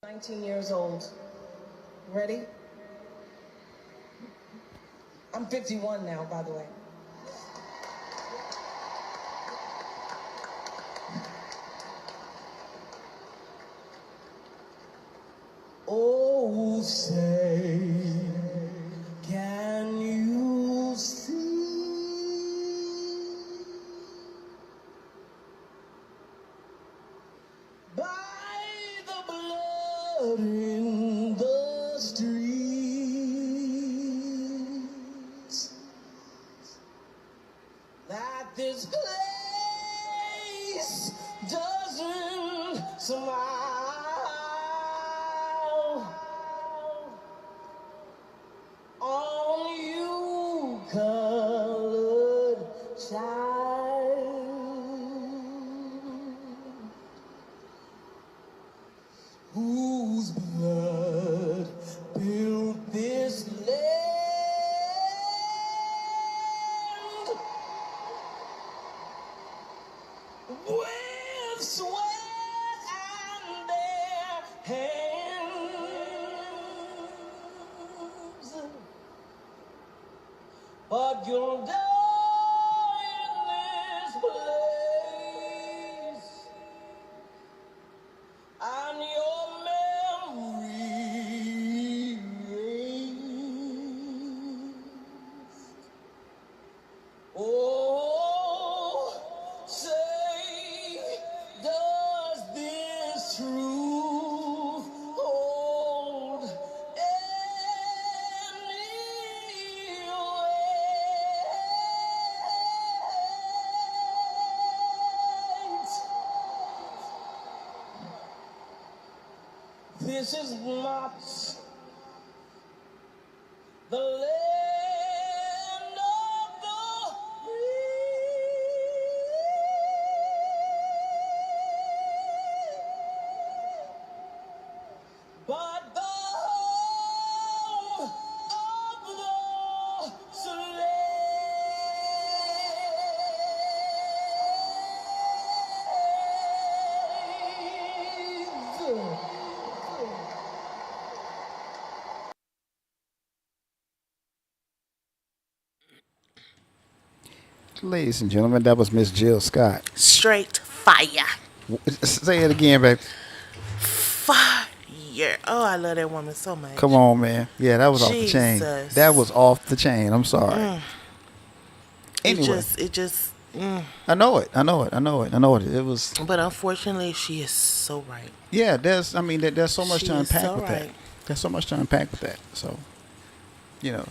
19 years old. Ready? I'm 51 now, by the way. Oh, say, can you see by the blood in the streets that this place doesn't smile on you, colored child, whose blood built this land with sweat and their hands. But you'll die in this place, and your memory erased. Oh, say, does this truth hold any weight? This is not the land of the free, but the home of the slave. Ladies and gentlemen, that was Miss Jill Scott. Straight fire. Say it again, baby. Fire. Oh, I love that woman so much. Come on, man. Yeah, that was off the chain. Jesus. That was off the chain. I'm sorry. Anyway, It just. I know it. It was. But unfortunately, she is so right. Yeah, there's so much She to is unpack so with that. right. There's so much to unpack with that. So,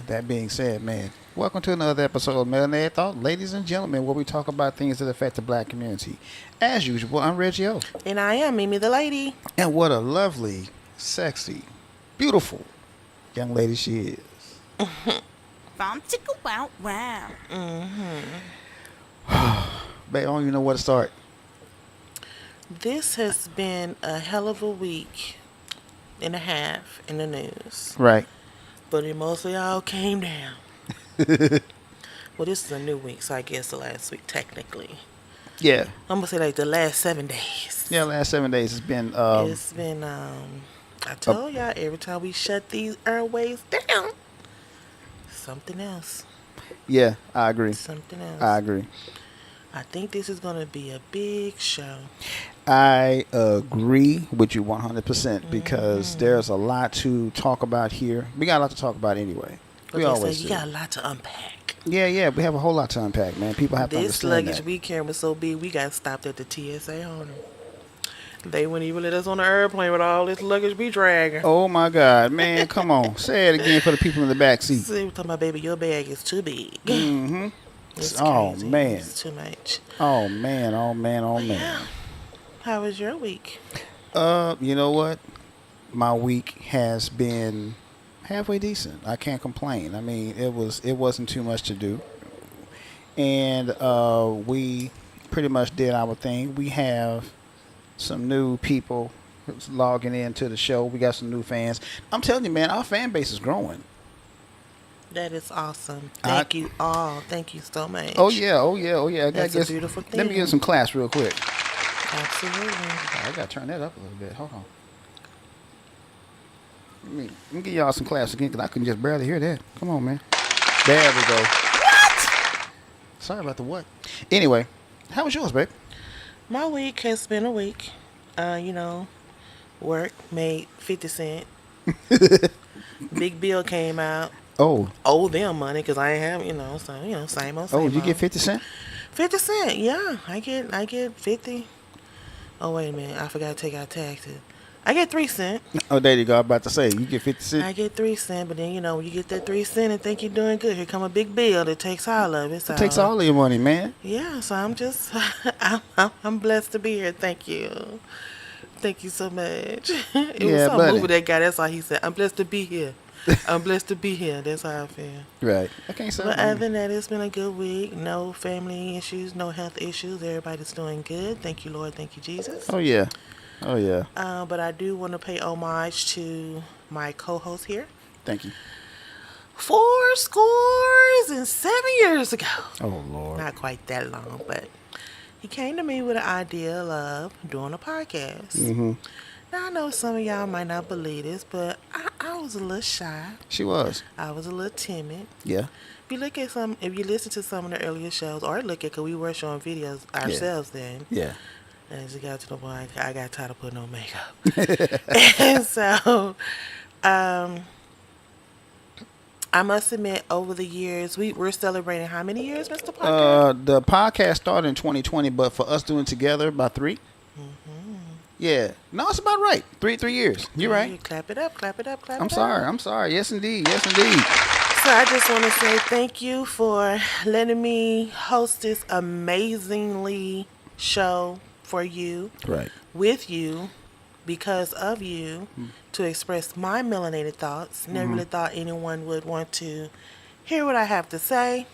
that being said, man, welcome to another episode of Melanated Thought. Ladies and gentlemen, where we talk about things that affect the black community. As usual, I'm Reggie O. And I am Mimi the lady. And what a lovely, sexy, beautiful young lady she is. From chicka wow wow. Babe, I don't even know where to start. This has been a hell of a week and a half in the news. Right. But it mostly all came down. Well, this is a new week, so I guess the last week technically. Yeah. I'm gonna say like the last 7 days. Yeah, last 7 days has been. It's been. I told y'all every time we shut these airways down, something else. Yeah, I agree. Something else. I agree. I think this is gonna be a big show. I agree with you 100% because there's a lot to talk about here. We got a lot to talk about anyway. We always you do. got a lot to unpack. Yeah, we have a whole lot to unpack, man. People have to This understand luggage that. we carrying was so big, we got stopped at the TSA on them. They wouldn't even let us on the airplane with all this luggage we dragging. Oh my God, man, come on. Say it again for the people in the back seat. See, we're talking about, baby, your bag is too big. Mm-hmm. It's Oh, crazy. man. It's too much. Oh man. How was your week? You know what? My week has been halfway decent. I can't complain. I mean, it wasn't too much to do, and we pretty much did our thing. We have some new people logging into the show. We got some new fans. I'm telling you, man, our fan base is growing. That is awesome. Thank you all. Thank you so much. Oh yeah. That's a beautiful thing. Let me get some class real quick. Absolutely. I gotta turn that up a little bit. Hold on. Let me give y'all some claps again because I can just barely hear that. Come on, man. There we go. Sorry about the what. Anyway, how was yours, babe? My week has been a week. You know, work, made 50 cent. Big bill came out. Oh, Owe them money because I ain't have, so, same old, same oh, you get old. 50 cent? 50 cent, yeah. I get 50. Oh, wait a minute. I forgot to take out taxes. I get 3 cents. Oh, there you go. I'm about to say, you get 50 cent? I get 3 cents, but then, when you get that 3 cents and think you're doing good, here come a big bill that takes all of it. So, It takes all of your money, man. yeah, so I'm just, I'm blessed to be here. Thank you. Thank you so much. It was Yeah, some buddy. movie that guy, that's all he said. I'm blessed to be here. I'm blessed to be here. That's how I feel. Right. I can't say But other than that, it's been a good week. No family issues, no health issues. Everybody's doing good. Thank you, Lord. Thank you, Jesus. Oh, yeah. Oh, yeah. But I do want to pay homage to my co-host here. Thank you. 7 years ago. Oh, Lord. Not quite that long, but he came to me with an idea of doing a podcast. Mm-hmm. Now, I know some of y'all might not believe this, but I was a little shy. She was. I was a little timid. Yeah. If you listen to some of the earlier shows, or look at, because we were showing videos ourselves then. Yeah. As it got to the point, I got tired of putting on makeup. And so, I must admit, over the years, we're celebrating how many years, Mr. Parker? The podcast started in 2020, but for us doing it together, about 3. Mm-hmm. Yeah. No, it's about right. 3 years. You're right. Clap it up, clap it up, clap it I'm up. sorry. I'm sorry. Yes, indeed. Yes, indeed. So I just want to say thank you for letting me host this amazingly show for you, Right. with you, because of you, to express my melanated thoughts. Never really thought anyone would want to hear what I have to say.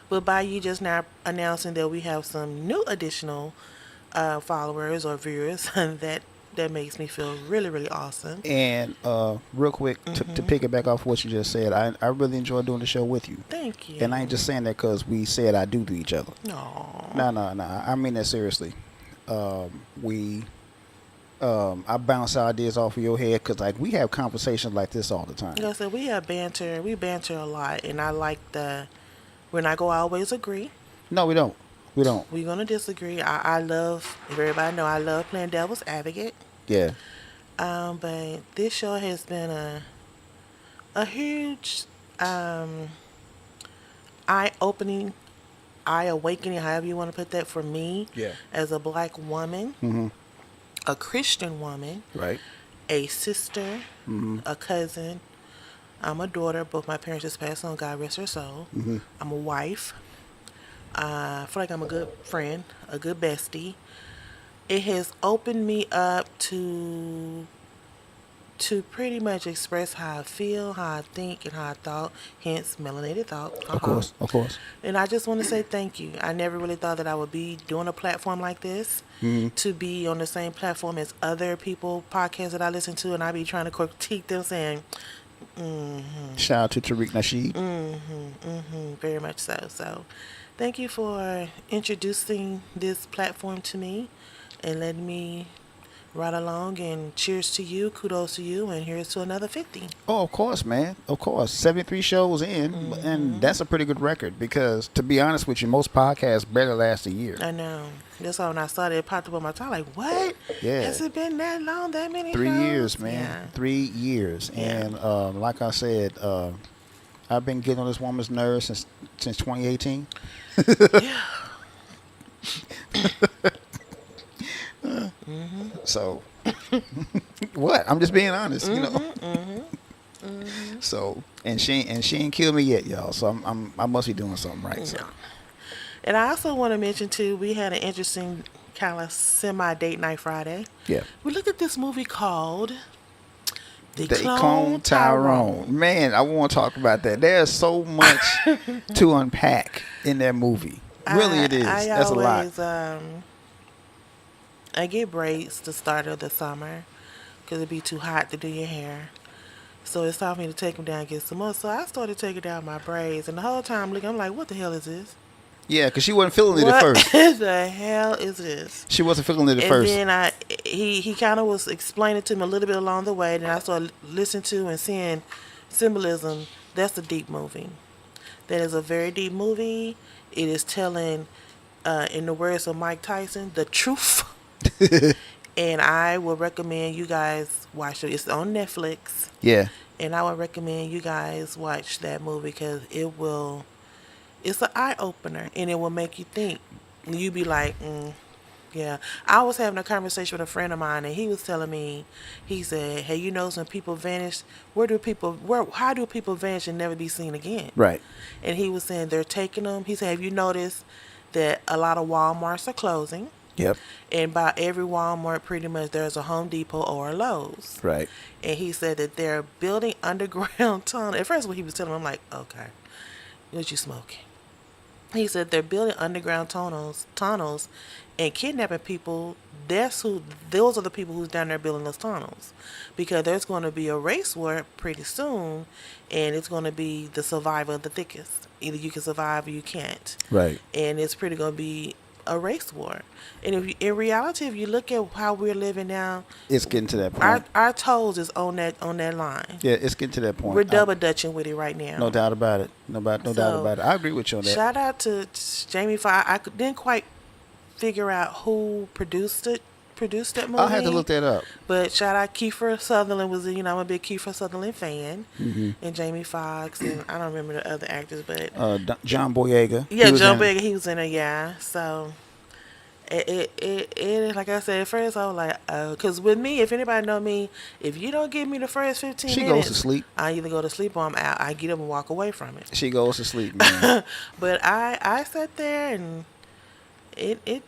But by you just now announcing that we have some new additional followers or viewers, that makes me feel really, really awesome. And real quick, to piggyback off what you just said, I really enjoy doing the show with you. Thank you. And I ain't just saying that because we said I do to each other. No. No. I mean that seriously. I bounce ideas off of your head because we have conversations like this all the time. Like I said, we have banter. We banter a lot, and I like we're not gonna always agree. No, we don't. We're gonna disagree. I love, if everybody know, I love playing devil's advocate. Yeah. But this show has been a huge eye-opening, eye-awakening, however you want to put that, for me. Yeah. As a black woman, Mm-hmm. a Christian woman, Right. a sister, a cousin. I'm a daughter. Both my parents just passed on. God rest her soul. Mm-hmm. I'm a wife. I feel like I'm a good friend, a good bestie. It has opened me up to pretty much express how I feel, how I think, and how I thought. Hence, melanated thought. Of course. And I just want to say thank you. I never really thought that I would be doing a platform like this, to be on the same platform as other people, podcasts that I listen to, and I be trying to critique them, saying, Shout out to Tariq Nasheed. very much so. So, thank you for introducing this platform to me and letting me ride along, and cheers to you, kudos to you, and here's to another 50. Oh, of course, man. Of course. 73 shows in, and that's a pretty good record because, to be honest with you, most podcasts barely last a year. I know. That's why when I saw that, it popped up on my time, like, what? Yeah. Has it been that long, that many 3 shows? years, man. Yeah. 3 years. Yeah. And like I said, I've been getting on this woman's nerves since 2018. Yeah. So, what? I'm just being honest, you know. So, and she ain't killed me yet, y'all. So I must be doing something right. So. No. And I also want to mention, too, we had an interesting kind of semi-date night Friday. Yeah. We looked at this movie called The They Clone clone Tyrone. Man, I want to talk about that. There's so much to unpack in that movie. Really, it is. That's a lot. I get braids the start of the summer because it'd be too hot to do your hair. So it's time for me to take them down and get some more. So I started taking down my braids. And the whole time I'm like, what the hell is this? Yeah, because she wasn't feeling it at What first. the hell is this? She wasn't feeling it at And first. then he kind of was explaining to me a little bit along the way. Then I started listening to and seeing symbolism. That's a deep movie. That is a very deep movie. It is telling, in the words of Mike Tyson, the truth. And I would recommend you guys watch it. It's on Netflix. Yeah. And I would recommend you guys watch that movie because it's an eye opener and it will make you think. You be like, yeah. I was having a conversation with a friend of mine and he was telling me, he said, hey, when people vanish, how do people vanish and never be seen again? Right. And he was saying they're taking them. He said, have you noticed that a lot of Walmarts are closing? Yep. And by every Walmart, pretty much, there's a Home Depot or a Lowe's. Right. And he said that they're building underground tunnels. At first, when he was telling me, I'm like, okay, what you smoking? He said they're building underground tunnels, and kidnapping people. Those are the people who's down there building those tunnels, because there's going to be a race war pretty soon, and it's going to be the survivor of the thickest. Either you can survive or you can't. Right. And it's pretty going to be a race war. And in reality, if you look at how we're living now, It's getting to that point. our toes is on that line. Yeah, it's getting to that point. We're double dutching with it right now. No doubt about it. No doubt about it. I agree with you on that. Shout out to Jamie Foxx. Didn't quite figure out who produced that movie. I'll have to look that up. But shout out Kiefer Sutherland was I'm a big Kiefer Sutherland fan, Mm-hmm. and Jamie Foxx, and I don't remember the other actors, but John Boyega. yeah, John Boyega, he was in it. Yeah, so it like I said at first, I was like, because with me, if anybody know me, if you don't give me the first 15 She minutes, goes to sleep. I either go to sleep or I'm out. I get up and walk away from it. She goes to sleep, man. But I sat there and it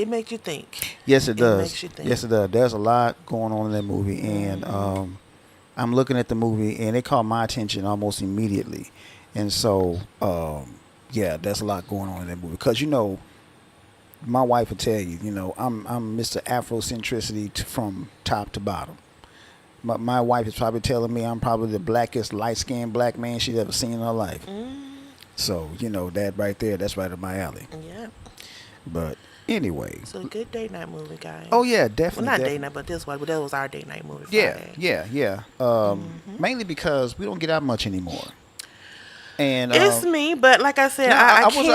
makes you think. Yes, it does. Makes you think. Yes, it does. There's a lot going on in that movie, and I'm looking at the movie, and it caught my attention almost immediately. And so, yeah, there's a lot going on in that movie because my wife will tell you, I'm Mr. Afrocentricity from top to bottom. My wife is probably telling me I'm probably the blackest light-skinned black man she's ever seen in her life. So, that right there, that's right up my alley. Yeah. But anyway. So good date night movie, guys. Oh, yeah, definitely. Well, not date night, but that was our date night movie. Yeah, Friday. yeah. Mainly because we don't get out much anymore. And it's me, but like I said, no, I wasn't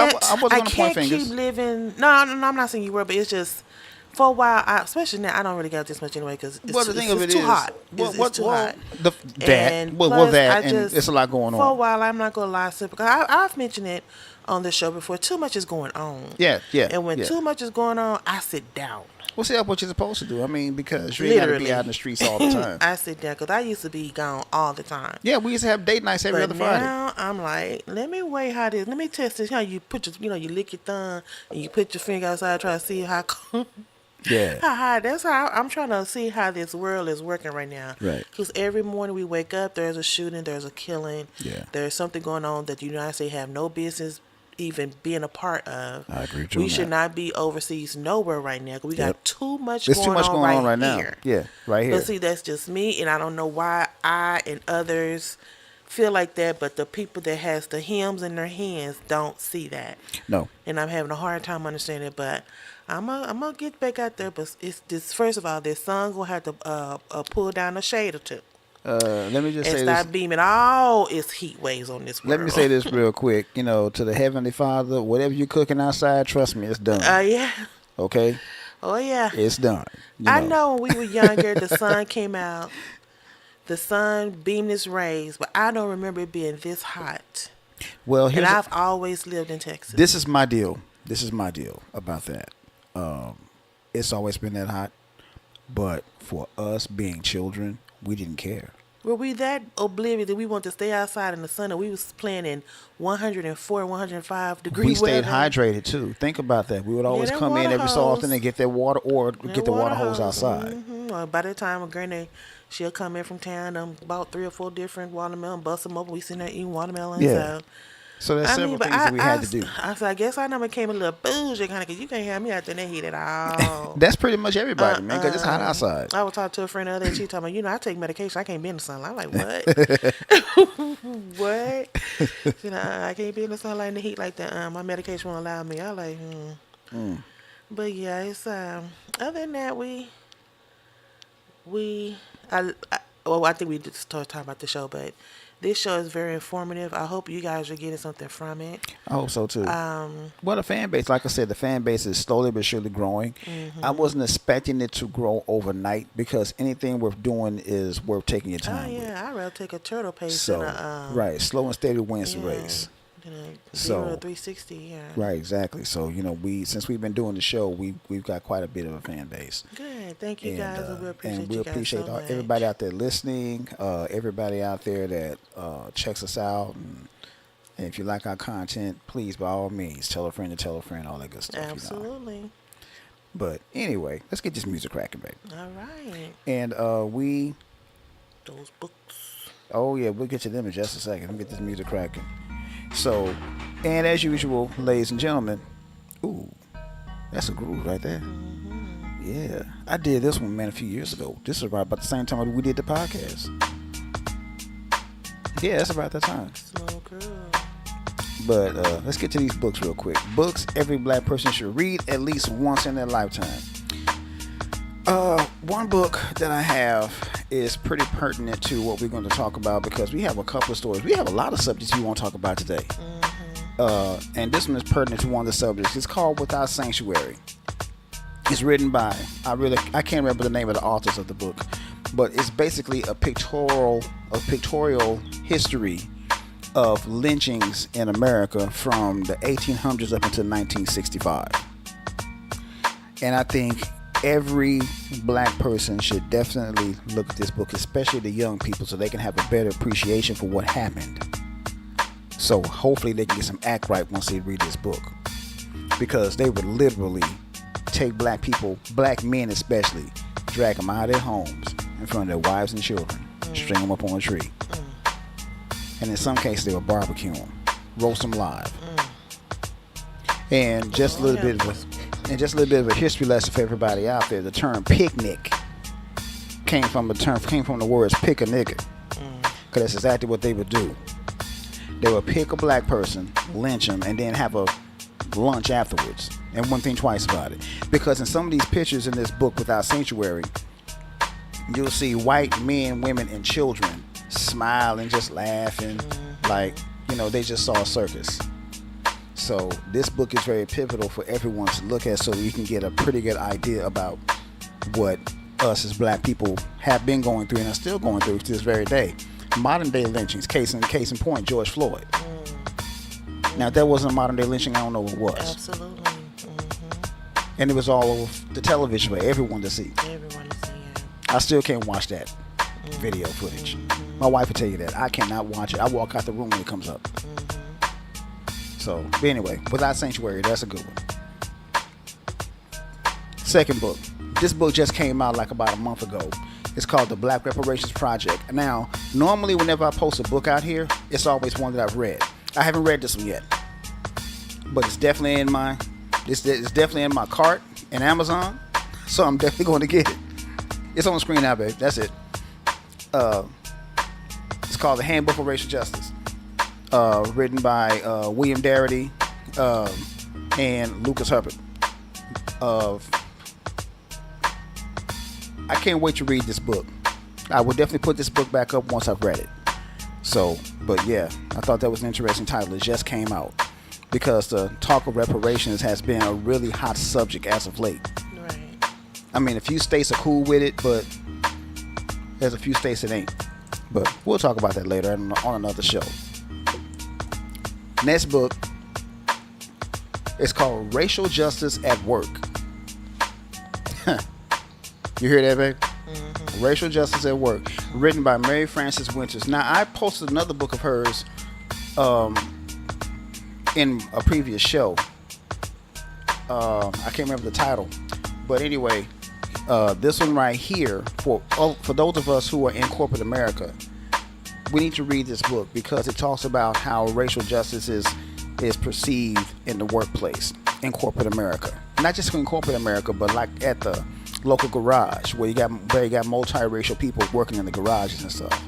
gonna can't point keep fingers. living. No, I'm not saying you were, but it's just for a while. Especially now, I don't really get this much anyway because it's, Well, the thing of it too is, hot. It's too hot. And it's a lot going on. For a while, I'm not gonna lie, because I've mentioned it on the show before. Too much is going on. Yeah. And when too much is going on, I sit down. Well, see, that's what you're supposed to do. I mean, because you ain't got to be out in the streets all the time. I sit down because I used to be gone all the time. Yeah, we used to have date nights every But other Friday. now I'm like, let me wait how this. Let me test this. You put your, you lick your thumb and you put your finger outside, try to see how. Yeah. That's how I'm trying to see how this world is working right now. Right. Because every morning we wake up, there's a shooting, there's a killing. Yeah. There's something going on that the United States have no business even being a part of. I agree with you We on should that. not be overseas nowhere right now. 'Cause we got too much There's going too much on going on right now. here. Yeah, right here. But see, that's just me, and I don't know why I and others feel like that, but the people that has the hymns in their hands don't see that. No. And I'm having a hard time understanding it, but I'm gonna get back out there. But it's this. First of all, this sun gonna have to pull down a shade or two Let me just and say start this. beaming all its heat waves on this world. Let me say this real quick. To the Heavenly Father, whatever you're cooking outside, trust me, it's done. Yeah. Okay? Oh yeah. It's done. I know when we were younger, the sun came out. The sun beamed its rays, but I don't remember it being this hot. Well, And I've always lived in Texas. This is my deal. About that. It's always been that hot, but for us being children, we didn't care. Were we that oblivious that we wanted to stay outside in the sun and we was playing in 104, 105 degree We stayed weather? hydrated too. Think about that. We would always that come in water every so often hose. and get that water or get the water hose outside. Or by the time a granny, she'll come in from town and bought 3 or 4 different watermelon, bust them up. We sitting there eating watermelon. Yeah. So So there's several things that we had to do. I guess I never came a little bougie kind of because you can't have me out there in that heat at all. That's pretty much everybody, man, because it's hot outside. I was talking to a friend the other day. She told me, I take medication. I can't be in the sunlight. I'm like, what? What? I can't be in the sunlight in the heat like that. My medication won't allow me. I like, But yeah, it's other than that, I think we just started talking about the show, but this show is very informative. I hope you guys are getting something from it. I hope so too. Well, the fan base, like I said, the fan base is slowly but surely growing. I wasn't expecting it to grow overnight because anything worth doing is worth taking your time with. I'd rather take a turtle pace So, than a right, slow and steady wins the race. 0 to 360, yeah. Right, exactly. So, since we've been doing the show, we've got quite a bit of a fan base. Good. Thank you guys. And we appreciate and we you guys appreciate so much. everybody out there listening, everybody out there that checks us out. And if you like our content, please, by all means, tell a friend to tell a friend, all that good stuff. Absolutely. But anyway, let's get this music cracking, baby. All right. And those books. Oh, yeah, we'll get to them in just a second. Let me get this music cracking. So, and as usual, ladies and gentlemen, ooh, that's a groove right there. Yeah, I did this one, man, a few years ago. This is right about the same time we did the podcast. Yeah, that's about that time. Slow groove. But let's get to these books real quick. Books every black person should read at least once in their lifetime. One book that I have is pretty pertinent to what we're going to talk about because we have a couple of stories. We have a lot of subjects we want to talk about today. And this one is pertinent to one of the subjects. It's called Without Sanctuary. It's written by, I can't remember the name of the authors of the book, but it's basically a pictorial history of lynchings in America from the 1800s up until 1965. And I think every black person should definitely look at this book, especially the young people, so they can have a better appreciation for what happened. So hopefully they can get some act right once they read this book, because they would literally take black people, black men especially, drag them out of their homes in front of their wives and children, string them up on a tree, and in some cases they would barbecue them, roast them live. And just a little bit of a history lesson for everybody out there. The term picnic came from the words pick a nigga, because that's exactly what they would do. They would pick a black person, lynch them, and then have a lunch afterwards, and wouldn't think twice about it. Because in some of these pictures in this book, Without Sanctuary, you'll see white men, women, and children smiling, just laughing, like they just saw a circus. So this book is very pivotal for everyone to look at, so you can get a pretty good idea about what us as black people have been going through and are still going through to this very day. Modern day lynchings, case in point, George Floyd. Now, if that wasn't a modern day lynching, I don't know what was. Absolutely. And it was all over the television for everyone to see. Everyone to see, yeah. I still can't watch that video footage. My wife will tell you that. I cannot watch it. I walk out the room when it comes up. So, but anyway, Without Sanctuary, that's a good one. Second book. This book just came out like about a month ago. It's called The Black Reparations Project. Now, normally whenever I post a book out here, it's always one that I've read. I haven't read this one yet, but it's definitely in my cart in Amazon, so I'm definitely going to get it. It's on the screen now, babe. That's it. It's called The Handbook of Racial Justice, written by William Darity and Lucas Hubbard. I can't wait to read this book. I will definitely put this book back up once I've read it. So, but yeah, I thought that was an interesting title. It just came out because the talk of reparations has been a really hot subject as of late. Right. I mean, a few states are cool with it, but there's a few states that ain't. But we'll talk about that later on another show. Next book is called Racial Justice at Work. You hear that, babe? Racial Justice at Work, written by Mary Frances Winters. Now, I posted another book of hers in a previous show. I can't remember the title, but anyway, this one right here, for those of us who are in corporate America, we need to read this book because it talks about how racial justice is perceived in the workplace in corporate America. Not just in corporate America, but like at the local garage where you got multiracial people working in the garages and stuff.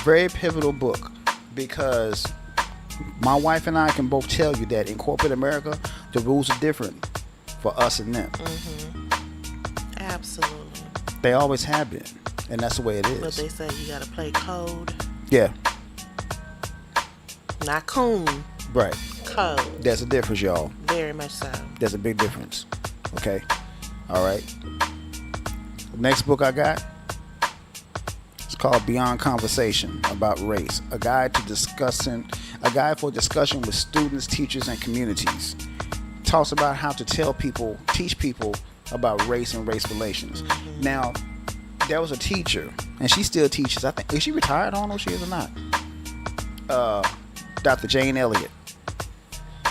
Very pivotal book because my wife and I can both tell you that in corporate America, the rules are different for us and them. Absolutely. They always have been, and that's the way it is. But they say you gotta play code. Yeah. Not coon. Right. Code. There's a difference, y'all. Very much so. There's a big difference. Okay. All right. The next book I got, it's called Beyond Conversation About Race. A guide for discussion with students, teachers, and communities. Talks about how to teach people about race and race relations. Now, there was a teacher, and she still teaches. I think, is she retired? I don't know if she is or not. Dr. Jane Elliott.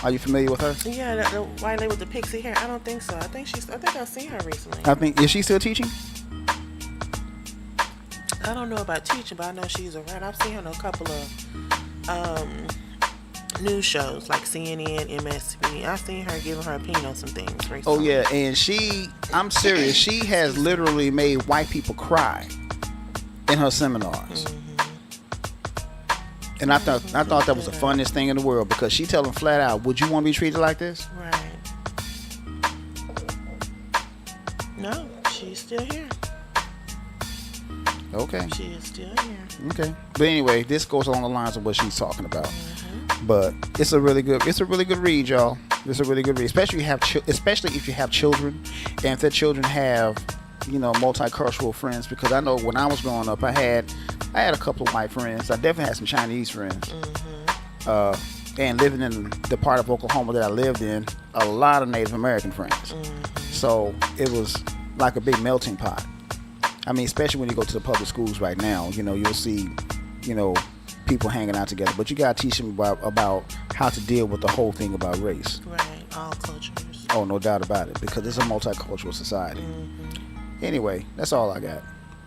Are you familiar with her? Yeah, the white lady with the pixie hair. I don't think so. I think I've seen her recently. Is she still teaching? I don't know about teaching, but I know she's around. I've seen her on a couple of news shows like CNN, MSNBC. I've seen her giving her opinion on some things recently. Oh yeah, and I'm serious. She has literally made white people cry in her seminars. And I thought that was the funniest thing in the world because she tell them flat out, "Would you want to be treated like this?" Right. No, she's still here. Okay. She is still here. Okay. But anyway, this goes along the lines of what she's talking about. But it's a really good read, y'all. It's a really good read, especially if you have children, and if their children have, multicultural friends. Because I know when I was growing up, I had a couple of white friends. I definitely had some Chinese friends. And living in the part of Oklahoma that I lived in, a lot of Native American friends. So it was like a big melting pot. I mean, especially when you go to the public schools right now, you'll see, people hanging out together. But you got to teach them about how to deal with the whole thing about race. Right, all cultures. Oh, no doubt about it, because it's a multicultural society. Anyway, that's all I got.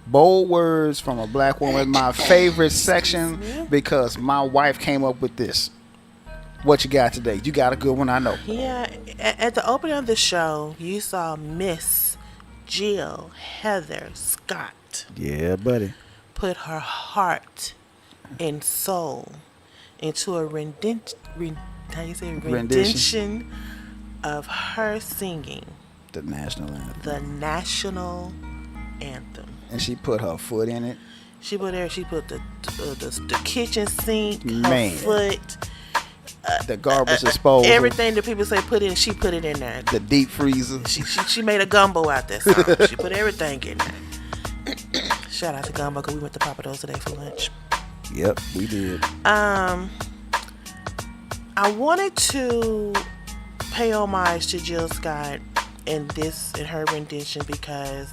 Bold words from a black woman, my favorite section, because my wife came up with this. What you got today? You got a good one, I know. Yeah, at the opening of the show, you saw Miss Jill Heather Scott. Yeah, buddy. Put her heart and soul into a rendition of her singing The national anthem. the national anthem. And she put her foot in it. She put the kitchen sink, Man. her foot, The garbage disposal. everything that people say put in, she put it in there. The deep freezer. She made a gumbo out there. So she put everything in there. Shout out to Gumbo because we went to Papa Do's today for lunch. Yep, we did. I wanted to pay homage to Jill Scott in her rendition because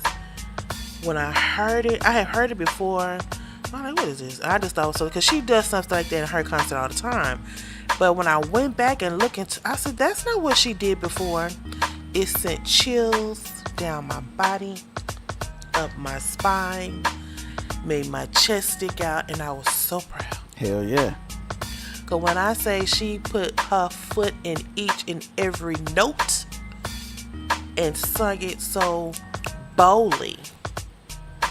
when I heard it, I had heard it before. I'm like, what is this? I just thought so because she does something like that in her concert all the time. But when I went back and looked into, I said that's not what she did before. It sent chills down my body, up my spine, made my chest stick out, and I was so proud. Hell yeah. Because when I say she put her foot in each and every note and sung it so boldly,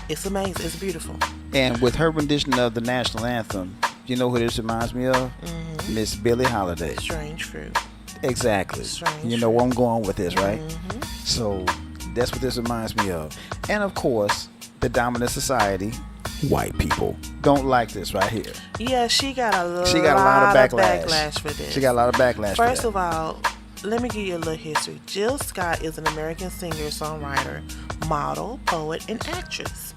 it's amazing. It's beautiful. And with her rendition of the national anthem, you know who this reminds me of? Miss Billie Holiday. Strange fruit. Exactly. Strange You know fruit. where I'm going with this, right? So that's what this reminds me of. And of course, the dominant society, white people, don't like this right here. Yeah, she got a lot of backlash for this. She got a lot of backlash First for of all, let me give you a little history. Jill Scott is an American singer, songwriter, model, poet, and actress.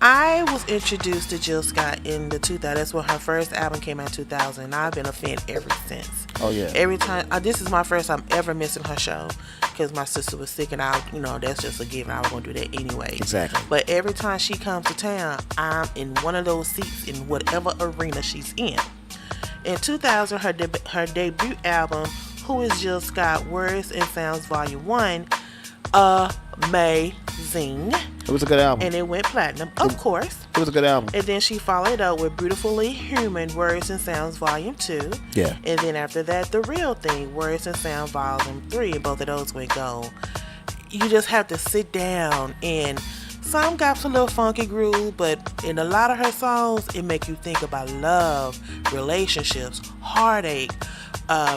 I was introduced to Jill Scott in the 2000s. That's when her first album came out in 2000, and I've been a fan ever since. Oh, yeah. Every time, this is my first time ever missing her show because my sister was sick, and that's just a given. I was going to do that anyway. Exactly. But every time she comes to town, I'm in one of those seats in whatever arena she's in. In 2000, her debut album, Who is Jill Scott? Words and Sounds Volume 1, amazing. It was a good album. and it went platinum, of course. It was a good album. And then she followed up with Beautifully Human, Words and Sounds Volume 2. Yeah. And then after that, The Real Thing, Words and Sound Volume 3. And both of those went gold. You just have to sit down, and some got a little funky groove, but in a lot of her songs, it make you think about love, relationships, heartache,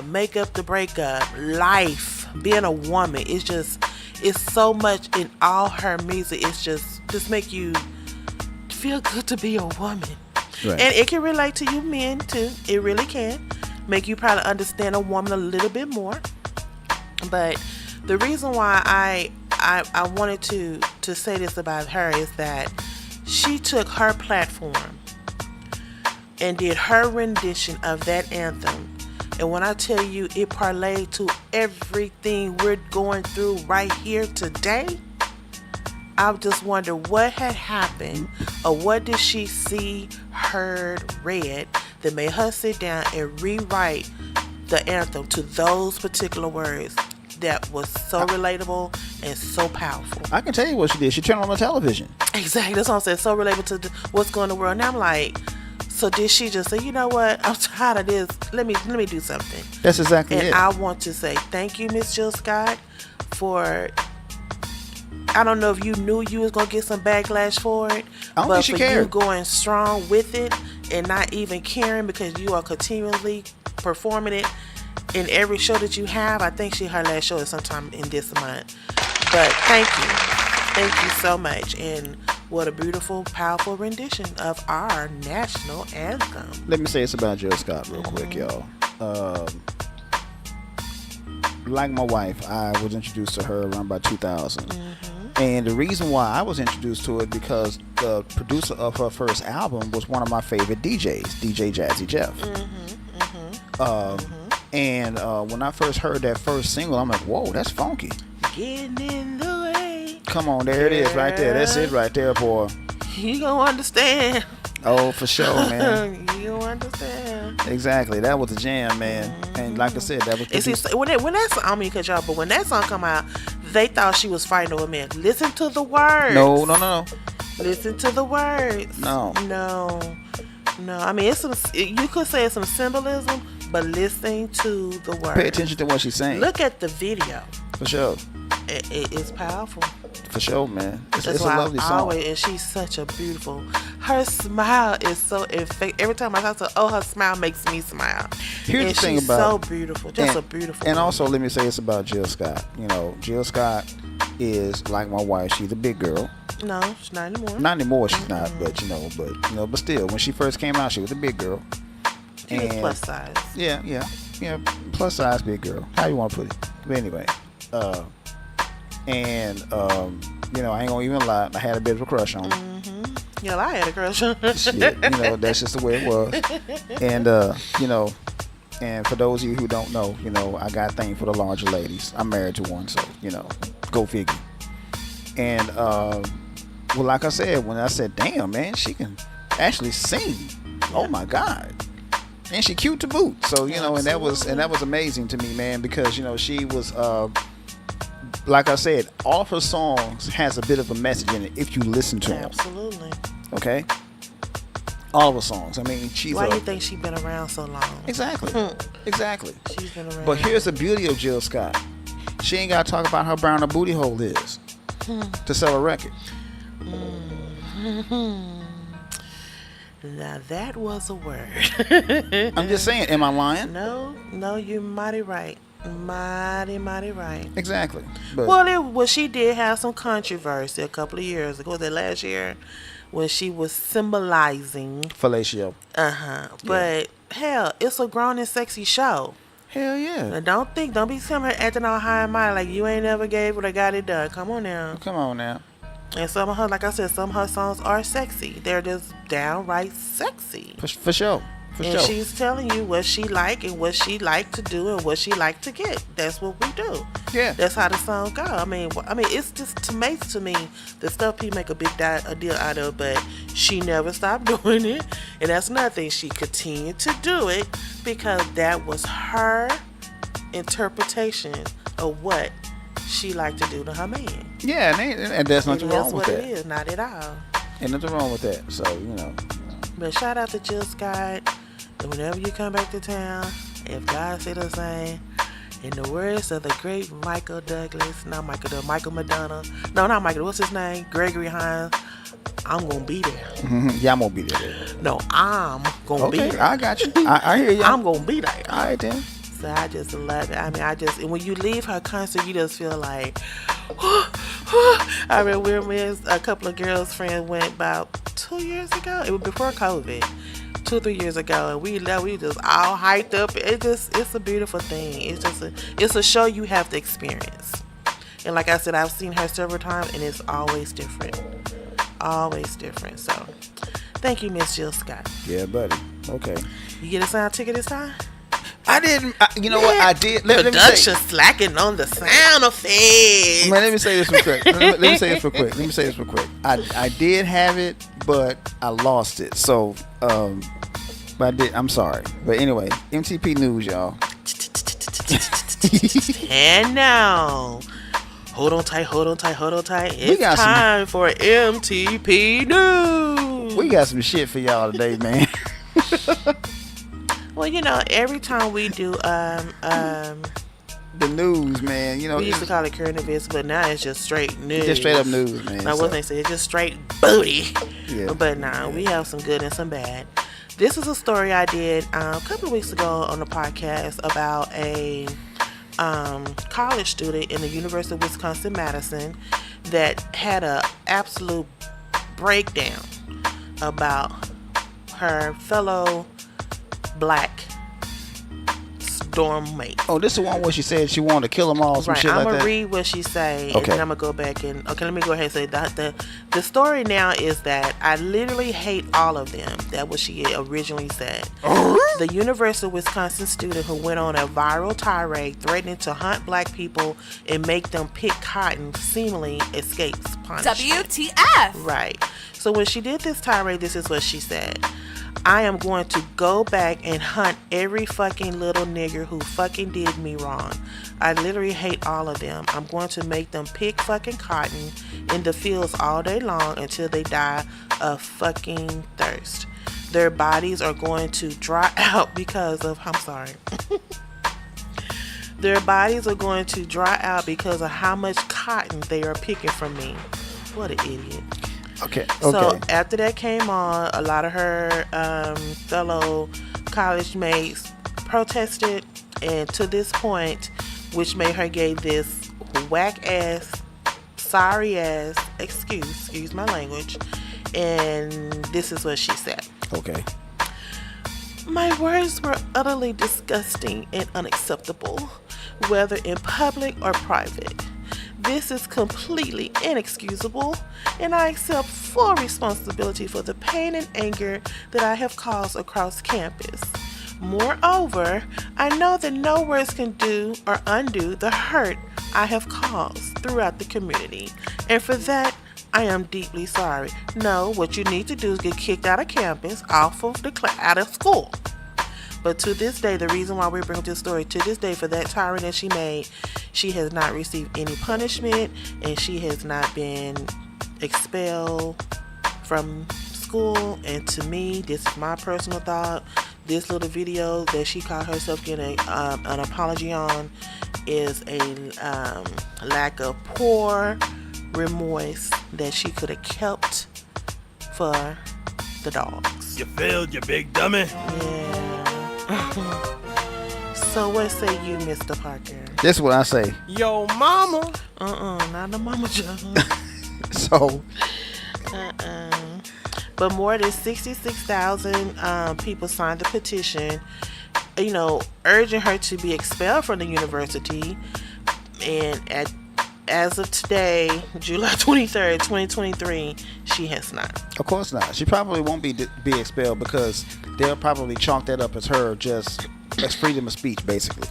make up the breakup, life, being a woman. It's so much in all her music. It's just make you feel good to be a woman. Right. And it can relate to you men too. It really can. Make you probably understand a woman a little bit more. But the reason why I wanted to say this about her is that she took her platform and did her rendition of that anthem. And when I tell you it parlayed to everything we're going through right here today, I just wonder what had happened, or what did she see, heard, read that made her sit down and rewrite the anthem to those particular words that was so relatable and so powerful. I can tell you what she did. She turned on the television. Exactly. That's what I'm saying. So relatable to what's going on in the world. And I'm like, so did she just say, you know what? I'm tired of this. Let me do something. That's exactly And it. I want to say thank you, Miss Jill Scott, for. I don't know if you knew you was gonna get some backlash for it, I don't but think she for cared. you going strong with it and not even caring because you are continually performing it in every show that you have. I think her last show is sometime in this month. But thank you so much, and what a beautiful, powerful rendition of our national anthem. Let me say this about Jill Scott real quick, y'all. Like my wife, I was introduced to her around about 2000. And the reason why I was introduced to it because the producer of her first album was one of my favorite DJs, DJ Jazzy Jeff. And when I first heard that first single, I'm like, whoa, that's funky. Getting in the way. Come on, there it is right there. That's it right there, boy. You gonna understand. Oh, for sure, man. You gonna understand. Exactly. That was a jam, man. And like I said, that was And see, when that song, I don't mean to cut y'all, but when that song come out, they thought she was fighting over men. Listen to the words. No. Listen to the words. No. I mean, you could say it's some symbolism, but listen to the words. Pay attention to what she's saying. Look at the video. For sure. It's powerful. For sure, man. It's a why lovely song. And she's such a beautiful. Her smile is so infectious. Every time I talk to her, her smile makes me smile. Here's the thing she's about so beautiful, just a beautiful. And woman. also, let me say this about Jill Scott. You know, Jill Scott is like my wife. She's a big girl. No, she's not anymore. Not anymore. She's not. But but still, when she first came out, she was a big girl. She was plus size. Yeah. Plus size, big girl. How you want to put it? But anyway, I ain't gonna even lie. I had a bit of a crush on her. Yeah, I had a crush on her. Shit, that's just the way it was. And and for those of you who don't know, I got a thing for the larger ladies. I'm married to one, so go figure. And well, like I said, when I said, "Damn, man, she can actually sing," oh my God. And she cute to boot. So, and that was amazing to me, man, because, she was, like I said, all of her songs has a bit of a message in it if you listen to them. Absolutely. Okay? All of her songs. I mean, she's Why do you think she's been around so long? Exactly. Exactly. She's been around. But here's the beauty of Jill Scott. She ain't got to talk about how brown her booty hole is to sell a record. Now that was a word. I'm just saying, am I lying? No, you're mighty right. Mighty right. Exactly. But Well, she did have some controversy a couple of years ago. Was it last year? When she was symbolizing fellatio. But hell, it's a grown and sexy show. Hell yeah. And don't be seeing her acting all high and mighty like you ain't never gave it or got it done. Come on now. And some of her, like I said, some of her songs are sexy. They're just downright sexy. For sure. And she's telling you what she like and what she like to do and what she like to get. That's what we do. Yeah. That's how the song go. I mean, it's just amazing to me the stuff people make a big deal out of, but she never stopped doing it. And that's another thing. She continued to do it because that was her interpretation of what she liked to do to her man. Yeah, and there's nothing wrong with That's what that. it is. Not at all. Ain't nothing wrong with that. So, But shout out to Jill Scott. And whenever you come back to town, if God say the same, in the words of the great Michael Douglas, Michael Madonna. No, not Michael. What's his name? Gregory Hines. I'm going to be there. Yeah, I'm going to be there. No, I'm going to be Okay, there. I got you. I hear you. I'm going to be there. All right, then. So I just love it. I mean, and when you leave her concert, you just feel like, I remember a couple of girls' friends went about 2 years ago. It was before COVID. 2 or 3 years ago, and we just all hyped up. It's a beautiful thing. It's a show you have to experience. And like I said, I've seen her several times, and it's always different. Always different. So, thank you, Miss Jill Scott. Yeah, buddy. Okay. You get a sound ticket this time? I didn't. You know what? I did. Let me Production say, slacking on the sound effects. man, let me say this real quick. Let me say this real quick. I did have it, but I lost it. So, but I'm sorry. But anyway, MTP News, y'all. And now, hold on tight. It's time for MTP News. We got some shit for y'all today, man. Well, every time we do The news, man. we used to call it current events, but now it's just straight news. Just straight up news, man. Now, what they say, it's just straight booty. Yeah. But we have some good and some bad. This is a story I did a couple of weeks ago on the podcast about a college student in the University of Wisconsin-Madison that had a absolute breakdown about her fellow black dorm mate. Oh, this is the one where she said she wanted to kill them all, some Right, shit I'm like gonna that? read what she say, Okay. and then I'm gonna go back and let me go ahead and say that the story now is that I literally hate all of them. That what she originally said. The University of Wisconsin student who went on a viral tirade threatening to hunt black people and make them pick cotton seemingly escapes punishment. WTF? Right. So when she did this tirade, this is what she said. I am going to go back and hunt every fucking little nigger who fucking did me wrong. I literally hate all of them. I'm going to make them pick fucking cotton in the fields all day long until they die of fucking thirst. Their bodies are going to dry out because of, Their bodies are going to dry out because of how much cotton they are picking from me. What an idiot. Okay. So after that came on, a lot of her fellow college mates protested, and to this point, which made her gave this whack ass, sorry ass excuse my language, and this is what she said. Okay. My words were utterly disgusting and unacceptable, whether in public or private. This is completely inexcusable, and I accept full responsibility for the pain and anger that I have caused across campus. Moreover, I know that no words can do or undo the hurt I have caused throughout the community, and for that, I am deeply sorry. No, what you need to do is get kicked out of campus, out of school. But to this day, the reason why we're bringing this story, to this day, for that tirade that she made, she has not received any punishment, and she has not been expelled from school. And to me, this is my personal thought. This little video that she called herself getting an apology on is a lack of poor remorse that she could have kept for the dogs. You failed, you big dummy. Yeah. So what say you, Mr. Parker? This is what I say. Yo, mama. Not the mama John. So, But more than 66,000 people signed the petition, urging her to be expelled from the university. And as of today, July 23rd, 2023, she has not. of course not. She probably won't be expelled because they'll probably chalk that up as her just as freedom of speech, basically.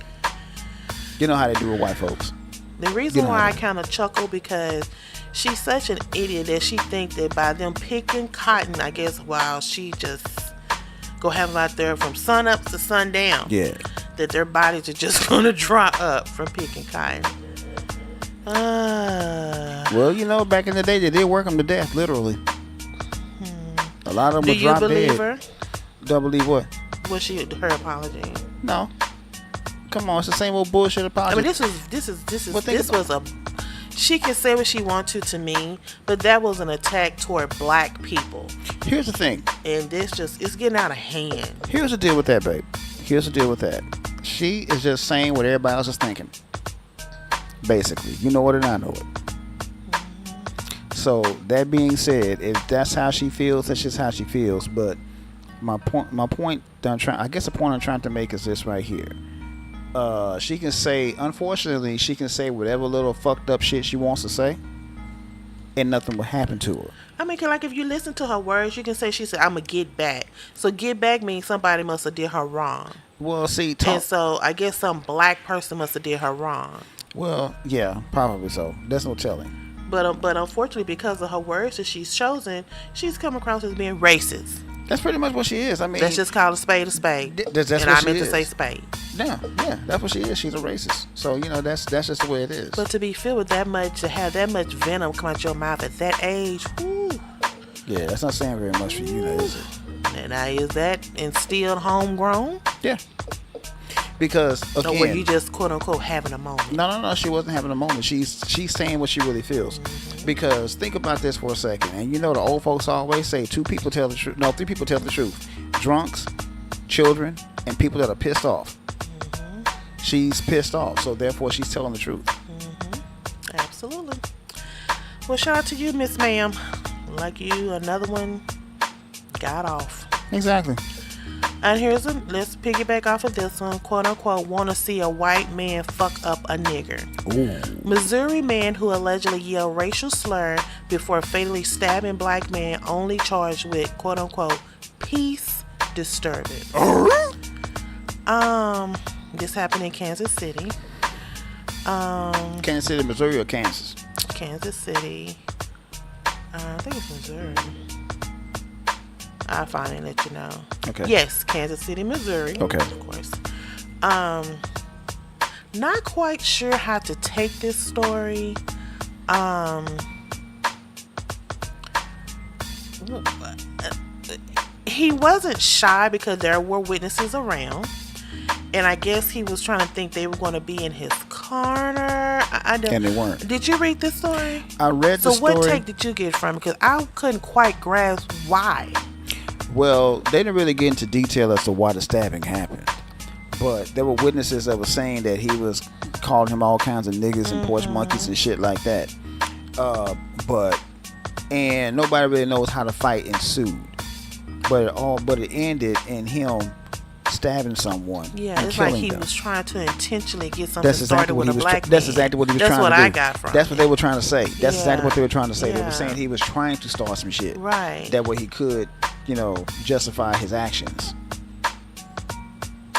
You know how they do with white folks. The reason why I kind of chuckle because she's such an idiot that she thinks that by them picking cotton, I guess, while she just go have them out there from sun up to sundown, Yeah. that their bodies are just going to dry up from picking cotton. Well, you know, back in the day, they did work them to death, literally. A lot of them would drop dead. Do you believe her? Don't believe what? Was she her apology? No. Come on, it's the same old bullshit apology. I mean, this was a. She can say what she wants to me, but that was an attack toward black people. Here's the thing. And this it's getting out of hand. Here's the deal with that, babe. Here's the deal with that. She is just saying what everybody else is thinking. Basically, you know it and I know it. So that being said, if that's how she feels, that's just how she feels. But my point I guess the point I'm trying to make is this right here. She can say, unfortunately, she can say whatever little fucked up shit she wants to say, and nothing will happen to her. I mean, like if you listen to her words, you can say she said, "I'm gonna get back." So get back means somebody must have did her wrong. Well, see, and so I guess some black person must have did her wrong. Well, yeah, probably so. There's no telling. But unfortunately, because of her words that she's chosen, she's come across as being racist. That's pretty much what she is. I mean, let's just call a spade a spade. That's and what I meant she to say spade. Yeah, that's what she is. She's a racist. So you know that's just the way it is. But to be filled with that much, to have that much venom come out your mouth at that age, whoo. Yeah, that's not saying very much for you, now, is it? And now is that instilled homegrown? Yeah. Because again, or were you just quote unquote having a moment? No. She wasn't having a moment. She's saying what she really feels. Mm-hmm. Because think about this for a second, and you know the old folks always say 2 people tell the truth. No, 3 people tell the truth: drunks, children, and people that are pissed off. Mm-hmm. She's pissed off, so therefore she's telling the truth. Mm-hmm. Absolutely. Well, shout out to you, Miss Ma'am. Like you, another one got off. Exactly. And let's piggyback off of this one. Quote unquote, want to see a white man fuck up a nigger. Ooh. Missouri man who allegedly yelled racial slur before fatally stabbing black man only charged with quote unquote peace disturbance. This happened in Kansas City. Kansas City, Missouri, or Kansas? Kansas City. I think it's Missouri. I'll find it and let you know. Okay. Yes, Kansas City, Missouri. Okay. Of course. Not quite sure how to take this story. He wasn't shy because there were witnesses around. And I guess he was trying to think they were going to be in his corner. And they weren't. Did you read this story? I read the story. So what take did you get from it? Because I couldn't quite grasp why. Well, they didn't really get into detail as to why the stabbing happened. But there were witnesses that were saying that he was calling him all kinds of niggas and porch monkeys and shit like that. And nobody really knows how the fight ensued. But it ended in him stabbing someone. Yeah, and it's like he them. was trying to intentionally get something started with a black man. That's exactly what he was trying to do. That's what I got from it. That's what they were trying to say. That's exactly what they were trying to say. Yeah. They were saying he was trying to start some shit. Right. That way he could, justify his actions.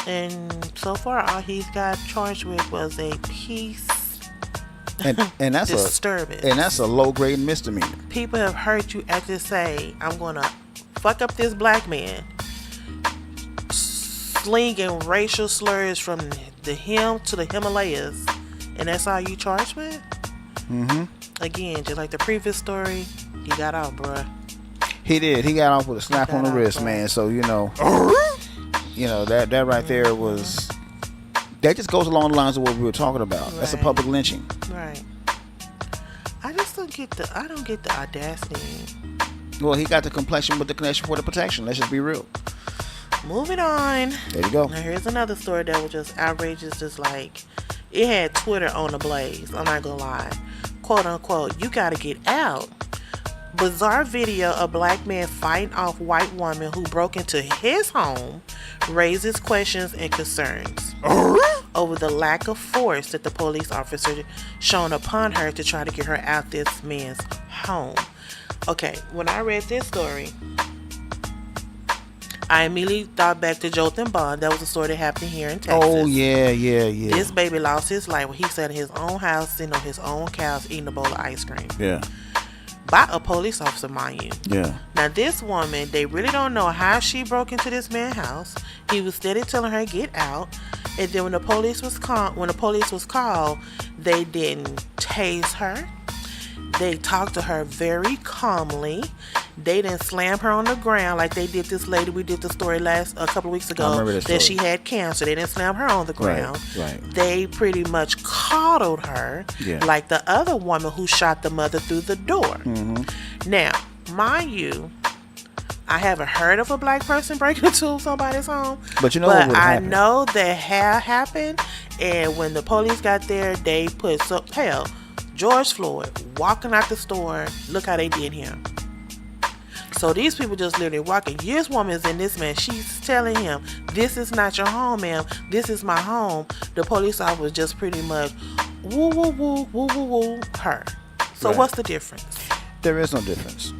And so far, all he's got charged with was a peace and that's disturbance. That's a low-grade misdemeanor. People have heard you actually say, "I'm gonna fuck up this black man," slinging racial slurs from the him to the Himalayas, and that's all you charged with? Mm-hmm. Again, just like the previous story, he got off, bruh. He did. He got off with a slap on the wrist, man. So that right there was. That just goes along the lines of what we were talking about. Right. That's a public lynching. Right. I just don't get the audacity. Well, he got the complexion with the connection for the protection. Let's just be real. Moving on. There you go. Now here's another story that was just outrageous. Just like it had Twitter on the blaze. I'm not gonna lie. Quote unquote, you gotta get out. Bizarre video of black man fighting off white woman who broke into his home raises questions and concerns over the lack of force that the police officer shown upon her to try to get her out this man's home. Okay, when I read this story, I immediately thought back to Jotham Bond. That was a story that happened here in Texas. Oh, yeah. This baby lost his life when he sat in his own house, sitting on his own couch, eating a bowl of ice cream. Yeah. By a police officer, mind you. Yeah. Now, this woman, they really don't know how she broke into this man's house. He was steady telling her, get out. And then when the police was called, they didn't tase her. They talked to her very calmly. They didn't slam her on the ground like they did this lady. We did the story a couple of weeks ago that she had cancer. They didn't slam her on the ground. Right. They pretty much coddled her like the other woman who shot the mother through the door. Mm-hmm. Now, mind you, I haven't heard of a black person breaking into somebody's home. But you know what would happen. I know that had happened. And when the police got there, they put hell. George Floyd walking out the store. Look how they did him. So these people just literally walking. This woman is in this man. She's telling him, "This is not your home, ma'am. This is my home." The police officer was just pretty much woo woo woo woo woo woo her. So what's the difference? There is no difference.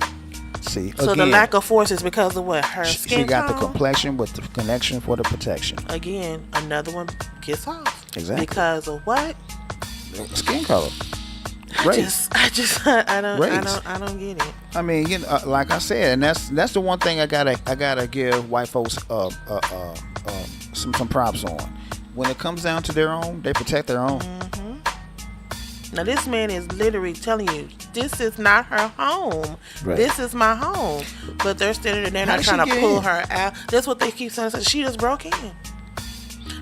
See, so again, the lack of force is because of what? Her skin She got tone? the complexion with the connection for the protection. Again, another one gets off. Exactly. Because of what? Skin color. Race. I don't get it. I mean, you know, like I said, and that's the one thing I gotta give white folks some props on. When it comes down to their own, they protect their own. Mm-hmm. Now this man is literally telling you, this is not her home. Right. This is my home. But they're standing there not trying to pull her out. That's what they keep saying. She just broke in.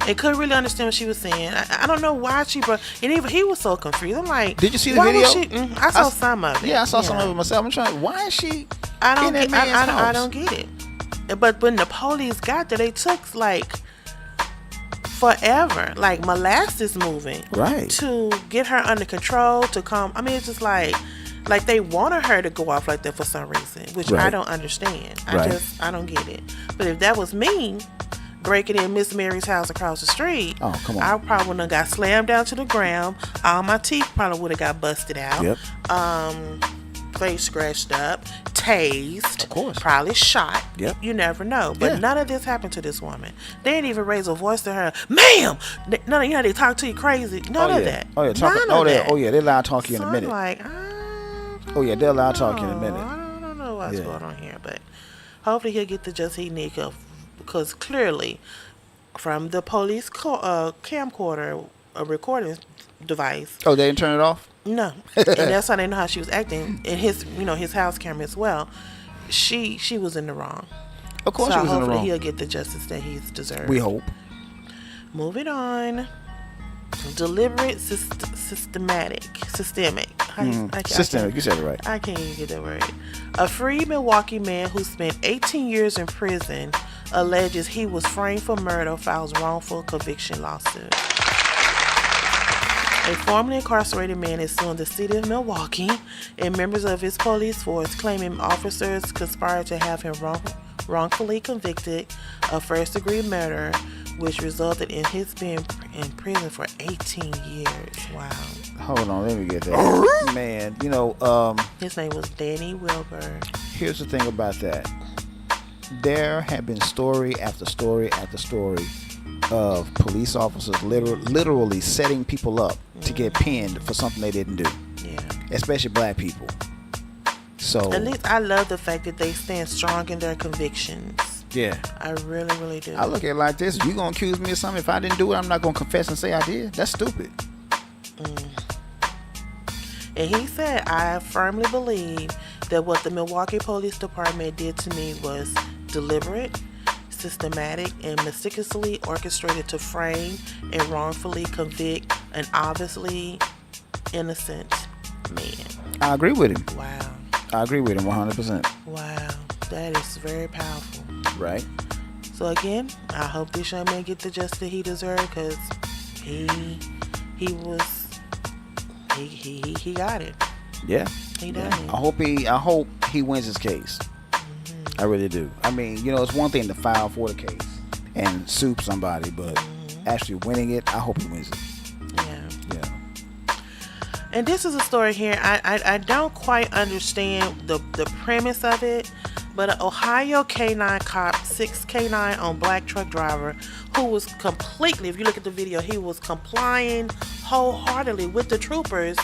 And couldn't really understand what she was saying. I don't know why she broke. And even he was so confused. I'm like, did you see the video? I saw some of it. Yeah, I saw some of it myself. I'm trying. Why is she? I don't get it. But when the police got there, they took like forever, like molasses moving, right, to get her under control. To come. I mean, it's just like they wanted her to go off like that for some reason, which I don't understand. I don't get it. But if that was me, breaking in Miss Mary's house across the street, oh, come on, I probably would have got slammed down to the ground. All my teeth probably would have got busted out. Yep. Face scratched up, tased, of course, probably shot. Yep. You never know. But none of this happened to this woman. They didn't even raise a voice to her, ma'am. None of they talk to you crazy. None of that. Oh yeah, they're loud talking in a minute. Like, they're loud talking in a minute. I don't know what's going on here, but hopefully he'll get the justice he needs. Because clearly, from the police camcorder, a recording device. Oh, they didn't turn it off? No, and that's how they know how she was acting. And his house camera as well. She was in the wrong. Of course, she was in the wrong. Hopefully he'll get the justice that he's deserved. We hope. Moving on. Deliberate, systemic. Systemic. You said it right. I can't even get that word. A free Milwaukee man who spent 18 years in prison alleges he was framed for murder files wrongful conviction lawsuit. A formerly incarcerated man is suing the city of Milwaukee and members of his police force, claiming officers conspired to have him wrongfully convicted of first-degree murder, which resulted in his being in prison for 18 years. Wow. Hold on, let me get that. Man, his name was Danny Wilbur. Here's the thing about that. There have been story after story after story of police officers literally setting people up to get pinned for something they didn't do. Yeah. Especially black people. So at least I love the fact that they stand strong in their convictions. Yeah. I really, really do. I look at it like this. You gonna accuse me of something? If I didn't do it, I'm not gonna confess and say I did. That's stupid. And he said, I firmly believe that what the Milwaukee Police Department did to me was deliberate, systematic, and meticulously orchestrated to frame and wrongfully convict an obviously innocent man. I agree with him. Wow. I agree with him 100%. Wow. That is very powerful. Right. So again, I hope this young man get the justice that he deserves, because he got it. Yeah. He done it. I hope he wins his case. I really do. I mean, it's one thing to file for the case and sue somebody, but actually winning it, I hope he wins it. Yeah. And this is a story here. I don't quite understand the premise of it, but an Ohio K9 cop, 6K9 on black truck driver, who was completely, if you look at the video, he was complying wholeheartedly with the troopers,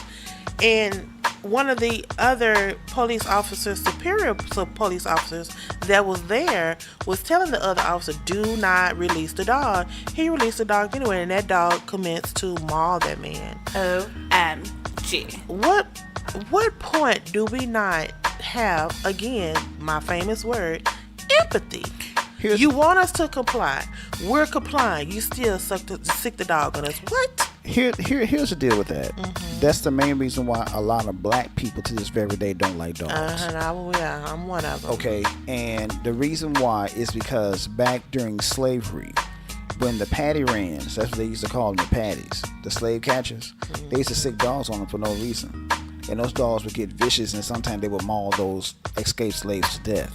and one of the other police officers, superior police officers that was there, was telling the other officer, do not release the dog. He released the dog anyway, and that dog commenced to maul that man. OMG. What point do we not have, again, my famous word, empathy? You want us to comply. We're complying. You still sick the dog on us. What? Here's the deal with that. That's the main reason why a lot of black people to this very day don't like dogs. I'm one of them. Okay, and the reason why is because back during slavery, when the patty rans, that's what they used to call them, the patties, the slave catchers, they used to sick dogs on them for no reason. And those dogs would get vicious, and sometimes they would maul those escaped slaves to death.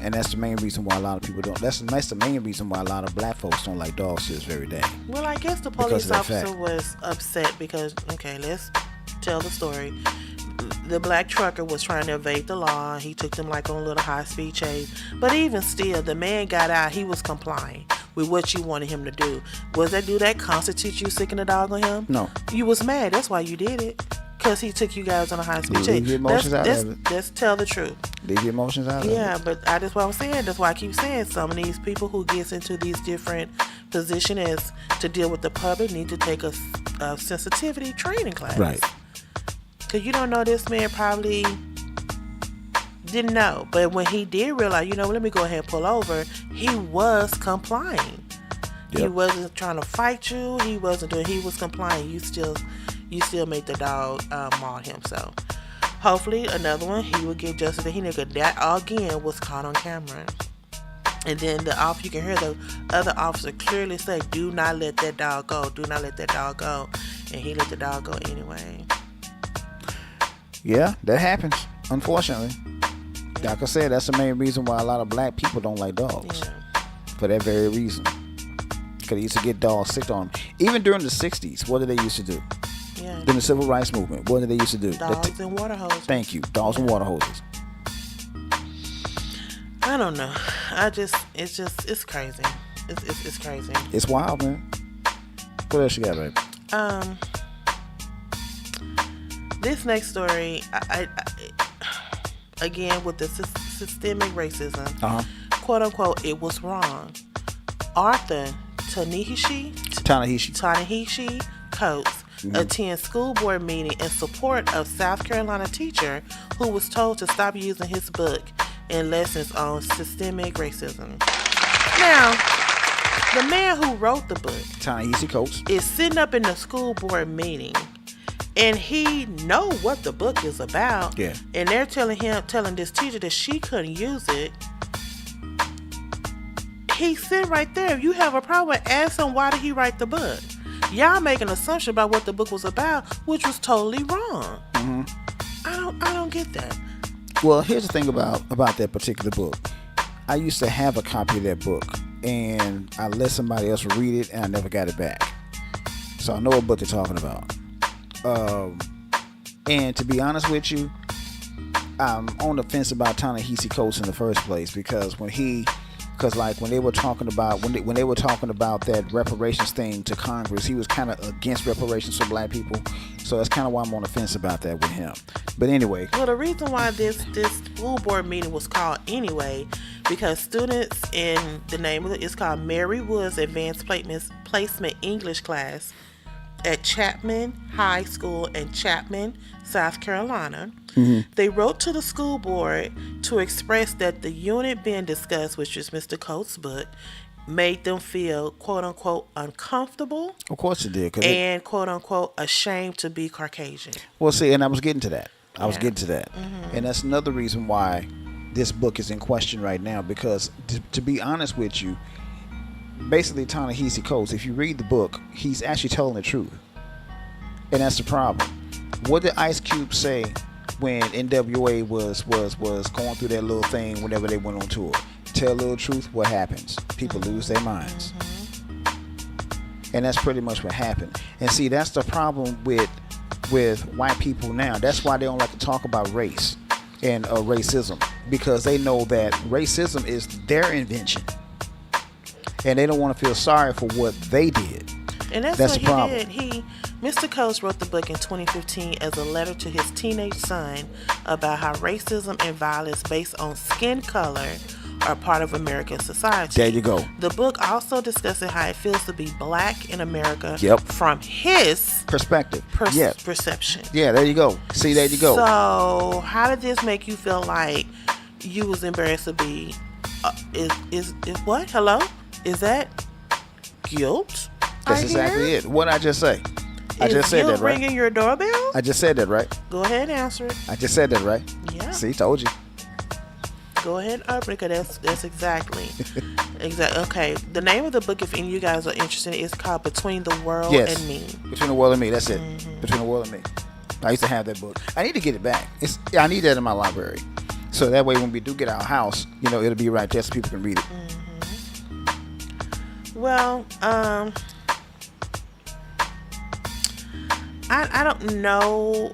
And that's the main reason why a lot of people don't. That's the main reason why a lot of black folks don't like dogs to this very day. Well, I guess the police officer was upset because, okay, let's tell the story. The black trucker was trying to evade the law. He took them like on a little high-speed chase. But even still, the man got out. He was complying with what you wanted him to do. Do that constitute you sicking a dog on him? No. You was mad. That's why you did it. Because he took you guys on a high-speed chase. Leave your emotions out of it. Let's tell the truth. Leave your emotions out of it. Yeah, but that's what I'm saying. That's why I keep saying some of these people who gets into these different positions as to deal with the public need to take a sensitivity training class. Right. Because you don't know, this man probably didn't know. But when he did realize, let me go ahead and pull over, he was complying. Yep. He wasn't trying to fight you. He was complying. You still made the dog maul him. So hopefully another one, he will get justice. That again was caught on camera. And then you can hear the other officer clearly say, do not let that dog go. Do not let that dog go. And he let the dog go anyway. Yeah, that happens, unfortunately. Like I said, that's the main reason why a lot of black people don't like dogs. Yeah. For that very reason. Because they used to get dogs sick on them. Even during the 60s, what did they used to do? Yeah. During the civil rights movement, what did they used to do? Dogs and water hoses. Thank you. Dogs and water hoses. I don't know. It's crazy. It's crazy. It's wild, man. What else you got, babe? This next story, I again with the systemic racism, quote unquote, it was wrong. Arthur Ta-Nehisi Coates attends school board meeting in support of South Carolina teacher who was told to stop using his book in lessons on systemic racism. Now, the man who wrote the book, Ta-Nehisi Coates, is sitting up in the school board meeting, and he know what the book is about. Yeah. And they're telling this teacher that she couldn't use it. He's sitting right there. If you have a problem, ask him why did he write the book. Y'all make an assumption about what the book was about, which was totally wrong. I don't get that. Well, here's the thing about that particular book. I used to have a copy of that book, and I let somebody else read it, and I never got it back. So I know what book they're talking about. And to be honest with you, I'm on the fence about Ta-Nehisi Coates in the first place because when they were talking about that reparations thing to Congress, he was kind of against reparations for black people. So that's kind of why I'm on the fence about that with him. But anyway. Well, the reason why this school board meeting was called anyway, because students in the name of it's called Mary Woods Advanced Placement English class at Chapman High School in Chapman, South Carolina. They wrote to the school board to express that the unit being discussed, which is Mr. Coates' book, made them feel, quote unquote, uncomfortable. Of course it did. And, quote unquote, ashamed to be Caucasian. Well, see, and I was getting to that. And that's another reason why this book is in question right now, because to be honest with you, basically Ta-Nehisi Coates, if you read the book, he's actually telling the truth. And that's the problem. What did Ice Cube say when NWA was going through that little thing whenever they went on tour? Tell a little truth, what happens? People lose their minds. And that's pretty much what happened. And see, that's the problem with white people now. That's why they don't like to talk about race and racism, because they know that racism is their invention. And they don't want to feel sorry for what they did. And that's the what problem. He did. Mr. Coates wrote the book in 2015 as a letter to his teenage son about how racism and violence based on skin color are part of American society. There you go. The book also discusses how it feels to be black in America Yep. from his Perspective. Yeah. perception. Yeah, there you go. See, there you go. So, how did this make you feel like you was embarrassed to be? Is what? Hello? Is that guilt? That's exactly it. What I just say? I just said that, right? Ringing your doorbell? I just said that, right? Go ahead and answer it. I just said that, right? Yeah. See, told you. Go ahead and open it, because that's exactly. Okay. The name of the book, if any of you guys are interested, is called Between the World and Me. Between the World and Me. That's it. Mm-hmm. Between the World and Me. I used to have that book. I need to get it back. I need that in my library. So that way when we do get our house, it'll be right there so people can read it. Well, I don't know.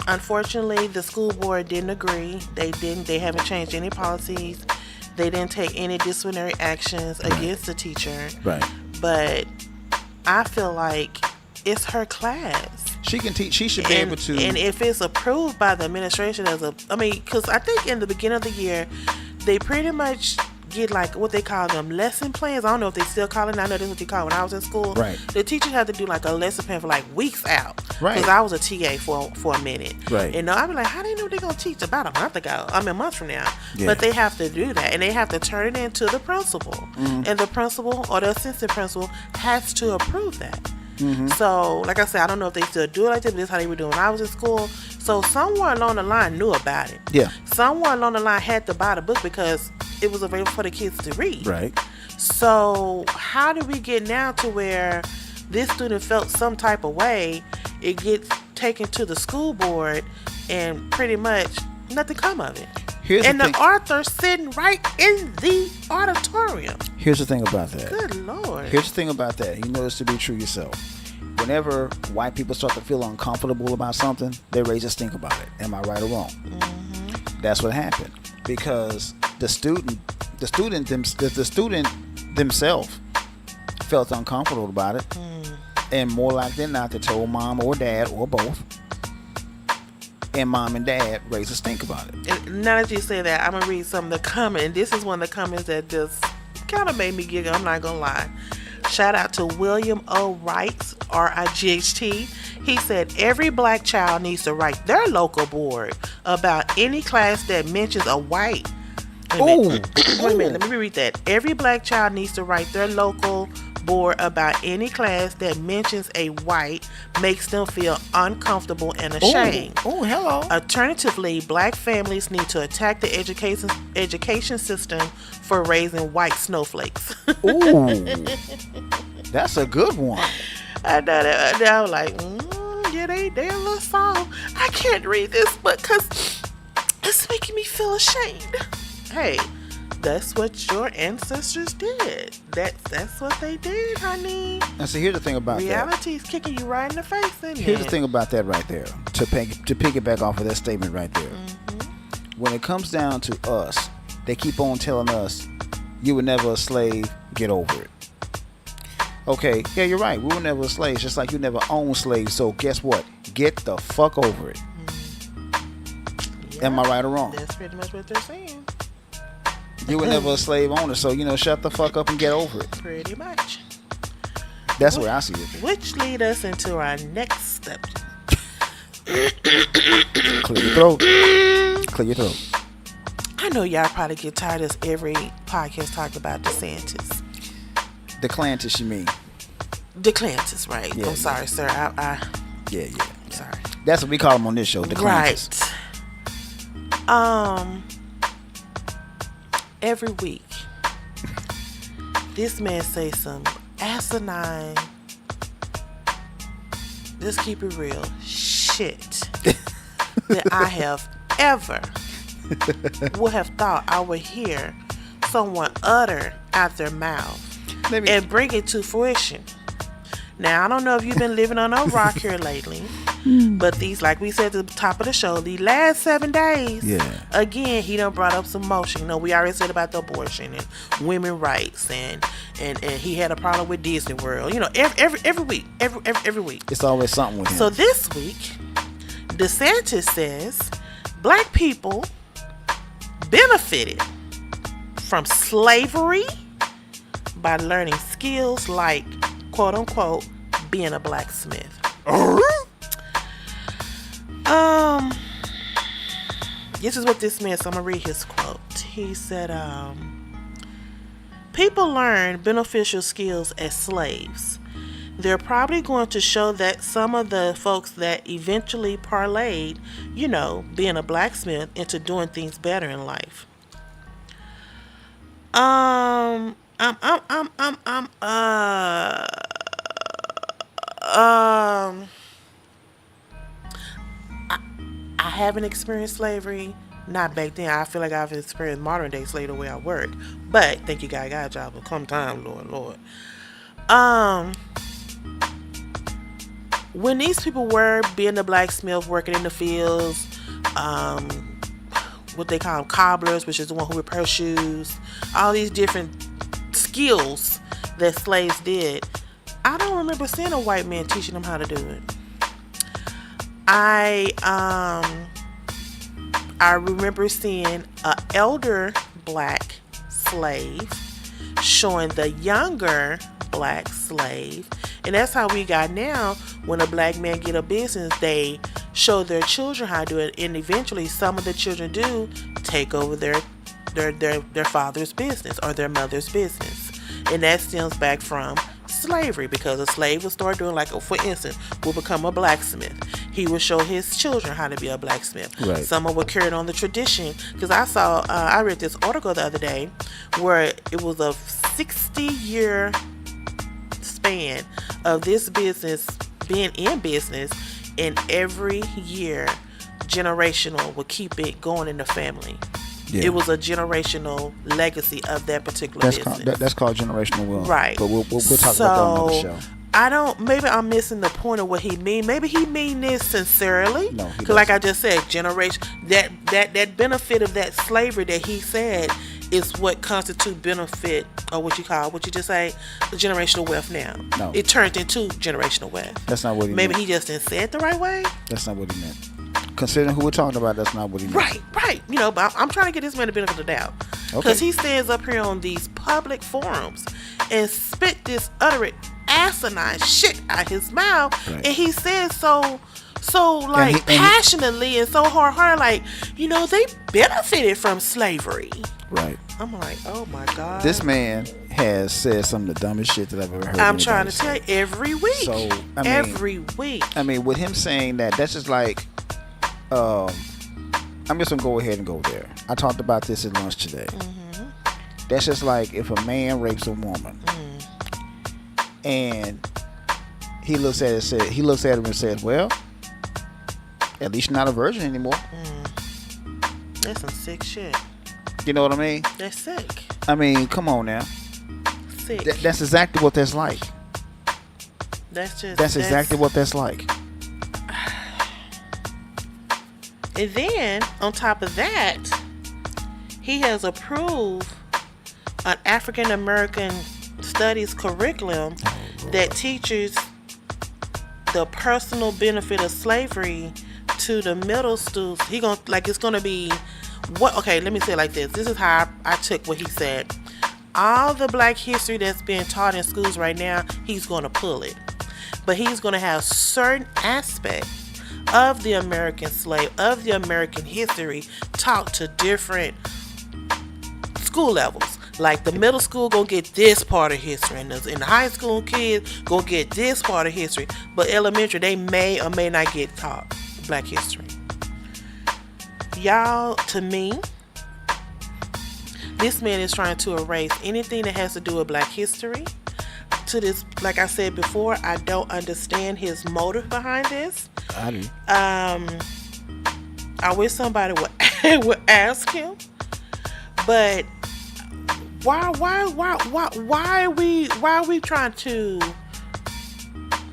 Unfortunately, the school board didn't agree. They haven't changed any policies. They didn't take any disciplinary actions against the teacher. Right. But I feel like it's her class. She can teach. She should be able to. And if it's approved by the administration because I think in the beginning of the year, they pretty much get like what they call them lesson plans. I don't know if they still call it. I know that's what they call it when I was in school. Right. The teachers had to do like a lesson plan for like weeks out. Right. Because I was a TA for a minute. Right. And I'd be like, how do you know they're gonna teach about a month ago? A month from now. Yeah. But they have to do that, and they have to turn it into the principal, and the principal or the assistant principal has to approve that. So, like I said, I don't know if they still do it like this, but this is how they were doing when I was in school. So, somewhere along the line knew about it. Yeah. Somewhere along the line had to buy the book because it was available for the kids to read. Right. So, how did we get now to where this student felt some type of way? It gets taken to the school board, and pretty much nothing come of it. And the author sitting right in the auditorium. Here's the thing about that. Good Lord. Here's the thing about that. You know this to be true yourself. Whenever white people start to feel uncomfortable about something, they raise a stink about it. Am I right or wrong? That's what happened. Because the student themselves felt uncomfortable about it. And more likely than not, they told mom or dad or both. And mom and dad raised a stink about it. And now that you say that, I'm going to read some of the comments. And this is one of the comments that just kind of made me giggle. I'm not going to lie. Shout out to William O. Wright, R-I-G-H-T. He said, every black child needs to write their local board about any class that mentions a white. Wait a minute. Let me read that. Every black child needs to write their local board about any class that mentions a white, makes them feel uncomfortable and ashamed. Oh, hello. Alternatively, black families need to attack the education system for raising white snowflakes. Ooh, that's a good one. I know that. I was like, yeah, they a little soft. I can't read this book because it's making me feel ashamed. Hey, that's what your ancestors did. That's what they did, honey. And so here's the thing about Reality is kicking you right in the face, isn't it? Here's the thing about that right there. To piggyback off of that statement right there. When it comes down to us, they keep on telling us, you were never a slave, get over it. Okay, yeah, you're right. We were never slaves, just like you never owned slaves. So guess what? Get the fuck over it. Yeah, am I right or wrong? That's pretty much what they're saying. You were never a slave owner, so shut the fuck up and get over it. Pretty much. That's the way I see it. Which lead us into our next step. Clear your throat. Clear your throat. I know y'all probably get tired of every podcast talking about DeSantis. DeClantis, you mean? DeClantis, right? Yeah, I'm sorry, sir. Yeah. I'm sorry. That's what we call him on this show, DeClantis. Right. Every week, this man says some asinine, just keep it real, shit that I have ever would have thought I would hear someone utter out their mouth and bring it to fruition. Now, I don't know if you've been living on a rock here lately, but these, like we said at the top of the show, the last 7 days, again, he done brought up some motion. You know, we already said about the abortion and women rights, and he had a problem with Disney World. You know, every week, every week. It's always something with him. So this week, DeSantis says black people benefited from slavery by learning skills like, quote unquote, being a blacksmith. This is what this means. So I'm gonna read his quote. He said, people learn beneficial skills as slaves. They're probably going to show that some of the folks that eventually parlayed, you know, being a blacksmith into doing things better in life. I haven't experienced slavery. Not back then. I feel like I've experienced modern day slavery the way I work. But thank you, God, I got a job. But come time, Lord. When these people were being a blacksmith, working in the fields, what they call them, cobblers, which is the one who repair shoes, all these different skills that slaves did, I don't remember seeing a white man teaching them how to do it. I remember seeing an elder black slave showing the younger black slave, and that's how we got now. When a black man get a business, they show their children how to do it, and eventually some of the children do take over their father's business or their mother's business, and that stems back from slavery, because a slave would start doing, like, for instance, will become a blacksmith. He would show his children how to be a blacksmith. Right. Someone would carry on the tradition, because I read this article the other day where it was a 60-year span of this business being in business, and every year generational would keep it going in the family. Yeah. It was a generational legacy of that particular business. That's called generational wealth. Right. But we'll talk about that on another show. Maybe I'm missing the point of what he mean. Maybe he mean this sincerely. No, because like I just said, generation, that benefit of that slavery that he said is what constitute benefit, or what you just say, the generational wealth now. No. It turned into generational wealth. That's not what he meant. Maybe he just didn't say it the right way. That's not what he meant. Considering who we're talking about, that's not what he meant. Right. You know, but I'm trying to get this man the benefit of the doubt. Because he stands up here on these public forums and spit this utter asinine shit out his mouth. Right. And he says so passionately and so hard, like, you know, they benefited from slavery. Right. I'm like, oh my God. This man has said some of the dumbest shit that I've ever heard. I'm trying to tell you, every week. So, every week. I mean, with him saying that, that's just like, I'm just gonna go ahead and go there. I talked about this at lunch today. Mm-hmm. That's just like if a man rapes a woman, and he looks at her and says, "Well, at least you're not a virgin anymore." That's some sick shit. You know what I mean? That's sick. I mean, come on now. Sick. That's exactly what that's like. That's exactly what that's like. And then, on top of that, he has approved an African American studies curriculum that teaches the personal benefit of slavery to the middle schools. It's gonna be what? Okay, let me say it like this. This is how I took what he said. All the black history that's being taught in schools right now, he's gonna pull it, but he's gonna have certain aspects of the American slave, of the American history, taught to different school levels. Like the middle school gonna get this part of history, and the high school kids gonna get this part of history, but elementary they may or may not get taught black history. Y'all, to me, this man is trying to erase anything that has to do with black history. To this, like I said before, I don't understand his motive behind this. I do. I wish somebody would ask him. But why are we trying to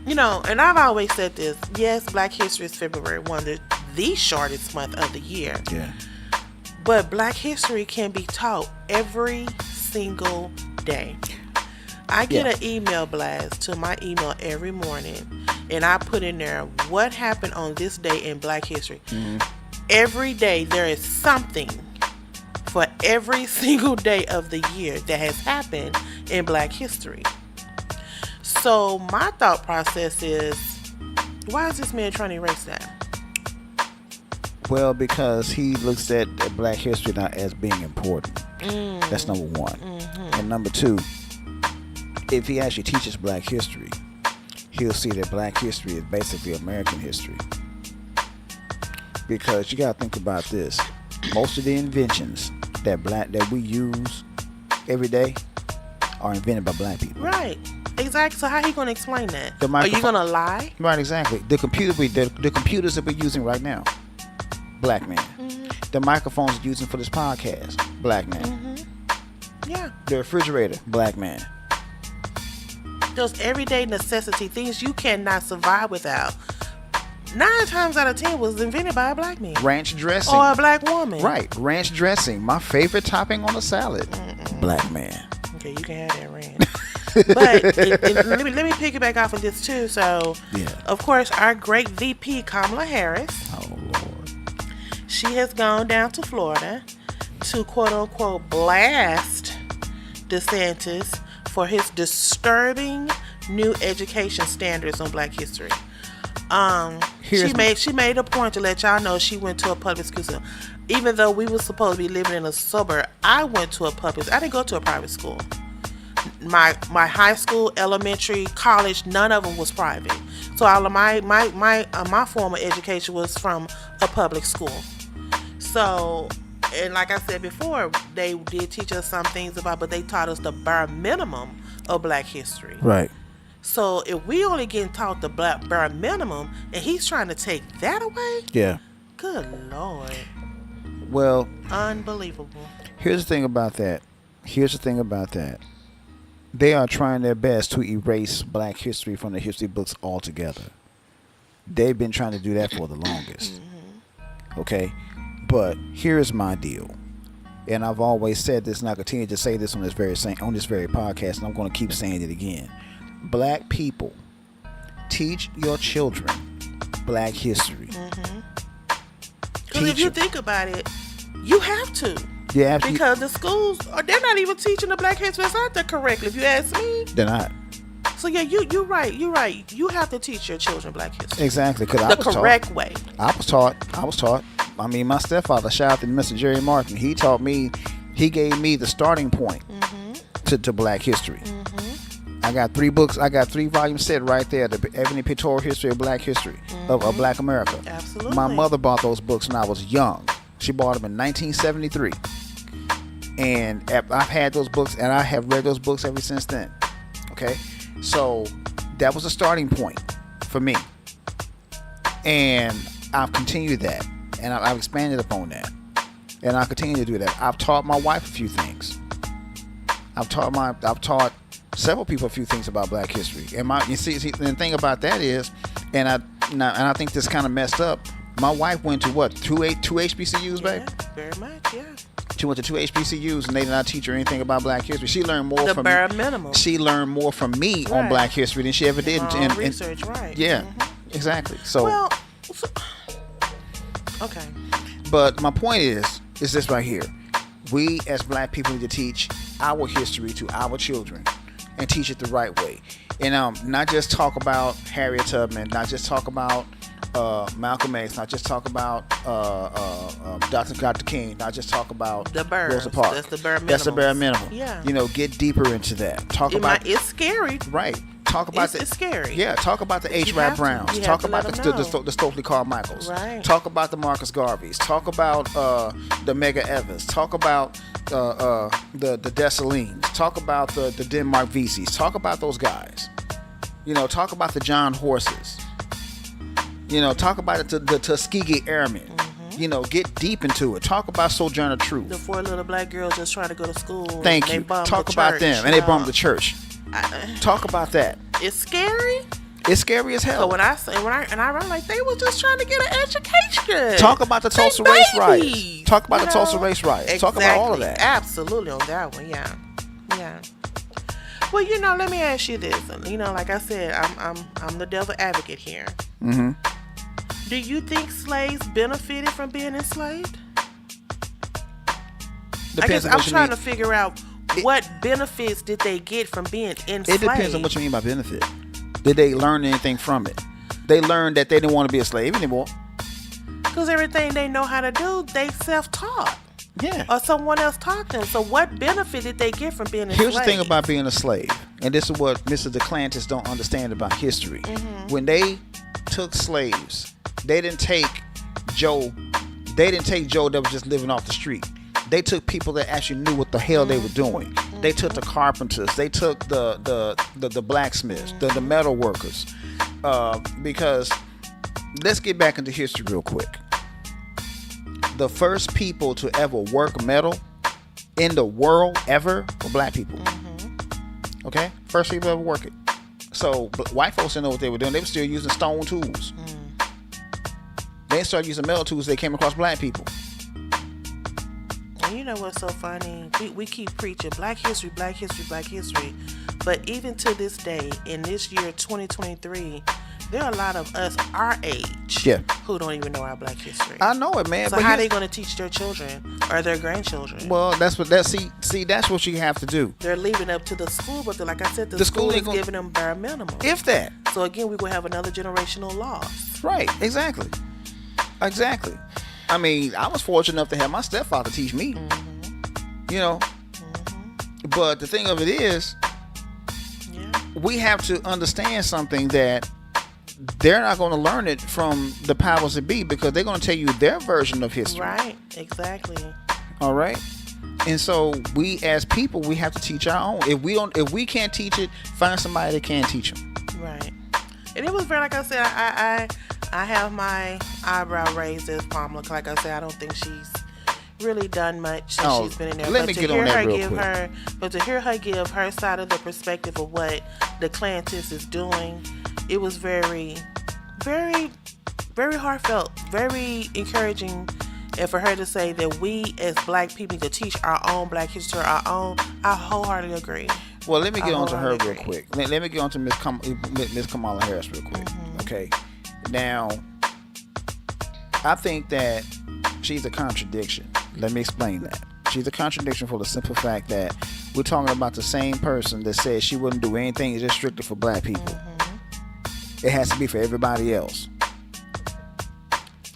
And I've always said this. Yes, Black History is February 1, the shortest month of the year. Yeah. But Black History can be taught every single day. I get an email blast to my email every morning, and I put in there what happened on this day in Black History. Mm-hmm. Every day there is something for every single day of the year that has happened in Black History. So my thought process is, why is this man trying to erase that? Well, because he looks at Black History not as being important. That's number one. Mm-hmm. And number two, if he actually teaches Black History, he'll see that Black History is basically American history. Because you got to think about this. Most of the inventions that we use every day are invented by Black people. Right. Exactly. So how he going to explain that? Are you going to lie? Right, exactly. The computers that we're using right now, Black man. Mm-hmm. The microphones we're using for this podcast, Black man. Mm-hmm. Yeah. The refrigerator, Black man. Those everyday necessity, things you cannot survive without, 9 times out of 10 was invented by a Black man. Ranch dressing. Or a Black woman. Right. Ranch dressing. My favorite topping on a salad. Black man. Okay, you can have that ranch. But let me piggyback off of this too. So, of course, our great VP, Kamala Harris. Oh, Lord. She has gone down to Florida to quote-unquote blast DeSantis for his disturbing new education standards on Black history. She made a point to let y'all know she went to a public school. So even though we were supposed to be living in a suburb, I went to a public. I didn't go to a private school. My high school, elementary, college, none of them was private. So all of my form of education was from a public school. So, and like I said before, they did teach us some things but they taught us the bare minimum of Black history. Right. So if we only getting taught the bare minimum, and he's trying to take that away, good Lord. Well, unbelievable. Here's the thing about that. They are trying their best to erase Black history from the history books altogether. They've been trying to do that for the longest. Mm-hmm. Okay? But here's my deal. And I've always said this, and I continue to say this on this very podcast, and I'm going to keep saying it again. Black people, teach your children Black history. Mm-hmm. Because if you think about it, you have to. Yeah, because the schools, they're not even teaching the Black history out there correctly, if you ask me. They're not. So yeah, you're right. You have to teach your children Black history. Exactly. The correct way. I was taught. I mean, my stepfather, shout out to Mr. Jerry Martin, he gave me the starting point to Black history. Mm-hmm. I got 3 books. I got 3 volume set right there. The Ebony Pictorial History of Black History of Black America. Absolutely. My mother bought those books when I was young. She bought them in 1973. And I've had those books, and I have read those books ever since then. Okay? So that was a starting point for me. And I've continued that. And I've expanded upon that. And I continue to do that. I've taught my wife a few things. I've taught several people a few things about Black history. And the thing about that is, and I think this kind of messed up. My wife went to what? 2 HBCUs, babe? Yeah, very much, yeah. She went to 2 HBCUs, and they did not teach her anything about Black history. She learned more from bare minimum. She learned more from me on Black history than she ever did. In research, right? Yeah, exactly. So, okay. But my point is this right here. We as Black people need to teach our history to our children and teach it the right way. And not just talk about Harriet Tubman, not just talk about Malcolm X, not just talk about Dr. King, not just talk about Rosa Parks. That's the bare minimum. That's the bare minimum. Yeah. Get deeper into that. It's scary. Right. Talk about it's scary. Yeah, talk about the H. Rap Browns. Talk about the Stokely Carmichaels. Right. Talk about the Marcus Garveys. Talk about the Mega Evans. Talk about the Dessalines. Talk about the Denmark Vesey's. Talk about those guys. Talk about the John Horses. Talk about the Tuskegee Airmen. Mm-hmm. Get deep into it. Talk about Sojourner Truth. The 4 little black girls just trying to go to school. Thank you. Talk about them. And they bombed the church. Talk about that. It's scary. It's scary as hell. So when I run like they was just trying to get an education. Talk about the Tulsa They race riots. babies, Talk about you the Tulsa know? race riots. Exactly. Talk about all of that. Absolutely on that one. Yeah. Well, let me ask you this. Like I said, I'm the devil advocate here. Mm-hmm. Do you think slaves benefited from being enslaved? I guess I'm trying to figure out what benefits did they get from being enslaved. It depends on what you mean by benefit. Did they learn anything from it? They learned that they didn't want to be a slave anymore. Because everything they know how to do, they self-taught. Yeah. Or someone else taught them. So what benefit did they get from being enslaved? Here's the thing about being a slave, and this is what Mr. DeClantis don't understand about history. Mm-hmm. When they took slaves, they didn't take Joe. They didn't take Joe that was just living off the street. They took people that actually knew what the hell they were doing. Mm-hmm. They took the carpenters. They took the blacksmiths, the metal workers. Because let's get back into history real quick. The first people to ever work metal in the world ever were black people. Mm-hmm. Okay? First people ever work it. So white folks didn't know what they were doing. They were still using stone tools. They started using metal tools. They came across black people. And you know what's so funny? We keep preaching black history, black history, black history. But even to this day, in this year 2023, there are a lot of us our age who don't even know our black history. I know it, man. So but how are they going to teach their children or their grandchildren? Well, that's what that's what you have to do. They're leaving up to the school, but like I said, the school is giving them bare minimum. If that. So again, we will have another generational loss. Right. Exactly. I mean, I was fortunate enough to have my stepfather teach me. But the thing of it is, we have to understand something that they're not going to learn it from the powers that be, because they're going to tell you their version of history. Right, exactly. All right. And so we as people, we have to teach our own. If we can't teach it, find somebody that can teach them. Right. And it was very, like I said, I have my eyebrow raised as Pamela. Like I said, I don't think she's really done much since she's been in there. Let me get on that real quick. But to hear her give her side of the perspective of what the DeClantis is doing, it was very, very, very heartfelt, very encouraging. And for her to say that we as black people need to teach our own black history, I wholeheartedly agree. Well, let me get on to her real quick. Let me get on to Miss Kamala Harris real quick. Mm-hmm. Okay. Now, I think that she's a contradiction. Let me explain that. She's a contradiction for the simple fact that we're talking about the same person that said she wouldn't do anything just strictly for black people. Mm-hmm. It has to be for everybody else.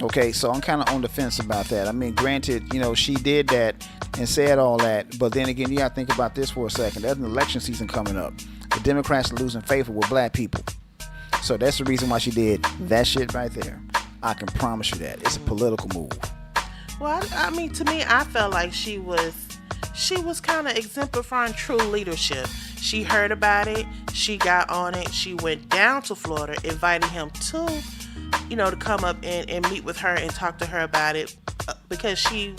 Okay, so I'm kind of on the fence about that. I mean, granted, she did that and said all that, but then again, you got to think about this for a second. There's an election season coming up. The Democrats are losing favor with black people. So that's the reason why she did that shit right there. I can promise you that. It's a political move. Well, I mean, to me, I felt like she was kind of exemplifying true leadership. She heard about it. She got on it. She went down to Florida, invited him to come up and meet with her and talk to her about it, because she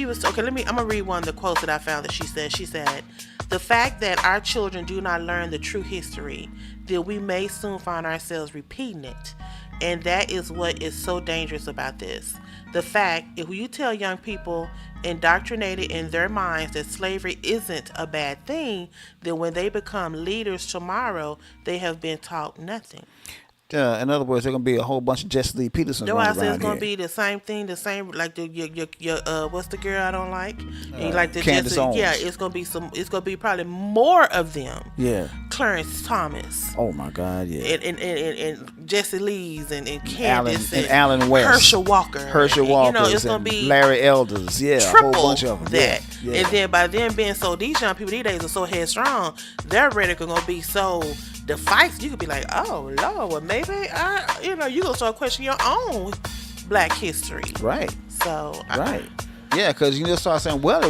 was, okay, I'm going to read one of the quotes that I found that she said. She said, "The fact that our children do not learn the true history, that we may soon find ourselves repeating it. And that is what is so dangerous about this. The fact, if you tell young people indoctrinated in their minds that slavery isn't a bad thing, then when they become leaders tomorrow, they have been taught nothing." In other words, there's gonna be a whole bunch of Jesse Lee Petersons running around here. It's gonna be the same thing, like your what's the girl I don't like? You like the Candace Owens. Yeah, it's gonna be probably more of them. Yeah. Clarence Thomas. Oh my God, yeah. And Jesse Lee's and Candace and Alan West. Herschel Walker. It's gonna be Larry Elders. Yeah, triple a whole bunch of them. that. Yeah. And then by them being so, these young people these days are so headstrong, their rhetoric are gonna be so. The fights, you could be like, oh Lord, well maybe you gonna start questioning your own black history. Right. So right. Yeah, because start saying, well,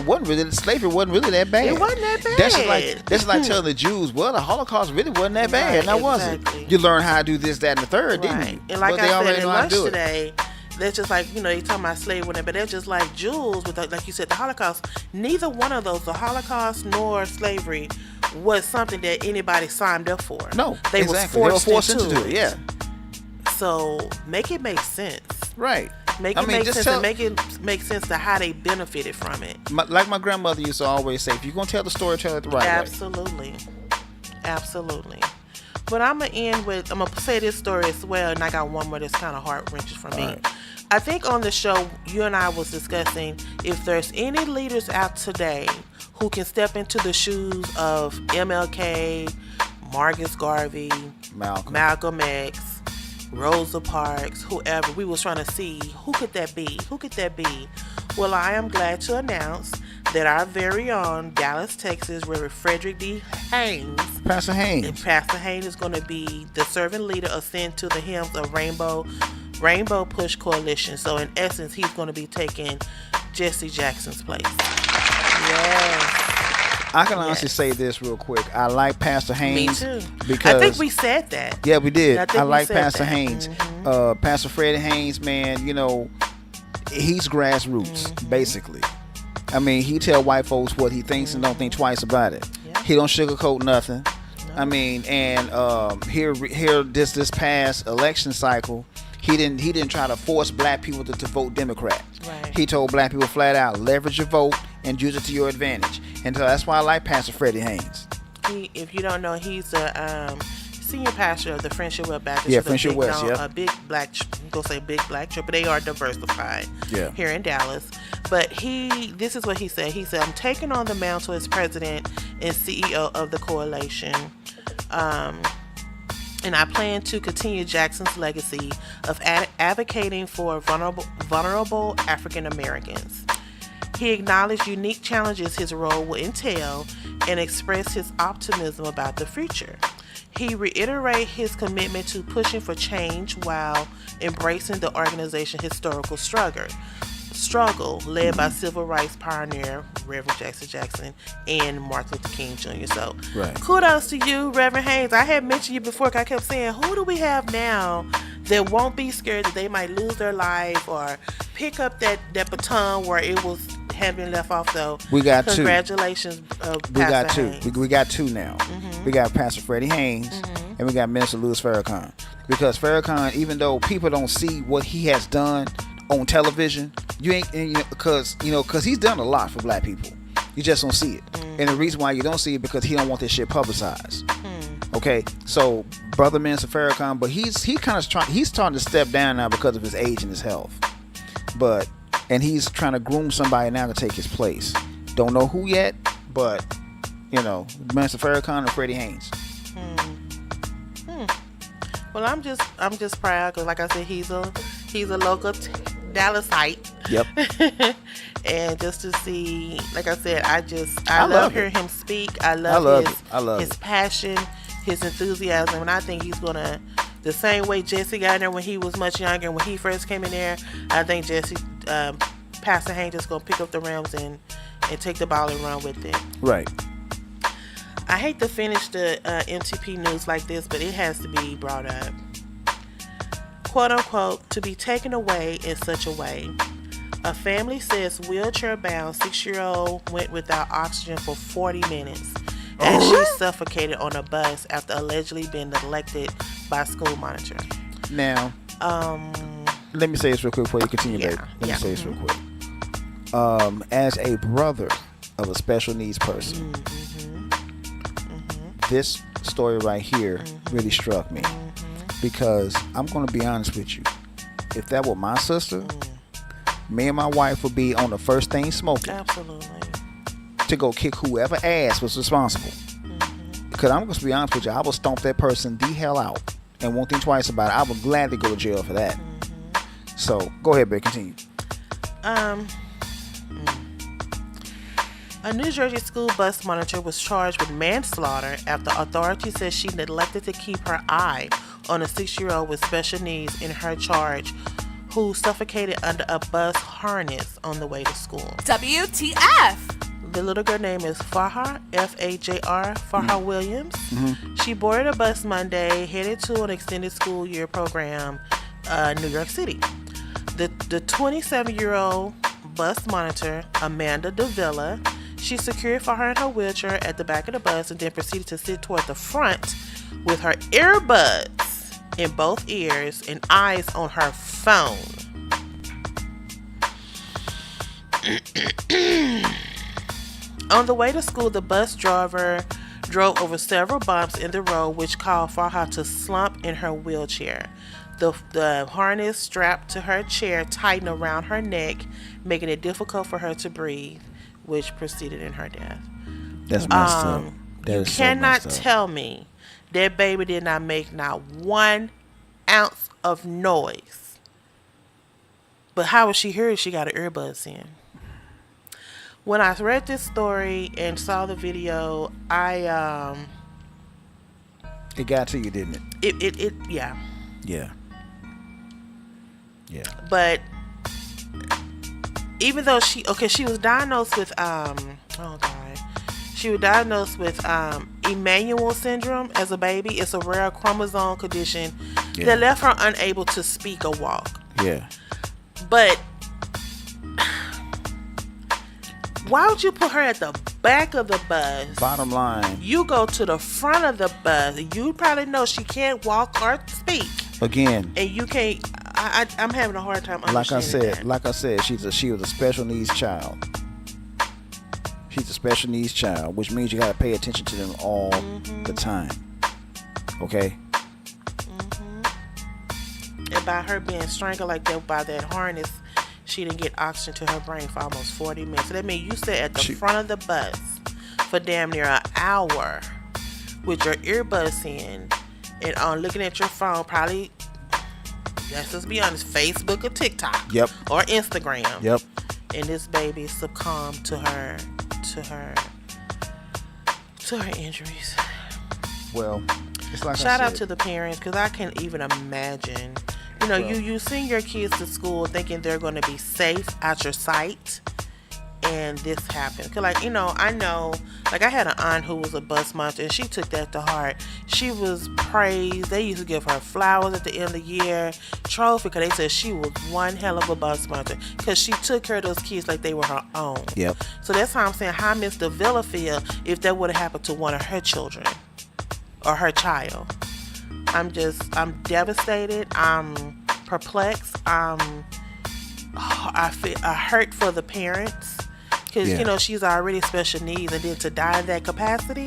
slavery wasn't really that bad. It wasn't that bad. That's like telling the Jews, well, the Holocaust really wasn't that bad. Right, now was it? You learn how to do this, that, and the third, didn't you? And like but I said in lunch today, that's just like, they talking about slavery, but they're just like Jews with, like you said, the Holocaust. Neither one of those, the Holocaust nor slavery, was something that anybody signed up for. No, they exactly. was forced into into it. Yeah, So make it make sense. right. Make it make sense and make it make sense to how they benefited from it. Like my grandmother used to always say, if you're gonna tell the story, tell it the right way. Absolutely. But I'm gonna say this story as well, and I got one more that's kind of heart wrenching for me. Right. I think on the show you and I was discussing if there's any leaders out today who can step into the shoes of MLK, Marcus Garvey, Malcolm X, Rosa Parks, whoever. We was trying to see who could that be. Well, I am glad to announce that our very own Dallas, Texas, Reverend Frederick D. Haynes, Pastor Haynes is going to be the servant leader ascend to the hymns of Rainbow Push Coalition. So in essence, he's going to be taking Jesse Jackson's place. Yes. I can honestly say this real quick. I like Pastor Haynes. Me too. Because I think we said that. Yeah, we did. I like Pastor that. Haynes. Mm-hmm. Pastor Freddie Haynes, man, he's grassroots, basically. I mean, he tell white folks what he thinks and don't think twice about it. Yeah. He don't sugarcoat nothing. No. I mean, and here this past election cycle, he didn't try to force black people to vote Democrat. Right. He told black people flat out, leverage your vote and use it to your advantage. And so that's why I like Pastor Freddie Haynes. If you don't know, he's a senior pastor of the Friendship Well Baptist. Yeah, Friendship West, a big black church, but they are diversified here in Dallas. But this is what he said. He said, I'm taking on the mantle as president and CEO of the coalition. And I plan to continue Jackson's legacy of advocating for vulnerable African Americans. He acknowledged unique challenges his role will entail and expressed his optimism about the future. He reiterated his commitment to pushing for change while embracing the organization's historical struggle led by civil rights pioneer Reverend Jesse Jackson and Martin Luther King Jr. So kudos to you, Reverend Haynes. I had mentioned you before, 'cause I kept saying, who do we have now that won't be scared that they might lose their life or pick up that baton where it was having left off? Though we got congratulations, we got Pastor two. Haynes. We got two now. Mm-hmm. We got Pastor Freddie Haynes and we got Minister Louis Farrakhan. Because Farrakhan, even though people don't see what he has done on television, because he's done a lot for black people. You just don't see it. And the reason why you don't see it because he don't want this shit publicized. Okay, so brother Minister Farrakhan, but he's starting to step down now because of his age and his health. And he's trying to groom somebody now to take his place. Don't know who yet, but Minister Farrakhan and Freddie Haynes. Well, I'm just proud because, like I said, he's a local Dallasite. Yep. And just to see, like I said, I love hearing him speak. I love his passion, his enthusiasm, and I think he's gonna, the same way Jesse got in there when he was much younger and when he first came in there, I think Pastor Haynes is gonna pick up the reins and take the ball and run with it. Right. I hate to finish the MTP news like this, but it has to be brought up. Quote unquote, to be taken away in such a way. A family says wheelchair-bound 6-year-old went without oxygen for 40 minutes as she suffocated on a bus after allegedly being neglected by a school monitor. Now, let me say this real quick before you continue, babe. Let me say this real quick. As a brother of a special needs person, this story right here really struck me because I'm going to be honest with you. If that were my sister, me and my wife would be on the first thing smoking. Absolutely. To go kick whoever ass was responsible. Because I'm going to be honest with you, I will stomp that person the hell out and won't think twice about it. I would gladly go to jail for that. So go ahead, babe, continue. A New Jersey school bus monitor was charged with manslaughter after authorities said she neglected to keep her eye on a 6-year-old with special needs in her charge who suffocated under a bus harness on the way to school. WTF? The little girl name is Fahar, F-A-J-R, Fahar Williams. She boarded a bus Monday, headed to an extended school year program, New York City. The 27-year-old bus monitor, Amanda Davila, She secured for her in her wheelchair at the back of the bus and then proceeded to sit toward the front with her earbuds in both ears and eyes on her phone. On the way to school, the bus driver drove over several bumps in the road, which called for her to slump in her wheelchair. The harness strapped to her chair tightened around her neck, making it difficult for her to breathe, which proceeded in her death. That's messed up. That You is cannot so messed up. tell me that baby did not make not 1 ounce of noise. But how was she heard? She got her earbuds in. When I read this story and saw the video, It got to you, didn't it? Yeah. Yeah. Yeah. But even though she was diagnosed with she was diagnosed with Emanuel syndrome as a baby. It's a rare chromosome condition that left her unable to speak or walk. Yeah. But why would you put her at the back of the bus? Bottom line. You go to the front of the bus. You probably know she can't walk or speak. Again. And you can't. I'm having a hard time understanding Like I said, she was a special needs child. She's a special needs child, which means you gotta pay attention to them all the time. Okay. And by her being strangled like that by that harness, she didn't get oxygen to her brain for almost 40 minutes. So that means you sat at the front of the bus for damn near an hour with your earbuds in and on looking at your phone, probably, let's just be honest, Facebook or TikTok. Yep. Or Instagram. Yep. And this baby succumbed to her injuries. Well, it's like Shout I out said. to the parents, because I can't even imagine. You know, you send your kids to school thinking they're going to be safe out your sight, and this happened. Cause like, you know, I know, like I had an aunt who was a bus monster, and she took that to heart. She was praised. They used to give her flowers at the end of the year, trophy, because they said she was one hell of a bus monster, because she took care of those kids like they were her own. Yep. So that's how I'm saying, how Miss Davila feel if that would have happened to one of her children or her child. I'm devastated. I'm perplexed. I feel hurt for the parents, because you know, she's already special needs, and then to die in that capacity,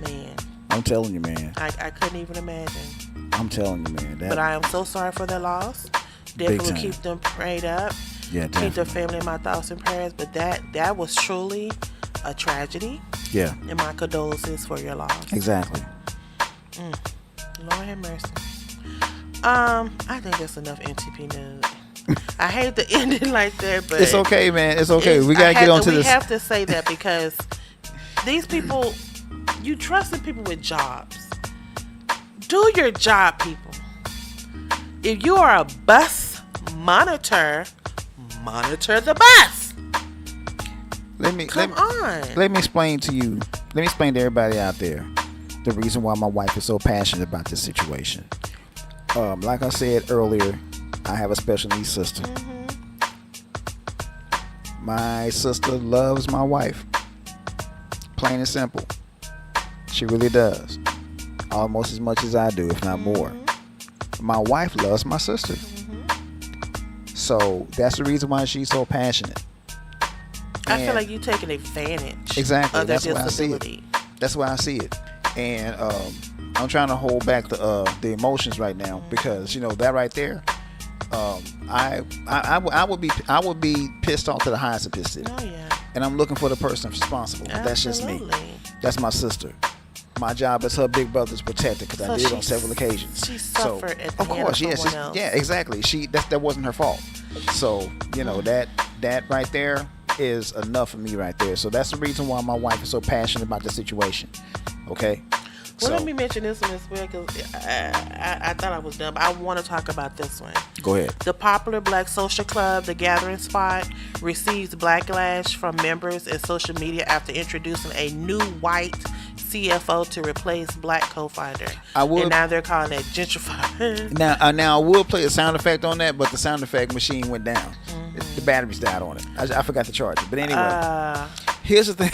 man. I'm telling you, man. I couldn't even imagine. I'm telling you, man. But I am so sorry for their loss. Definitely keep them prayed up. Yeah, definitely. Keep their family in my thoughts and prayers. But that was truly a tragedy. Yeah. And my condolences for your loss. Exactly. Lord have mercy. I think that's enough NTP news. I hate to end it like that, but it's okay, man. It's okay. We gotta get on to this. We have to say that because these people, you trusting people with jobs. Do your job, people. If you are a bus monitor the bus. Let me explain to you. Let me explain to everybody out there the reason why my wife is so passionate about this situation. Like I said earlier, I have a special needs sister. My sister loves my wife. Plain and simple. She really does. Almost as much as I do, if not more. My wife loves my sister. So that's the reason why she's so passionate. I feel like you're taking advantage. Exactly. Of their That's why I see it. That's why I see it. And I'm trying to hold back the emotions right now, because you know that right there. I would be pissed off to the highest of pissed. Oh yeah. And I'm looking for the person responsible. Absolutely. That's just me. That's my sister. My job as her big brother's protector, because I did on several occasions. She suffered at the of hand course, of yes, someone else. yeah, exactly. That wasn't her fault. So you know that right there is enough for me right there. So that's the reason why my wife is so passionate about the situation. Okay. Well, let me mention this one as well, because I thought I was done, but I want to talk about this one. Go ahead. The popular black social club, The Gathering Spot, receives backlash from members and social media after introducing a new white CFO to replace black co-founder. And now they're calling it gentrified. Now I will play a sound effect on that, but the sound effect machine went down. The batteries died on it. I forgot to charge it. But anyway, Here's the thing.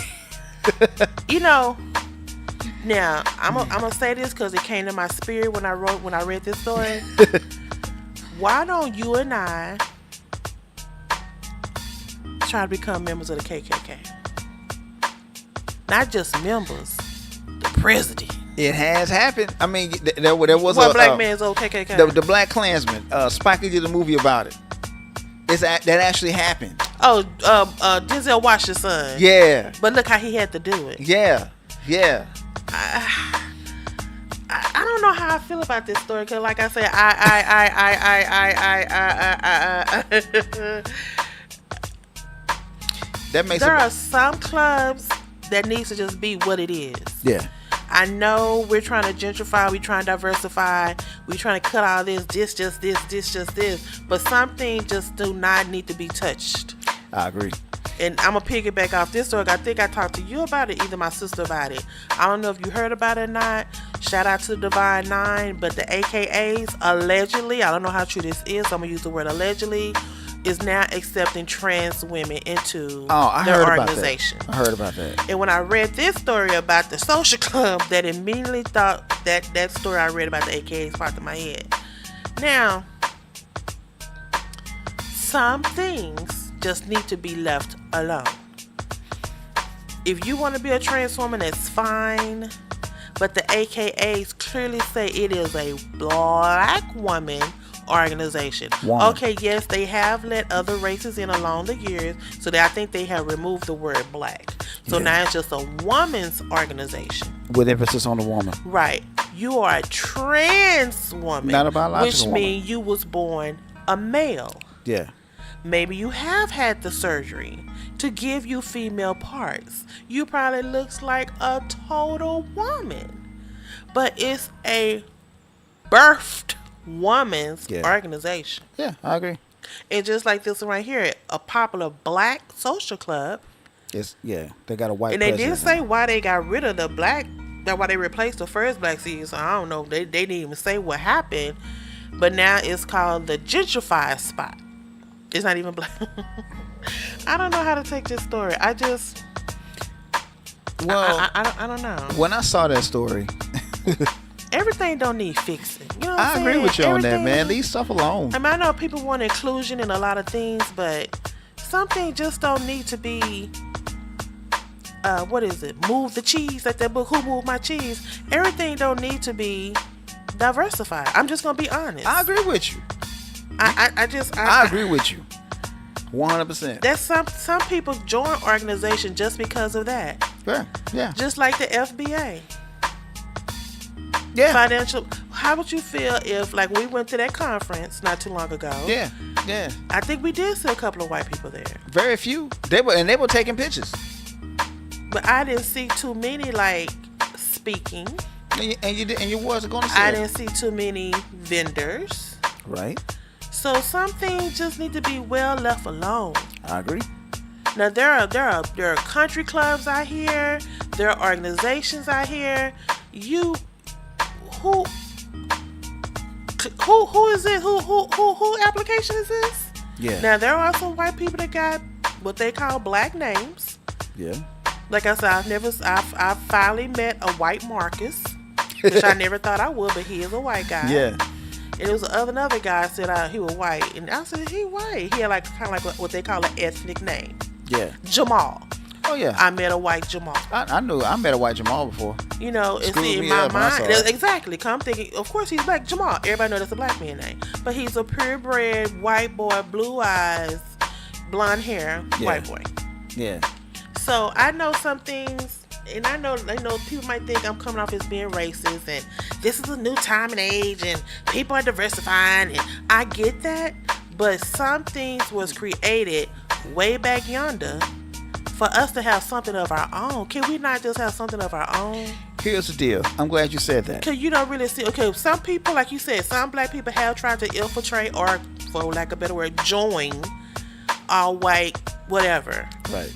You know, now I'm gonna say this because it came to my spirit when I read this story. Why don't you and I try to become members of the KKK? Not just members, the president. It has happened. I mean, there was What a black man's old KKK? the Black Klansman. Spike Lee did a movie about it. That actually happened. Oh, Denzel Washington's son. Yeah. But look how he had to do it. Yeah. I don't know how I feel about this story because, like I said, That makes there are some clubs that needs to just be what it is. Yeah. I know we're trying to gentrify, we're trying to diversify, we're trying to cut all this, just this, but some things just do not need to be touched. I agree. And I'm going to piggyback off this story. I think I talked to you about it, either my sister about it. I don't know if you heard about it or not. Shout out to the Divine Nine, but the AKAs, allegedly, I don't know how true this is, so I'm going to use the word allegedly, is now accepting trans women into their organization. I heard about that. And when I read this story about the social club, that immediately thought that story I read about the AKAs popped in my head. Now, some things just need to be left alone. If you want to be a trans woman, that's fine. But the AKAs clearly say it is a black woman organization. Woman. Okay, yes, they have let other races in along the years, so I think they have removed the word black. So now it's just a woman's organization. With emphasis on the woman. Right. You are a trans woman. Not a biological which woman. means you was born a male. Yeah. Maybe you have had the surgery to give you female parts. You probably looks like a total woman. But it's a birthed woman's organization. Yeah, I agree. And just like this one right here, a popular black social club. They got a white and they president didn't say why they got rid of the black, that why they replaced the first black CEO. So I don't know. They didn't even say what happened. But now it's called the gentrified spot. It's not even black. I don't know how to take this story. I just... Well, I don't know. When I saw that story... Everything don't need fixing. You know what I'm saying? I agree with you on that, Everything- man. Leave stuff alone. I mean, I know people want inclusion in a lot of things, but something just don't need to be... what is it? Move the cheese, like that book, Who Moved My Cheese? Everything don't need to be diversified. I'm just gonna be honest. I agree with you. I agree with you. 100%. That's some people join organizations just because of that. Yeah. Just like the FBA. Yeah. Financial. How would you feel if, like, we went to that conference not too long ago? Yeah. I think we did see a couple of white people there. Very few. They were taking pictures. But I didn't see too many, like, speaking. And you wasn't going to see I it. didn't see too many vendors. Right. So some things just need to be well left alone. I agree. Now there are country clubs out here. There are organizations out here. Who is it? Who application is this? Yeah. Now there are some white people that got what they call black names. Yeah. Like I said, I finally met a white Marcus, which I never thought I would, but he is a white guy. Yeah. And it was another guy said he was white, and I said he white. He had like kind of like what they call an ethnic name. Yeah. Jamal. Oh yeah. I met a white Jamal. I met a white Jamal before. You know, it's Screwed in me my up when I mind. saw it. Exactly. Come thinking, of course he's black. Jamal. Everybody knows that's a black man name. But he's a purebred white boy, blue eyes, blonde hair, white boy. Yeah. So I know some things, and I know people might think I'm coming off as being racist, and this is a new time and age, and people are diversifying, and I get that. But some things was created way back yonder for us to have something of our own. Can we not just have something of our own? Here's the deal. I'm glad you said that. Because you don't really see... Okay, some people, like you said, some black people have tried to infiltrate or, for lack of a better word, join all white, whatever. Right.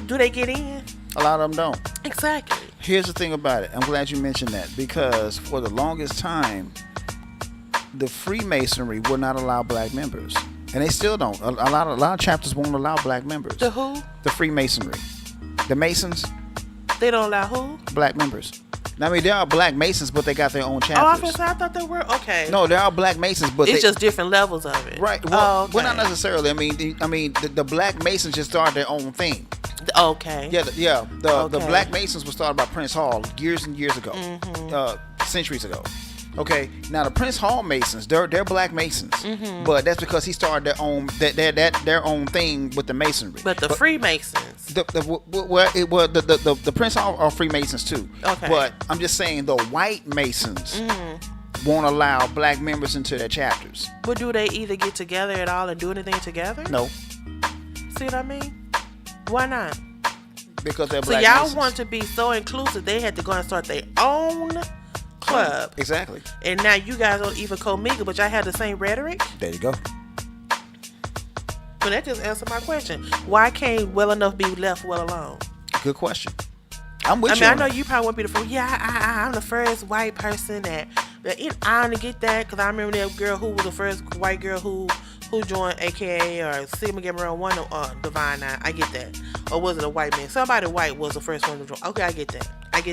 Do they get in? A lot of them don't. Exactly. Here's the thing about it. I'm glad you mentioned that because for the longest time, the Freemasonry would not allow black members. And they still don't. A lot of chapters won't allow black members. The who? The Freemasonry. The Masons, They don't allow who? black members. Now, I mean, they are black Masons, but they got their own Oh, chapters. I thought they were okay. No, they are black Masons, but it's they, just different levels of it. right. Well, okay. well, not necessarily. I mean, the black Masons just started their own thing. Okay. Yeah, the Okay. Black Masons were started by Prince Hall years and years ago, centuries ago. Okay, now the Prince Hall Masons, they're Black Masons, but that's because he started their own their own thing with the Masonry. But the Freemasons. The Prince Hall are Freemasons too. Okay. But I'm just saying the white Masons won't allow black members into their chapters. But do they either get together at all and do anything together? No, See what I mean? Why not? because they're So Black y'all Masons. want to be so inclusive, they had to go and start their own club. Exactly. And now you guys don't even commingle, but y'all have the same rhetoric? There you go. But that just answered my question. Why can't well enough be left well alone? Good question. I'm with I you. mean, I on know that. you probably won't be the first. Yeah, I'm the first white person that I don't get that, because I remember that girl who was the first white girl who joined AKA or Sigma Gamma Rho 1 Divine Nine. I get that. Or was it a white man? Somebody white was the first one to join. Okay, I get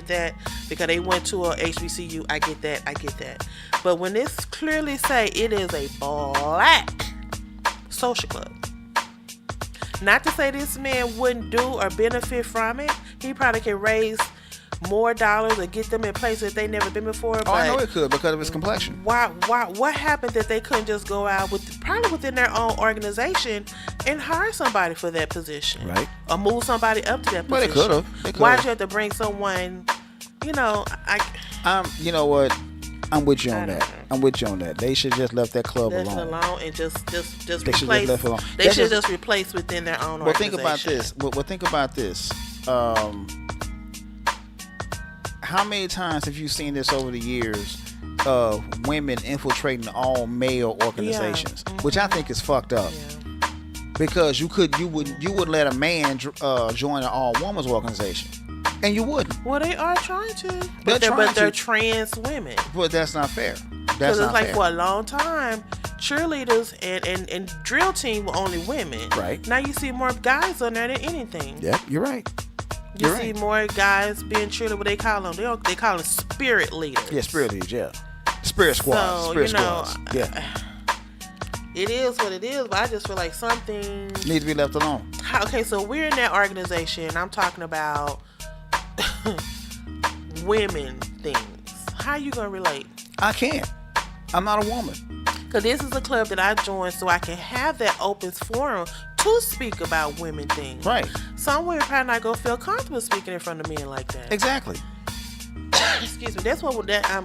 that because they went to a HBCU. I get that. But when this clearly say it is a black social club, not to say this man wouldn't do or benefit from it. He probably can raise more dollars or get them in places they never been before. Oh, But I know it could because of his complexion. what happened that they couldn't just go out probably within their own organization and hire somebody for that position, Right. Or move somebody up to that Well, they position? could've. Why'd you have to bring someone? You know, You know what? I'm with you I on don't that. know. I'm with you on that. They should just left that club left it alone. alone and just They should just replace. left it alone. They That's should just- just replace within their own Well, organization. think about this. Well, think about this. How many times have you seen this over the years of women infiltrating all male organizations, which I think is fucked up. Yeah. Because you wouldn't let a man join an all women's organization, and you wouldn't. Well, they are trying to, They're but they're to. trans women. But that's not fair. That's Because not it's like fair. for a long time, cheerleaders and drill team were only women. Right. Now you see more guys on there than anything. Yep, you're right. You You're see right. more guys being cheerleaders. What they call them? They call them spirit leaders. Yeah, spirit leaders. Yeah, spirit squads. So, Spirit you know, squads. Yeah, It is what it is, but I just feel like something. need to be left alone. Okay, so we're in that organization. I'm talking about women things. How you gonna relate? I can't. I'm not a woman. Because this is a club that I joined so I can have that open forum to speak about women things. Right. Some women probably not going to feel comfortable speaking in front of men like that. Exactly. Excuse me. That's what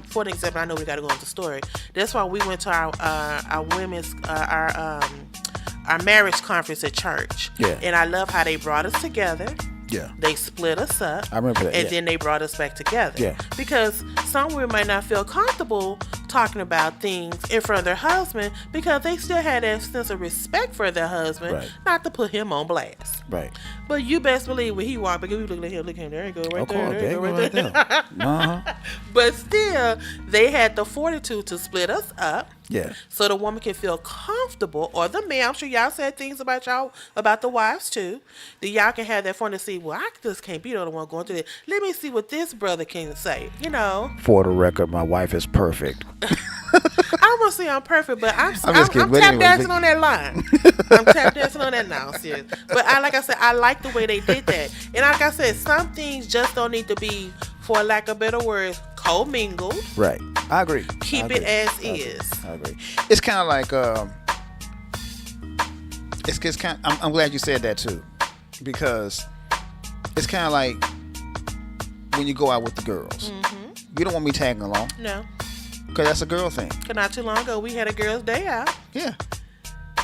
for an example, I know we got to go into the story. That's why we went to our women's our marriage conference at church. Yeah. And I love how they brought us together. Yeah. They split us up. I remember that, And yeah. then they brought us back together. Yeah. Because some women might not feel comfortable talking about things in front of their husband because they still had that sense of respect for their husband, Right. not to put him on blast. Right. But you best believe when he walked back, you looking at him, there you go, right Okay, there, there you go, right there. Uh-huh. But still, they had the fortitude to split us up. Yeah. So the woman can feel comfortable, or the man. I'm sure y'all said things about the wives too. That y'all can have that fun to see. Well, I just can't be the only one going through this. Let me see what this brother can say. You know, For the record, my wife is perfect. I won't say I'm perfect, but I'm just kidding, I'm but tap anyway, dancing on that line. I'm tap dancing on that now, serious. But like I said, I like the way they did that. And like I said, some things just don't need to be, for lack of better words, co-mingled. Right. I agree. Keep I it agree. as I agree. is. I agree. It's kind of like it's kind. I'm glad you said that too, because it's kind of like when you go out with the girls. Mm-hmm. You don't want me tagging along No. because that's a girl thing. Cause not too long ago, we had a girls' day out. Yeah.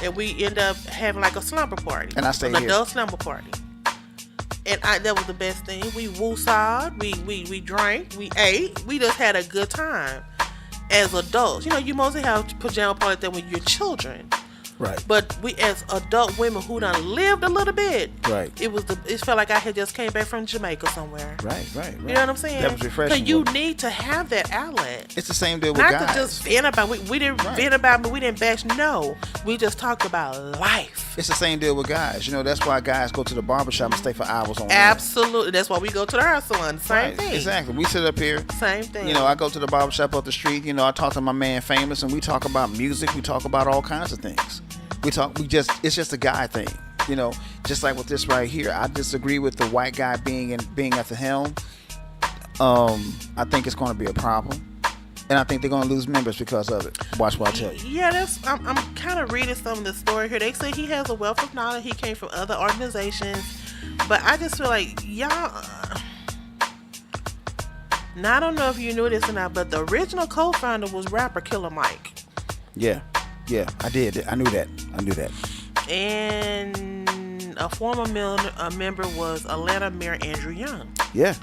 And we end up having like a slumber party. And I stayed An here. adult slumber party. And that was the best thing. We woosawed, we drank, we ate. We just had a good time as adults. You know, you mostly have pajama parties that when you're children. Right. But we, as adult women who done lived a little bit, Right. It felt like I had just came back from Jamaica somewhere. Right. You know what I'm saying? That was refreshing. Because you need to have that outlet. It's the same deal with Not guys. to just vent about. We didn't vent about, but we didn't bash. No, we just talked about life. It's the same deal with guys. You know, that's why guys go to the barbershop and stay for hours on end. Absolutely. That's why we go to the hair salon. Same thing. Exactly. We sit up here. Same thing. You know, I go to the barbershop up the street. You know, I talk to my man Famous, and we talk about music. We talk about all kinds of things. It's just a guy thing. You know, just like with this right here, I disagree with the white guy being at the helm. I think it's going to be a problem. And I think they're going to lose members because of it. Watch what I tell you. Yeah, I'm kind of reading some of the story here. They say he has a wealth of knowledge. He came from other organizations. But I just feel like, y'all... Now, I don't know if you knew this or not, but the original co-founder was rapper Killer Mike. Yeah, I did. I knew that. And a former member was Atlanta Mayor Andrew Young. Yeah.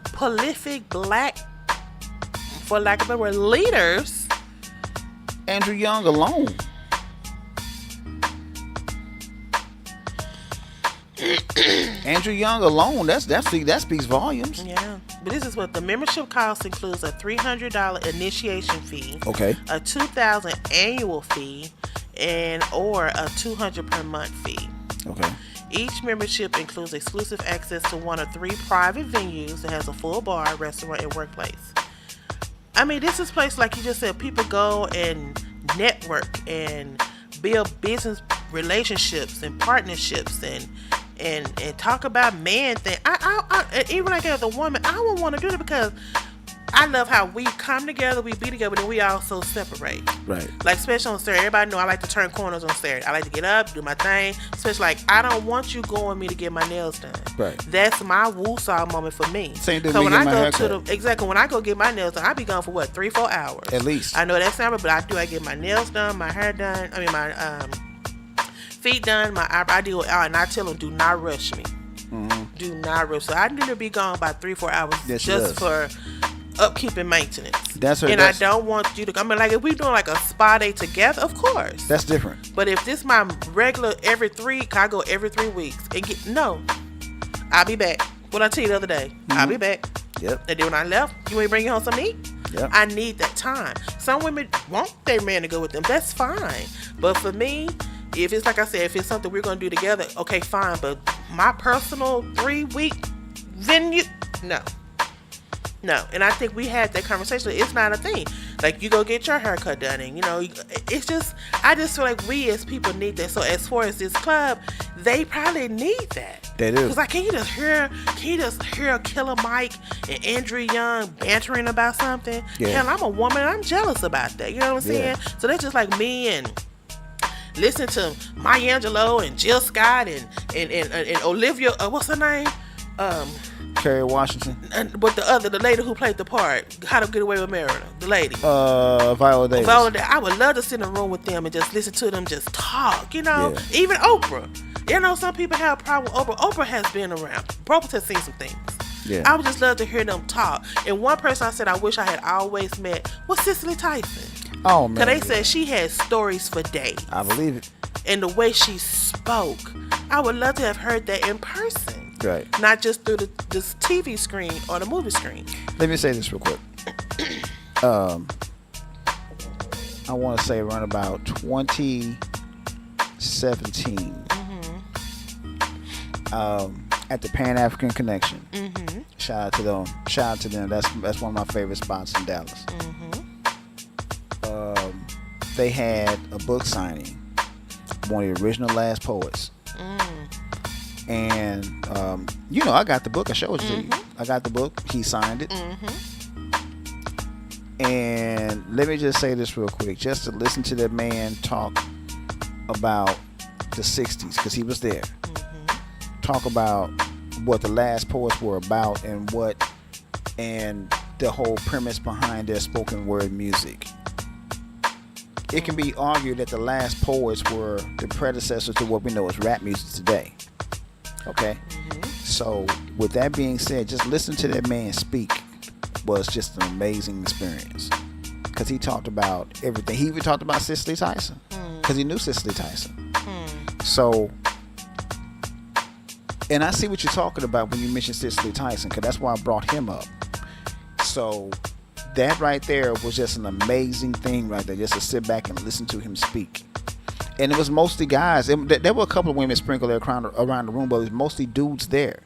Prolific black, for lack of a word, leaders. Andrew Young alone. Andrew Young alone, that speaks volumes. Yeah, but this is what the membership cost includes: a $300 initiation fee, Okay. a $2,000 annual fee, or a $200 per month fee. Okay. Each membership includes exclusive access to one of 3 private venues that has a full bar, restaurant, and workplace. I mean, this is a place, like you just said, people go and network and build business relationships and partnerships and talk about man thing. I even like as a woman, I would want to do that because I love how we come together, we be together, but then we also separate. Right. Like, especially on Saturday. Everybody know I like to turn corners on Saturday. I like to get up, do my thing. Especially, like, I don't want you going with me to get my nails done. Right. That's my woo-saw moment for me. Same thing So with when me I getting go my haircut. exactly, when I go get my nails done, I be gone for what, 3-4 hours? At least. I know that's number, but I get my nails done, my hair done, my feet done, my eyebrow. I do it all, and I tell them, do not rush me. Mm-hmm. Do not rush. So I need to be gone by 3-4 hours just for upkeep and maintenance. I don't want you to. I mean, like, if we doing like a spa day together, of course. That's different. But if this my regular I go every 3 weeks and I'll be back. What I tell you the other day, I'll be back. Yep. And then when I left, you ain't bring you home something to eat? Yep. I need that time. Some women want their man to go with them. That's fine. But for me, if it's like I said, if it's something we're gonna do together, okay, fine. But my personal 3-week venue, no. And I think we had that conversation. It's not a thing. Like, you go get your haircut done, and it's just, I just feel like we as people need that. So as far as this club, they probably need that. They do. Because, like, can you just hear Killer Mike and Andrew Young bantering about something? Yeah. Hell, I'm a woman and I'm jealous about that. You know what I'm saying? Yeah. So that's just like me and listen to Maya Angelou and Jill Scott and Olivia, what's her name? Kerry Washington. But the lady who played the part, How to Get Away with Murder, the lady. Viola Davis. I would love to sit in a room with them and just listen to them just talk, Yeah. Even Oprah. Some people have a problem with Oprah. Oprah has been around. Oprah has seen some things. Yeah. I would just love to hear them talk. And one person I said I wish I had always met was Cicely Tyson. Oh, man. Because they said she had stories for days. I believe it. And the way she spoke, I would love to have heard that in person. Right. Not just through this TV screen or the movie screen. Let me say this real quick. I want to say around about 2017, at the Pan African Connection. Mm-hmm. Shout out to them. That's one of my favorite spots in Dallas. Mm-hmm. They had a book signing. One of the original Last Poets. And I got the book. I showed it to you. I got the book. He signed it. And let me just say this real quick, just to listen to that man talk about the 60s, because he was there. Talk about what the Last Poets were about and the whole premise behind their spoken word music. It can be argued that the Last Poets were the predecessors to what we know as rap music today. Okay? So, with that being said, just listen to that man speak was just an amazing experience. Because he talked about everything. He even talked about Cicely Tyson. because he knew Cicely Tyson. So, and I see what you're talking about when you mention Cicely Tyson, because that's why I brought him up. So that right there was just an amazing thing right there, just to sit back and listen to him speak. And it was mostly guys. There were a couple of women sprinkled around the room, but it was mostly dudes there.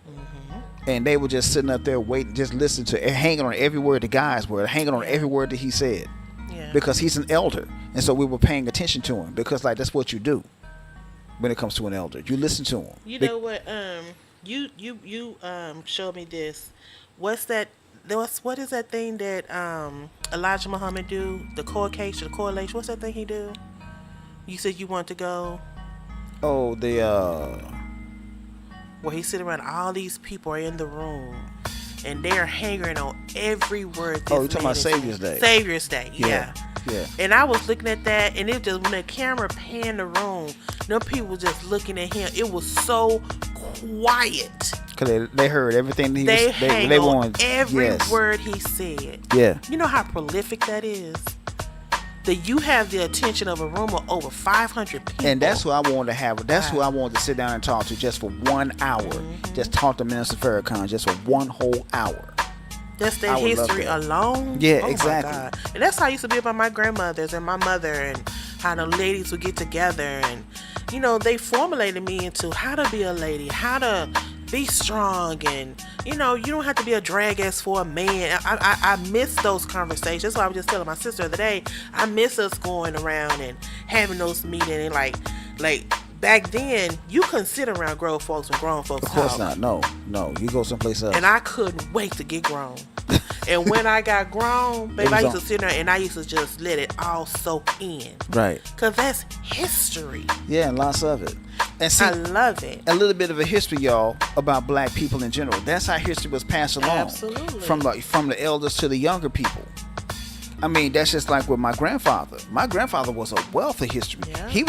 And they were just sitting up there waiting, just listening to, hanging on every word the guys were, hanging on every word that he said. Yeah. Because he's an elder. And so we were paying attention to him, because like that's what you do when it comes to an elder. You listen to him. You know what? You showed me this. What's that? What is that thing that Elijah Muhammad do? The correlation. What's that thing he do? You said you want to go. Oh, where he sit around, all these people are in the room, and they are hanging on every word. Oh, you're talking about Savior's Day. Savior's Day, yeah. Yeah. And I was looking at that, and it just, when the camera panned the room, them people were just looking at him. It was so quiet. Because they heard everything he they was. Hang they on wanted every word he said. Yeah. You know how prolific that is? That you have the attention of a room of over 500 people. And that's who I wanted to have. That's who I wanted to sit down and talk to just for 1 hour. Just talk to Minister Farrakhan just for one whole hour. That's their history alone. Yeah, oh exactly. My God. And that's how I used to be about my grandmothers and my mother, and how the ladies would get together, and you know, they formulated me into how to be a lady, how to be strong, and you know, you don't have to be a drag ass for a man. I miss those conversations. That's why I was just telling my sister the other day, I miss us going around and having those meetings, and like back then, you couldn't sit around grown folks when grown folks talk. Of course not. No. You go someplace else. And I couldn't wait to get grown. And when I got grown, baby, I used to sit there and I used to just let it all soak in. Right. Because that's history. Yeah, and lots of it. And see, I love it. A little bit of a history, y'all, about black people in general. That's how history was passed along. Absolutely. From the elders to the younger people. I mean, that's just like with my grandfather. My grandfather was a wealth of history. Yeah. He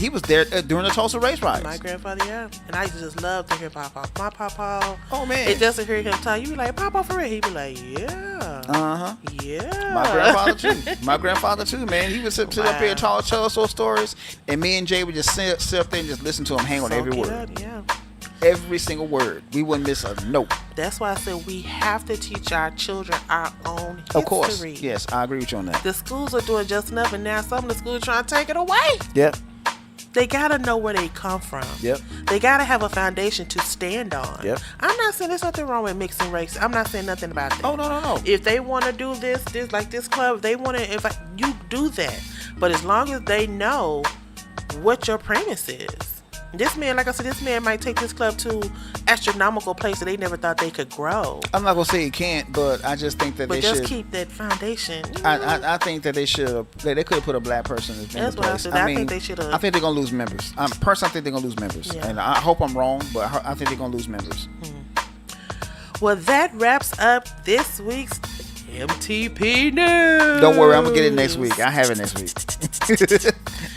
was there during the Tulsa race riots. My grandfather, yeah. And I used to just love to hear Papa. My Papa. Oh, man. And just to hear him talk, you be like, Papa for real? He'd be like, yeah. Uh-huh. Yeah. My grandfather too, man. He would sit up here and tell us those stories. And me and Jay would just sit up there and just listen to him hang on every word. Yeah. Every single word. We wouldn't miss a note. That's why I said we have to teach our children our own history. Of course. Yes, I agree with you on that. The schools are doing just enough, and now some of the schools are trying to take it away. Yep. They got to know where they come from. Yep. They got to have a foundation to stand on. Yep. I'm not saying there's nothing wrong with mixing race. I'm not saying nothing about that. Oh, no. If they want to do this like this club, they want to, you do that. But as long as they know what your premise is. This man, like I said, this man might take this club to astronomical places that they never thought they could grow. I'm not going to say he can't, but I just think that they should. But just keep that foundation. I think that they should. They could have put a black person in the place. That's what I said. I think they should have. I think they're going to lose members. Personally, I think they're going to lose members. Yeah. And I hope I'm wrong, but I think they're going to lose members. Well, that wraps up this week's MTP News. Don't worry, I'm going to get it next week. I have it next week.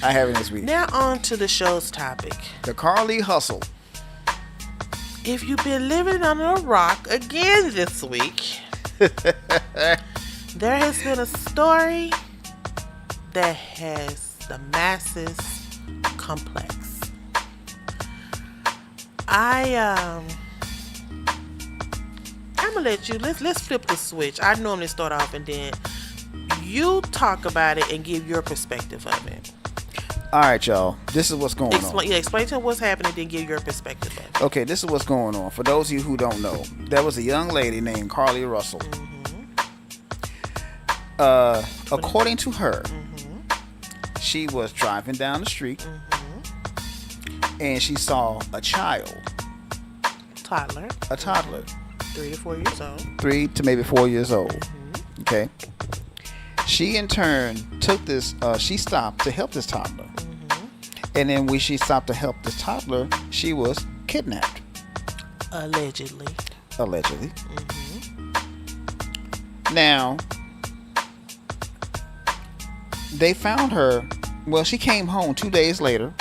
I have it next week. Now on to the show's topic. The Carlee Russell. If you've been living under a rock again this week, there has been a story that has the masses complex. I'm gonna let you, let's flip the switch. I normally start off and then you talk about it and give your perspective of it. All right, y'all. This is what's going on. Yeah, explain to them what's happening, then give your perspective of it. Okay, this is what's going on. For those of you who don't know, there was a young lady named Carlee Russell. According to her, she was driving down the street and she saw a child. A toddler. 3 to 4 years old. 3 to maybe 4 years old. Okay. She in turn took this, she stopped to help this toddler. And then when she stopped to help this toddler, she was kidnapped. Allegedly. Now, they found her. Well, she came home 2 days later.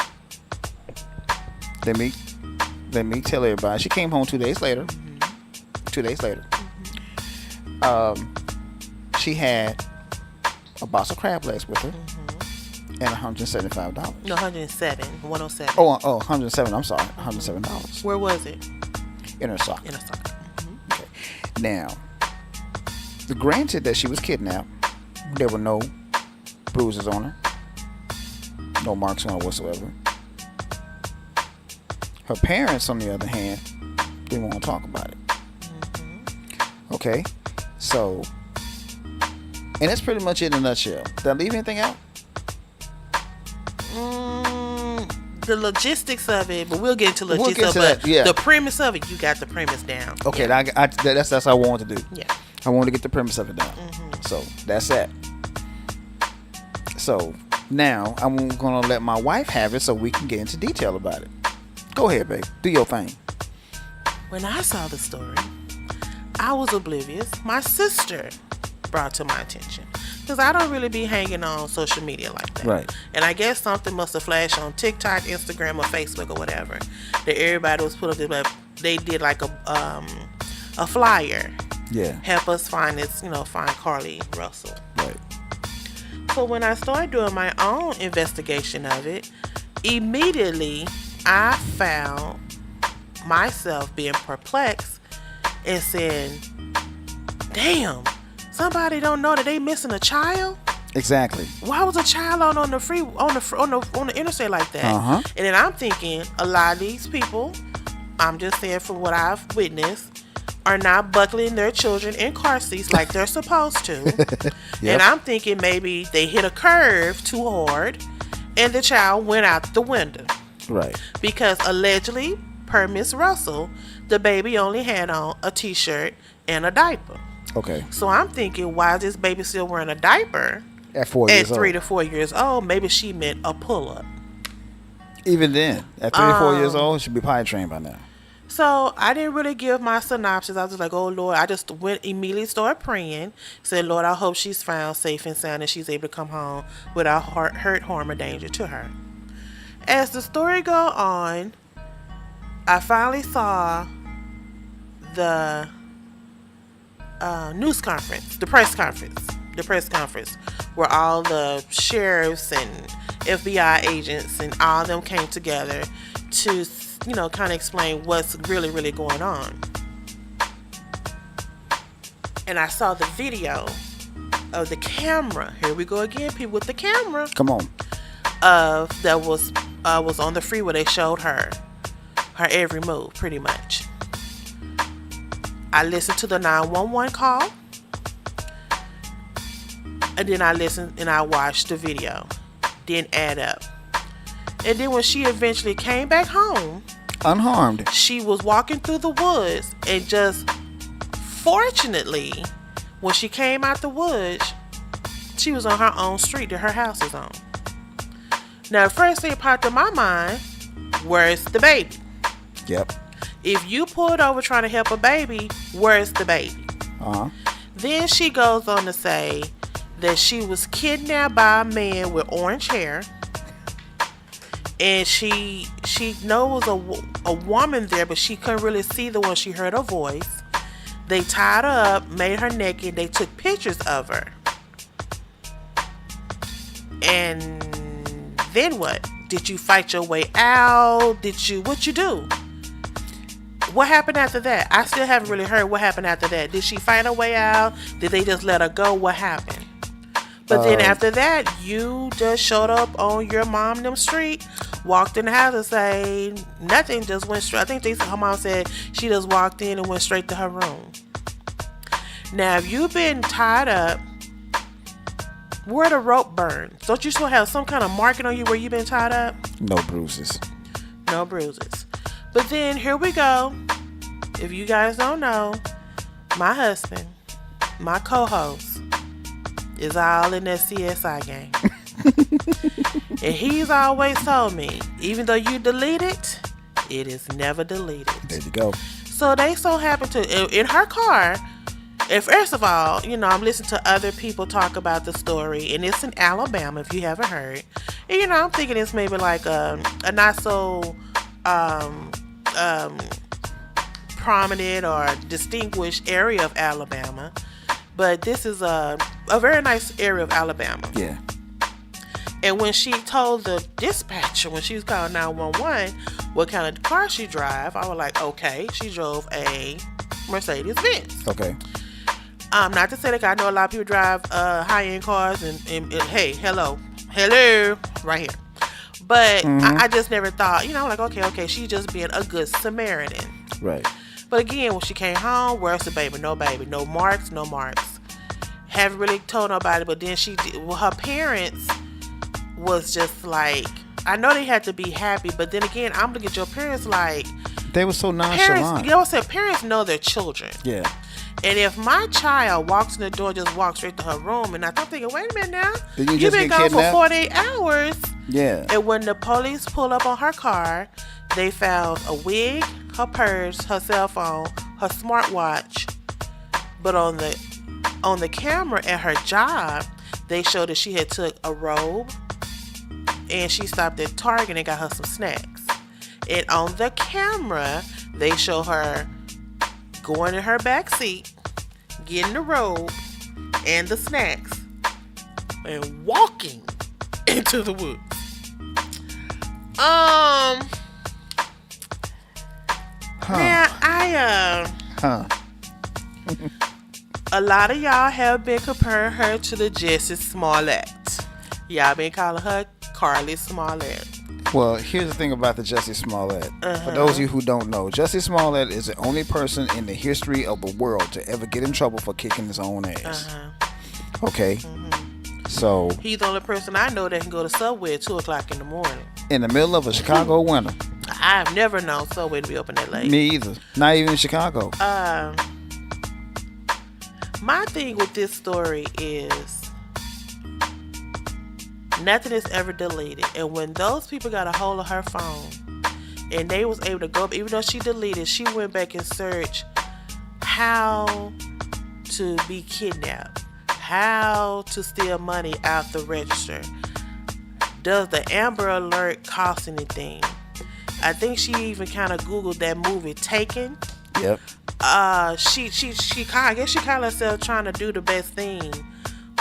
Let me tell everybody. She came home 2 days later. 2 days later. She had a box of crab legs with her. And $175. No, 107. 107. Oh, $107. I'm sorry, $107. Where was it? In her sock. In a sock. Okay. Now, granted that she was kidnapped, there were no bruises on her, no marks on her whatsoever. Her parents, on the other hand, didn't want to talk about it. Okay, so, and that's pretty much it in a nutshell. Did I leave anything out? The logistics of it, but we'll get into We'll logistics get to of that, yeah. the premise of it. You got the premise down. Okay, Yeah. that's what I wanted to do. Yeah. I wanted to get the premise of it down. So that's that. So now I'm gonna let my wife have it so we can get into detail about it. Go ahead, babe. Do your thing. When I saw the story, I was oblivious. My sister brought to my attention. Because I don't really be hanging on social media like that. Right. And I guess something must have flashed on TikTok, Instagram, or Facebook or whatever. That everybody was put up there. They did like a flyer. Yeah. Help us find this, find Carlee Russell. Right. So when I started doing my own investigation of it, immediately I found myself being perplexed and saying, damn, somebody don't know that they missing a child? Exactly. Why was a child on the interstate like that? Uh-huh. And then I'm thinking a lot of these people, I'm just saying from what I've witnessed, are not buckling their children in car seats like they're supposed to. Yep. And I'm thinking maybe they hit a curve too hard and the child went out the window. Right. Because allegedly, per Miss Russell, the baby only had on a t-shirt and a diaper. Okay. So I'm thinking, why is this baby still wearing a diaper At 4 at years old. 3 to 4 years old? Maybe she meant a pull-up. Even then, at 3 or 4 years old, she should be potty trained by now. So I didn't really give my synopsis. I was just like, oh, Lord. I just immediately started praying. Said, Lord, I hope she's found safe and sound and she's able to come home without hurt, harm, or danger to her. As the story go on, I finally saw the news conference, the press conference, where all the sheriffs and FBI agents and all of them came together to, kind of explain what's really, really going on. And I saw the video of the camera. Here we go again, people with the camera. Come on. That was on the freeway. They showed her every move, pretty much. I listened to the 911 call, and then I listened and I watched the video. Didn't add up. And then when she eventually came back home, Unharmed. she was walking through the woods, and just fortunately, when she came out the woods, she was on her own street that her house is on. Now, the first thing popped in my mind, where's the baby? Yep. If you pulled over trying to help a baby, where's the baby? Uh-huh. Then she goes on to say that she was kidnapped by a man with orange hair, and she knows a woman there, but she couldn't really see the one. She heard her voice. They tied her up, made her naked. They took pictures of her. And then what? Did you fight your way out? What you do? What happened after that? I still haven't really heard what happened after that. Did she fight her way out? Did they just let her go? What happened? But then after that, you just showed up on your mom them street, walked in the house and say nothing, just went straight. I think her mom said she just walked in and went straight to her room. Now, if you've been tied up, where the rope burns? Don't you still have some kind of marking on you where you've been tied up? No bruises. No bruises. But then here we go. If you guys don't know, my husband, my co-host, is all in that CSI game. And he's always told me, even though you delete it, it is never deleted. There you go. So they so happen to, in her car, and first of all, I'm listening to other people talk about the story, and it's in Alabama, if you haven't heard. And, I'm thinking it's maybe like a not so prominent or distinguished area of Alabama. But this is a very nice area of Alabama. Yeah. And when she told the dispatcher, when she was calling 911, what kind of car she drive, I was like, okay, she drove a Mercedes-Benz. Okay. Not to say that I know a lot of people drive high-end cars and hey, hello, right here. But I just never thought, like, okay, she's just being a good Samaritan. Right. But again, when she came home, where's the baby? No baby. No marks. Haven't really told nobody, but then she did. Well, her parents was just like, I know they had to be happy, but then again, I'm looking at your parents like... They were so nonchalant. Parents, you know what I'm saying? Parents know their children. Yeah. And if my child walks in the door, just walks straight to her room, and I'm thinking, wait a minute now, Did you've just been get gone kidnapped? for 48 hours. Yeah. And when the police pulled up on her car, they found a wig, her purse, her cell phone, her smartwatch. But on the camera at her job, they showed that she had took a robe, and she stopped at Target and got her some snacks. And on the camera, they show her going in her back seat, getting the robe and the snacks, and walking into the woods. Now a lot of y'all have been comparing her to the Jessie Smollett. Y'all been calling her Carlee Smollett. Well, here's the thing about the Jessie Smollett. For those of you who don't know, Jessie Smollett is the only person in the history of the world to ever get in trouble for kicking his own ass. Okay? So... He's the only person I know that can go to Subway at 2 o'clock in the morning. In the middle of a Chicago winter. I've never known Subway to be open that late. Me either. Not even in Chicago. My thing with this story is nothing is ever deleted. And when those people got a hold of her phone and they was able to go, even though she deleted, she went back and searched how to be kidnapped, how to steal money out the register. Does the Amber Alert cost anything? I think she even kind of Googled that movie Taken. Yep. She I guess she called herself trying to do the best thing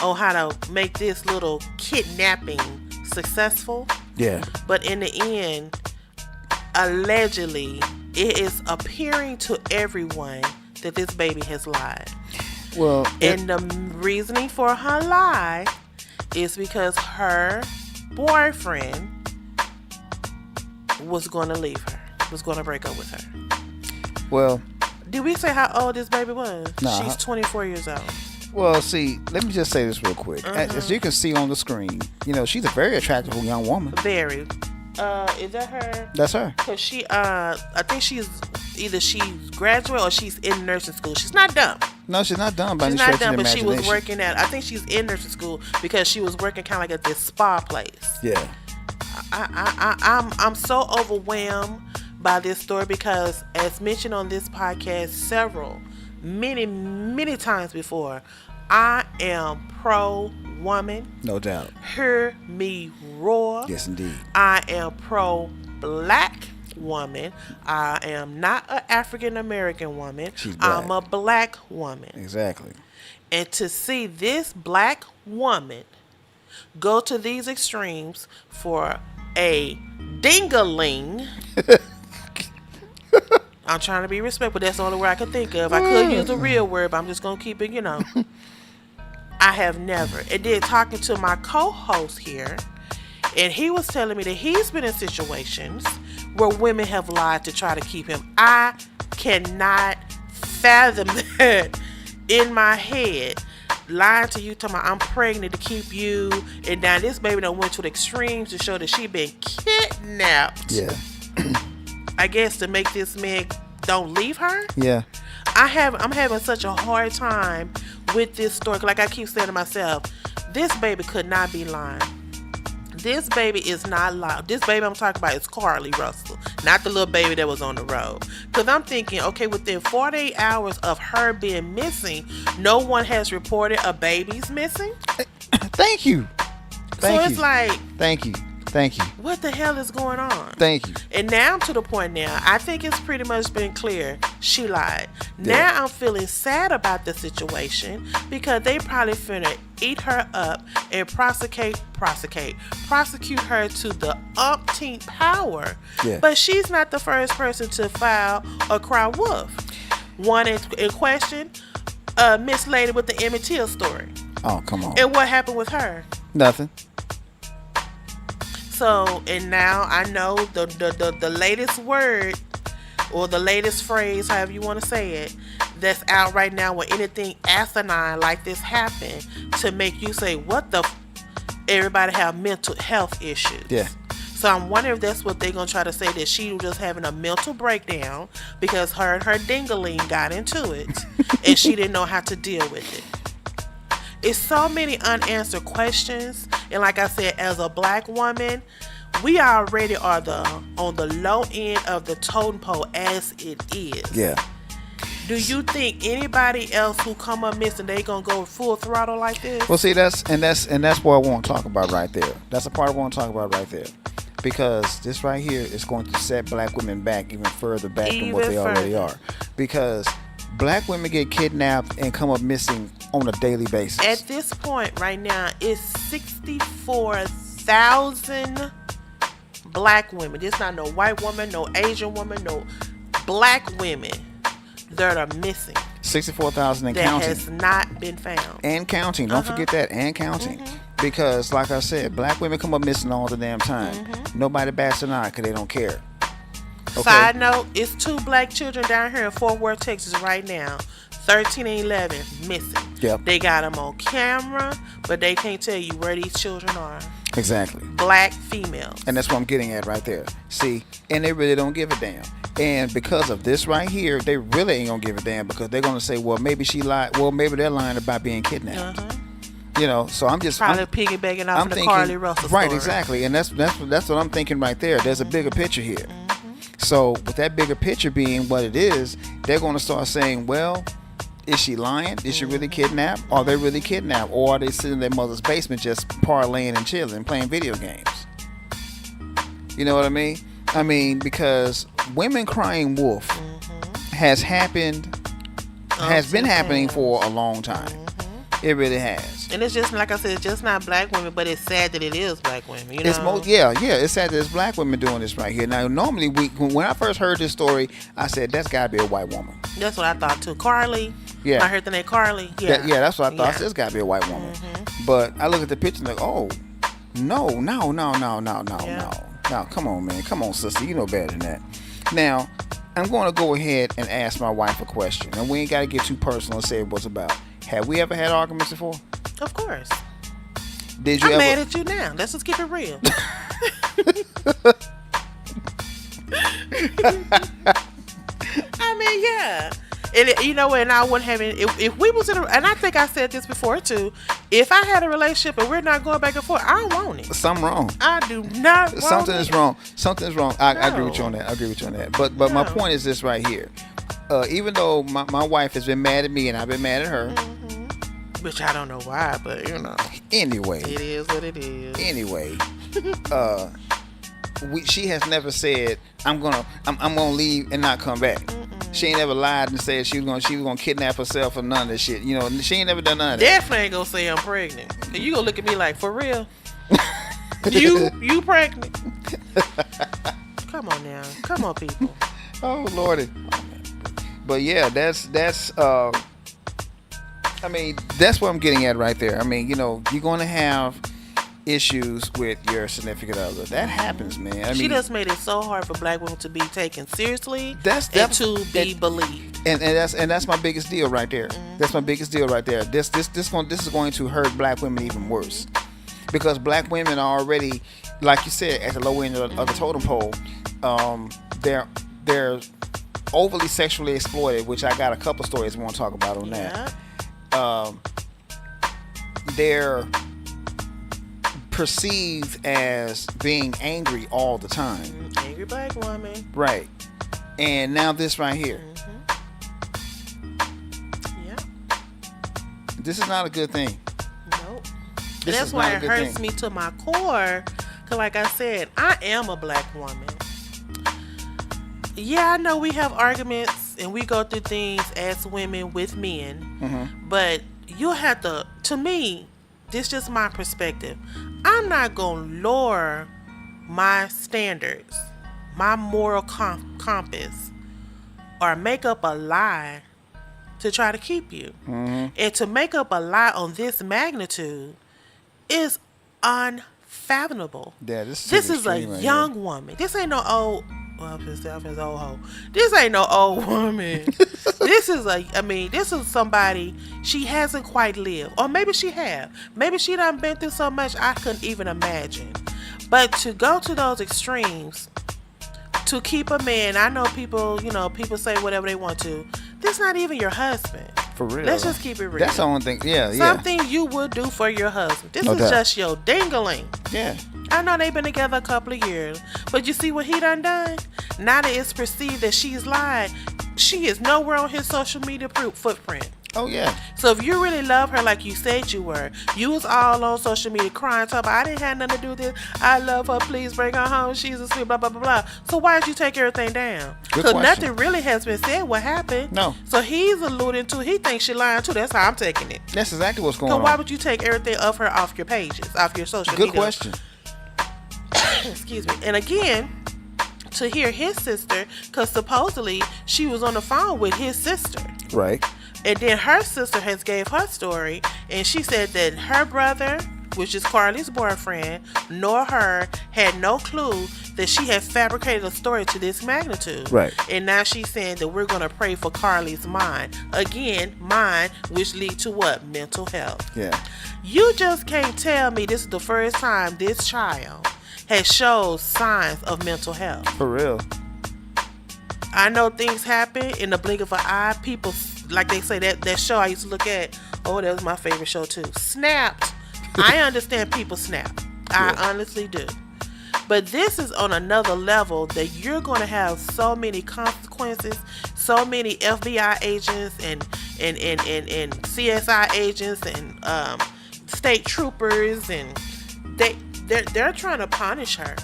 on how to make this little kidnapping successful. Yeah. But in the end, allegedly, it is appearing to everyone that this baby has lied. Well, and the reasoning for her lie is because her boyfriend was going to leave her, was going to break up with her. Well, did we say how old this baby was? Nah. She's 24 years old. Well, see, let me just say this real quick. As you can see on the screen, she's a very attractive young woman. Very. Is that her? That's her. Cause she, I think she's graduate or she's in nursing school. She's not dumb. No, she's not dumb by any She's stretch not dumb, of the but she imagination. was working I think she's in nursing school because she was working kind of like at this spa place. Yeah. I'm so overwhelmed by this story because, as mentioned on this podcast many times before, I am pro-woman. No doubt. Hear me roar. Yes, indeed. I am pro-black woman. I am not an African-American woman. She's black. I'm a black woman. Exactly. And to see this black woman go to these extremes for a ding-a-ling. I'm trying to be respectful. That's the only word I could think of. I could use a real word, but I'm just going to keep it, I have never. And then talking to my co-host here, and he was telling me that he's been in situations where women have lied to try to keep him. I cannot fathom that in my head. Lying to you, talking about I'm pregnant to keep you, and now this baby done went to the extremes to show that she been kidnapped. Yeah. I guess to make this man don't leave her. Yeah. I'm having such a hard time with this story. Like I keep saying to myself, this baby could not be lying. This baby is not lying. This baby I'm talking about is Carlee Russell, not the little baby that was on the road. Because I'm thinking, okay, within 48 hours of her being missing, no one has reported a baby's missing. Thank you. It's like, Thank you. What the hell is going on? Thank you. And now I'm to the point now, I think it's pretty much been clear she lied. Yeah. Now I'm feeling sad about the situation because they probably finna eat her up and prosecute her to the umpteenth power. Yeah. But she's not the first person to file or cry wolf. One in question, Miss Lady with the Emmett Till story. Oh, come on. And what happened with her? Nothing. So, and now I know the latest word or the latest phrase, however you want to say it, that's out right now when anything asinine like this happen to make you say, what the everybody have mental health issues. Yeah. So I'm wondering if that's what they're going to try to say, that she was just having a mental breakdown because her and her dingaling got into it and she didn't know how to deal with it. It's so many unanswered questions, and like I said, as a black woman, we already are on the low end of the totem pole as it is. Yeah. Do you think anybody else who come up missing, they gonna go full throttle like this? Well, see, that's what I want to talk about right there. That's the part I want to talk about right there, because this right here is going to set black women back even further back than what they already are. Because black women get kidnapped and come up missing on a daily basis. At this point right now, it's 64,000 black women. This not no white woman, no Asian woman, no black women that are missing. 64,000 and that counting. Has not been found. And counting. Don't forget that. And counting. Because, like I said, black women come up missing all the damn time. Nobody bats an eye because they don't care. Okay? Side note, it's 2 black children down here in Fort Worth, Texas right now. 13 and 11 missing. Yep. They got them on camera, but they can't tell you where these children are. Exactly. Black females. And that's what I'm getting at right there. See, and they really don't give a damn. And because of this right here, they really ain't gonna give a damn, because they're gonna say, well, maybe she lied. Well, maybe they're lying about being kidnapped. You know, so I'm just probably piggybacking off of the Carlee Russell right, story. Exactly, and that's what I'm thinking right there. There's a bigger picture here. So with that bigger picture being what it is, they're gonna start saying, well, is she lying? Is she really kidnapped? Are they really kidnapped? Or are they sitting in their mother's basement just parlaying and chilling, playing video games? You know what I mean? I mean, because women crying wolf has been happening for a long time. It really has. And it's just, like I said, it's just not black women, but it's sad that it is black women. You know? It's it's sad that it's black women doing this right here. Now, normally, when I first heard this story, I said, that's got to be a white woman. That's what I thought, too. Carlee. Yeah. I heard the name Carlee. Yeah. That's what I thought. I said, it's got to be a white woman. But I look at the picture and like, oh, no. Now, come on, man. Come on, sister. You know better than that. Now, I'm going to go ahead and ask my wife a question. And we ain't got to get too personal and say what's about. Have we ever had arguments before? Of course. Did you I'm ever? mad at you now. Let's just keep it real. I mean, yeah. And you know, and I wouldn't have any, if we was in a, and I think I said this before too, if I had a relationship and we're not going back and forth, I don't want it. Something wrong. I do not want Something it. is wrong. Something is wrong. I No. agree with you on that. But my point is this right here. Even though my wife has been mad at me and I've been mad at her. Which I don't know why, but you know. Anyway. It is what it is. Anyway. She has never said I'm gonna leave and not come back. She ain't ever lied and said she was gonna kidnap herself or none of this shit. You know, she ain't never done none of that. Definitely ain't gonna say I'm pregnant. And you gonna look at me like, for real? you pregnant? Come on now. Come on, people. Oh Lordy. But yeah, that's I mean, that's what I'm getting at right there. I mean, you know, you're gonna have issues with your significant other. That happens, man. I mean, she just made it so hard for black women to be taken seriously and to be believed. And that's my biggest deal right there. That's my biggest deal right there. This is going to hurt black women even worse, because black women are already, like you said, at the low end of the totem pole. They're overly sexually exploited, which I got a couple stories I want to talk about on that. They're perceived as being angry all the time. Angry black woman. Right. And now this right here. Yeah. This is not a good thing. Nope. And that's why it hurts me to my core. Because like I said, I am a black woman. Yeah, I know we have arguments and we go through things as women with men. But you have to me, this just my perspective. I'm not gonna lower my standards, my moral compass, or make up a lie to try to keep you. And to make up a lie on this magnitude is unfathomable. Yeah, this is a young woman. This ain't no old. Well, I'm old hoe. This ain't no old woman. This is somebody, she hasn't quite lived. Or maybe she have. Maybe she done been through so much I couldn't even imagine. But to go to those extremes, to keep a man, I know people say whatever they want to. This not even your husband. For real. Let's just keep it real. That's the only thing. Yeah, Something you would do for your husband. This No is doubt. just your dingling. Yeah. I know they've been together a couple of years, but you see what he done? Now that it's perceived that she's lied, she is nowhere on his social media footprint. Oh, yeah. So if you really love her like you said you were, you was all on social media crying, talking about, I didn't have nothing to do with this. I love her. Please bring her home. She's asleep, blah, blah, blah, blah. So why did you take everything down? Because nothing really has been said what happened. No. So he's alluding to, he thinks she lying too. That's how I'm taking it. That's exactly what's going So on. why would you take everything of her off your pages, off your social media? Good question. Excuse me. And again, to hear his sister, because supposedly she was on the phone with his sister. Right. And then her sister has gave her story, and she said that her brother, which is Carlee's boyfriend, nor her had no clue that she had fabricated a story to this magnitude. Right. And now she's saying that we're going to pray for Carlee's mind. Again, mind, which lead to what? Mental health. Yeah. You just can't tell me this is the first time this child has showed signs of mental health. For real. I know things happen in the blink of an eye. People, like they say, that show I used to look at, oh, that was my favorite show too. Snapped. I understand people snap. I honestly do. But this is on another level that you're going to have so many consequences, so many FBI agents and CSI agents and state troopers, and they're trying to punish her.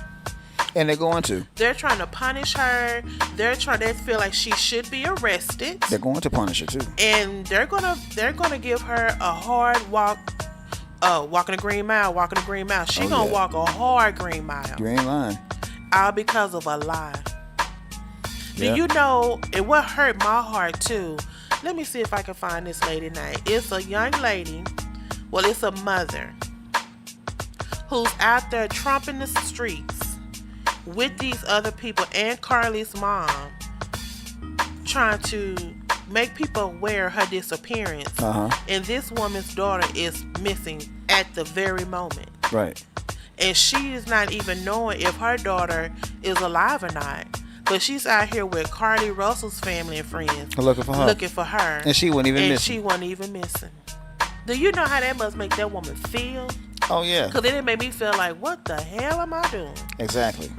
And they're going to. They're trying to punish her. They feel like she should be arrested. They're going to punish her too. And they're gonna give her a hard walk. Walking a green mile. She gonna walk a hard green mile. You ain't lying. All because of a lie. Yeah. Do you know? And what hurt my heart too? Let me see if I can find this lady name. It's a young lady. Well, it's a mother who's out there tromping the streets with these other people and Carlee's mom, trying to make people aware of her disappearance. And this woman's daughter is missing at the very moment. Right. And she is not even knowing if her daughter is alive or not. But she's out here with Carlee Russell's family and friends Looking for her. And she wasn't even missing. Do you know how that must make that woman feel? Oh, yeah. Because then it made me feel like, what the hell am I doing? Exactly.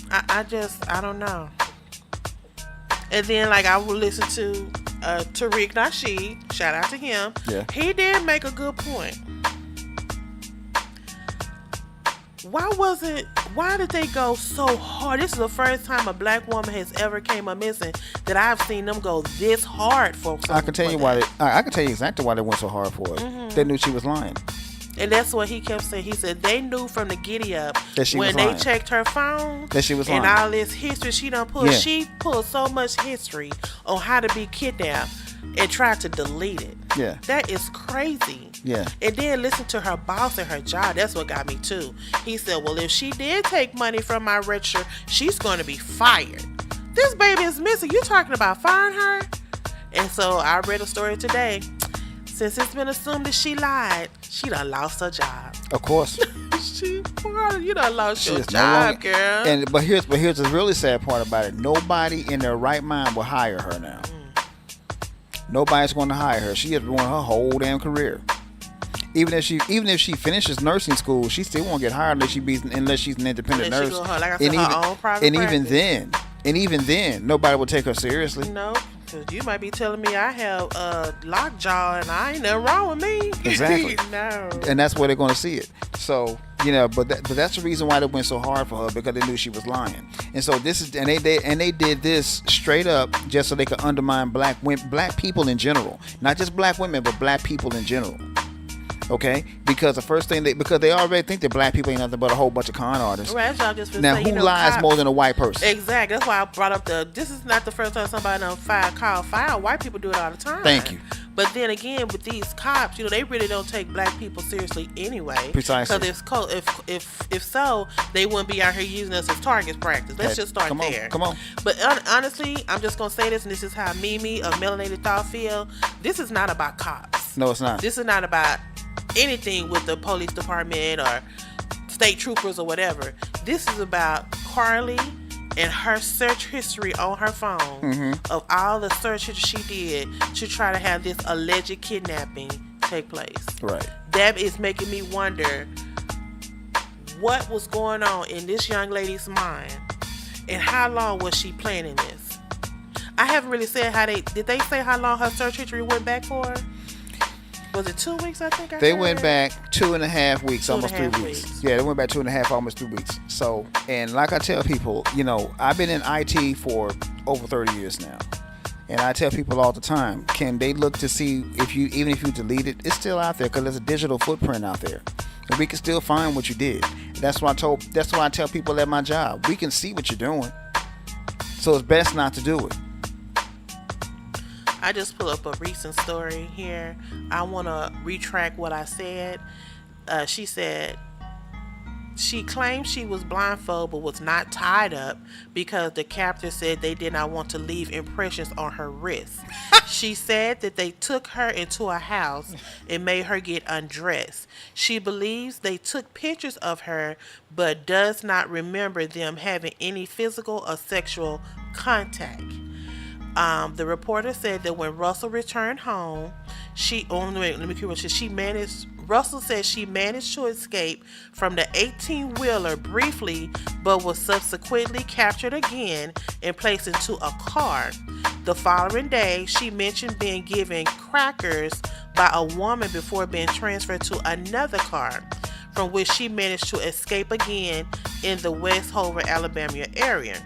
I don't know. And then, like, I would listen to Tariq Nasheed. Shout out to him. Yeah. He did make a good point. Why did they go so hard? This is the first time a black woman has ever came up missing that I've seen them go this hard for. I can tell you exactly why they went so hard for it. They knew she was lying. And that's what he kept saying. He said they knew from the giddy up when they checked her phone that she was lying. And all this history she done pulled. Yeah. She pulled so much history on how to be kidnapped and tried to delete it. Yeah. That is crazy. Yeah. And then listen to her boss and her job. That's what got me too. He said, well, if she did take money from my register, she's going to be fired. This baby is missing. You talking about firing her? And so I read a story today. Since it's been assumed that she lied, she done lost her job. Of course. You done lost your job, girl. But here's the really sad part about it. Nobody in their right mind will hire her now. Nobody's going to hire her. She has ruined her whole damn career. Even if she finishes nursing school, she still won't get hired unless she's an independent nurse. She go her, like I said, her own private practice. And even then, nobody will take her seriously. No, because you might be telling me I have lockjaw and I ain't nothing wrong with me. Exactly. No. And that's where they're going to see it. So, but that's the reason why they went so hard for her, because they knew she was lying. And so they did this straight up just so they could undermine black people in general, not just black women, but black people in general. Okay, because the first thing because they already think that black people ain't nothing but a whole bunch of con artists. Right, so I just Now, say, who lies cops, more than a white person? Exactly. That's why I brought up this is not the first time somebody done call fire. White people do it all the time. Thank you. But then again, with these cops, they really don't take black people seriously anyway. Precisely. Because if so, they wouldn't be out here using us as target practice. Let's just start there. Come on. But honestly, I'm just gonna say this, and this is how Mimi of Melanated Thought feel. This is not about cops. No, it's not. This is not about anything with the police department or state troopers or whatever. This is about Carlee and her search history on her phone of all the search history she did to try to have this alleged kidnapping take place. Right. That is making me wonder what was going on in this young lady's mind and how long was she planning this. I haven't really said did they say how long her search history went back for? Was it 2 weeks, I think I They heard? went back 2.5 weeks, almost 3 2.5 weeks. Yeah, they went back 2.5, almost 3 weeks. So, and like I tell people, I've been in IT for over 30 years now. And I tell people all the time, can they look to see even if you delete it, it's still out there because there's a digital footprint out there. And we can still find what you did. That's why I tell people at my job, we can see what you're doing. So it's best not to do it. I just pull up a recent story here. I want to retract what I said. She said she claimed she was blindfolded but was not tied up because the captor said they did not want to leave impressions on her wrist. She said that they took her into a house and made her get undressed. She believes they took pictures of her but does not remember them having any physical or sexual contact. The reporter said that when Russell returned home, Russell said she managed to escape from the 18-wheeler briefly, but was subsequently captured again and placed into a car. The following day, she mentioned being given crackers by a woman before being transferred to another car, from which she managed to escape again in the West Hoover, Alabama area.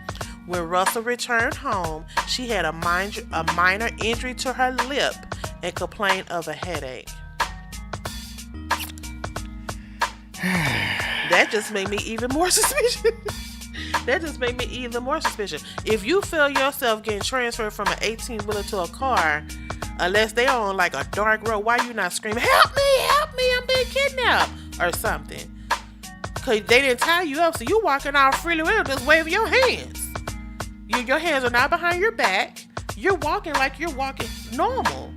When Russell returned home, she had a minor injury to her lip and complained of a headache. That just made me even more suspicious. If you feel yourself getting transferred from an 18-wheeler to a car, unless they are on like a dark road, why you not screaming, help me, I'm being kidnapped, or something? Because they didn't tie you up, so you walking off freely just waving your hands. Your hands are not behind your back. You're walking like you're walking normal.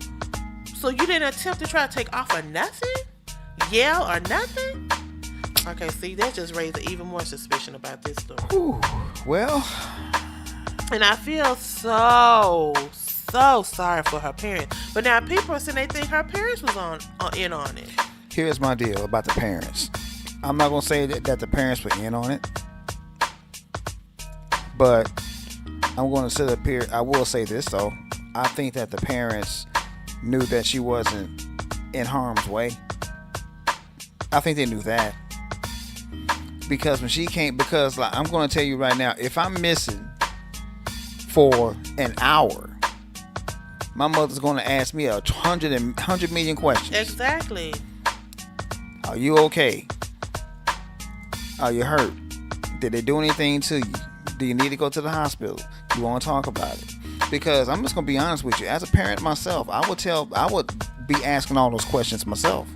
So you didn't attempt to try to take off or nothing? Yell or nothing? Okay, see, that just raised even more suspicion about this story. Whew. Well. And I feel so sorry for her parents. But now people are saying they think her parents was in on it. Here's my deal about the parents. I'm not going to say that the parents were in on it. But I'm going to sit up here. I will say this, though. I think that the parents knew that she wasn't in harm's way. I think they knew that. Because when she came, I'm going to tell you right now, if I'm missing for an hour, my mother's going to ask me 100 million questions. Exactly. Are you okay? Are you hurt? Did they do anything to you? Do you need to go to the hospital? You want to talk about it? Because I'm just going to be honest with you. As a parent myself, I would be asking all those questions myself.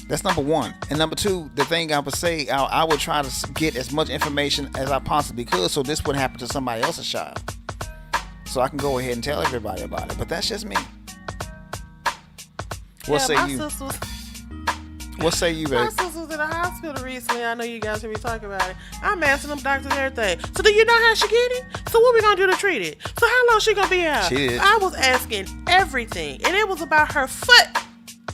That's number one. And number two, the thing I would say, I would try to get as much information as I possibly could so this would happen to somebody else's child. So I can go ahead and tell everybody about it. But that's just me. What say you? What say you, babe? My sister was in the hospital recently. I know you guys will be talking about it. I'm asking them doctors everything. So do you know how she get it? So what we gonna do to treat it? So how long she gonna be out? She did. I was asking everything, and it was about her foot.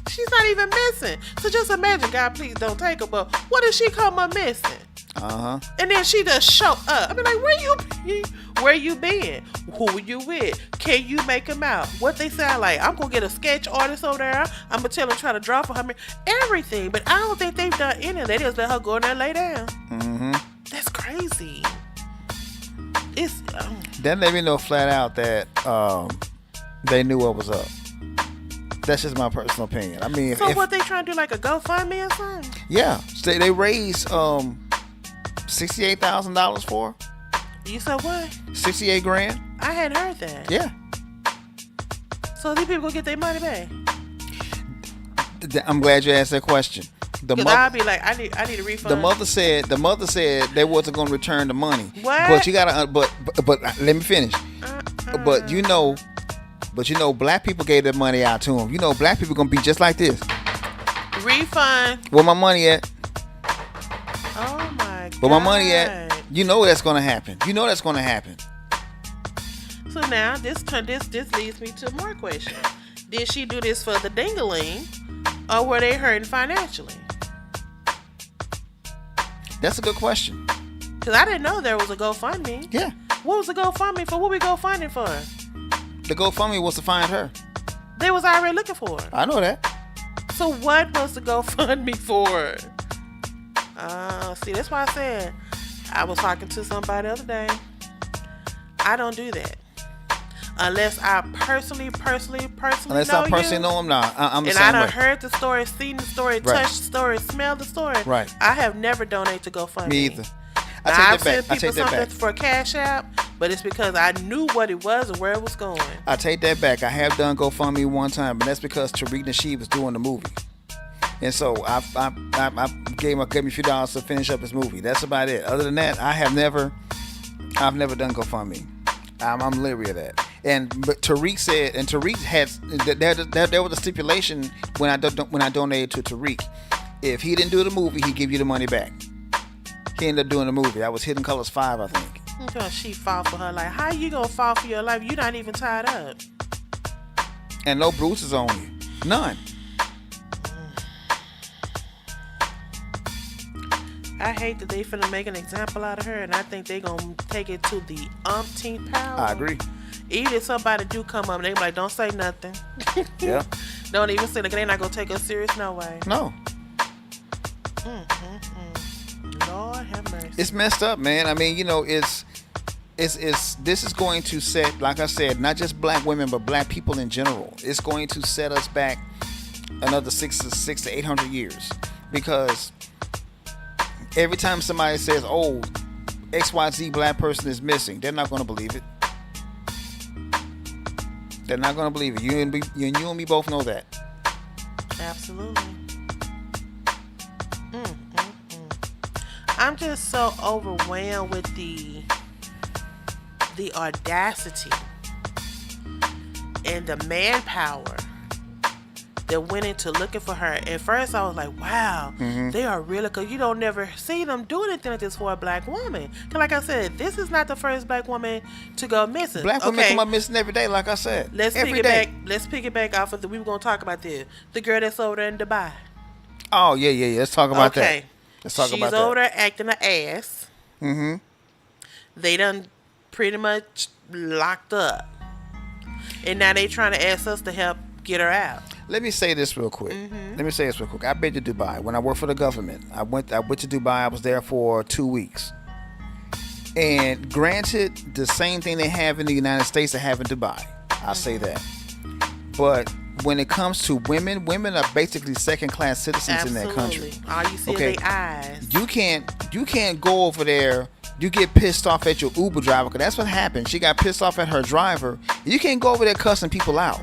She's not even missing. So just imagine, God, please don't take her. But what if she come up missing? And then she just show up. I mean, like, where you been? Who you with? Can you make them out? What they sound like? I'm gonna get a sketch artist over there. I'm gonna tell them try to draw for her. Everything. But I don't think they've done any of that. They just let her go in there and lay down. That's crazy. It's That let me know flat out that they knew what was up. That's just my personal opinion. I mean, So what they trying to do, like a GoFundMe or something? Yeah, they raised $68,000 for her. You said what? 68 grand. I hadn't heard that. Yeah. So these people gonna get their money back? I'm glad you asked that question. Because I'll be like, I need a refund. The mother said they wasn't going to return the money. What? But you gotta, but let me finish. But black people gave that money out to them. Black people gonna be just like this. Refund. Where my money at? Oh my God. Where my money at? That's gonna happen. That's gonna happen. So now this leads me to more questions. Did she do this for the dingaling, or were they hurting financially? That's a good question. Because I didn't know there was a GoFundMe. Yeah. What was the GoFundMe for? What we GoFundMe for? The GoFundMe was to find her. They was already looking for her. I know that. So what was the GoFundMe for? See, that's why I said I was talking to somebody the other day. I don't do that. Unless I personally know know them, nah. I'm the and same I done way. heard the story, seen the story, Right. touched the story, smelled the story. Right. I have never donated to GoFundMe. Me either. Now, I've sent I people take that something back. for a Cash App, but it's because I knew what it was and where it was going. I take that back. I have done GoFundMe one time, but that's because Tariq Nasheed was doing the movie. And so I gave me a few dollars to finish up his movie. That's about it. Other than that, I've never done GoFundMe. I'm leery of that. But Tariq said, and Tariq had there was a stipulation when I donated to Tariq. If he didn't do the movie, he'd give you the money back. He ended up doing the movie. That was Hidden Colors 5, I think. Because she fought for her life. How you gonna fall for your life? You're not even tied up. And no bruises on you. None. I hate that they finna make an example out of her, and I think they gonna take it to the umpteenth power. I agree. Even if somebody do come up and they be like, don't say nothing. Yeah. Don't even say, like, they're not gonna take us serious, no way. No. Lord have mercy. It's messed up, man. I mean, this is going to set, like I said, not just black women, but black people in general. It's going to set us back another 600 to 800 years, because every time somebody says, "Oh, XYZ black person is missing," they're not going to believe it. They're not going to believe it. You and me both know that. Absolutely. I'm just so overwhelmed with the audacity and the manpower that went into looking for her. At first, I was like, wow, they are really, because you don't never see them do anything like this for a black woman. Because like I said, this is not the first black woman to go missing. Black women come up missing every day, like I said. Let's piggyback off of we were going to talk about this. The girl that's over there in Dubai. Oh, yeah. Let's talk about that. Okay. Let's talk about that. She's over there acting an ass. Mm-hmm. They done pretty much locked up. And now they trying to ask us to help get her out. Let me say this real quick. I've been to Dubai. When I worked for the government, I went to Dubai. I was there for 2 weeks. And granted, the same thing they have in the United States, they have in Dubai. I'll say that. But when it comes to women are basically second-class citizens in that country. All you see is their eyes. You can't go over there. You get pissed off at your Uber driver, because that's what happened. She got pissed off at her driver. You can't go over there cussing people out.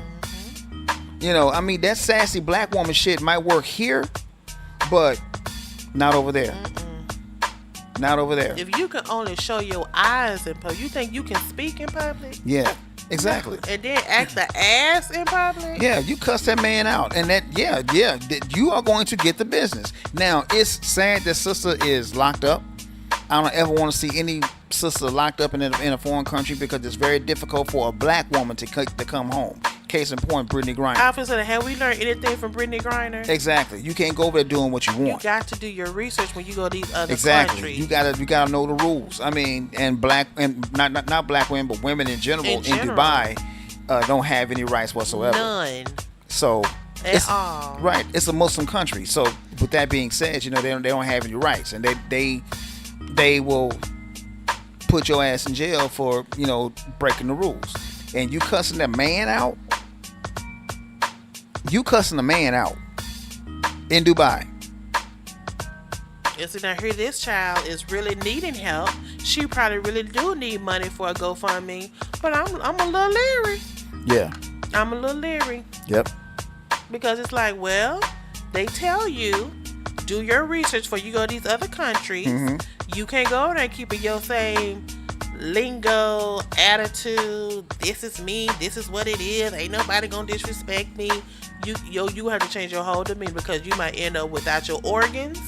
That sassy black woman shit might work here, but not over there. Not over there. If you can only show your eyes in public, you think you can speak in public? Yeah, exactly. And then act the ass in public? Yeah, you cuss that man out, and you are going to get the business. Now, it's sad that sister is locked up. I don't ever want to see any sister locked up in a foreign country, because it's very difficult for a black woman to come home. Case in point, Brittany Griner. Officer, have we learned anything from Brittany Griner? Exactly. You can't go over there doing what you want. You got to do your research when you go to these other countries. countries. You gotta know the rules. I mean, and not black women, but women in general in Dubai don't have any rights whatsoever. None. So at all. Right. It's a Muslim country. So with that being said, they don't have any rights, and they will put your ass in jail for breaking the rules. And you cussing that man out. You cussing a man out in Dubai. And so now here this child is really needing help. She probably really do need money for a GoFundMe. But I'm a little leery. Yeah. I'm a little leery. Yep. Because it's like, well, they tell you, do your research before you go to these other countries. You can't go there and keep it your same lingo, attitude. This is me. This is what it is. Ain't nobody gonna disrespect me. You have to change your whole demeanor because you might end up without your organs.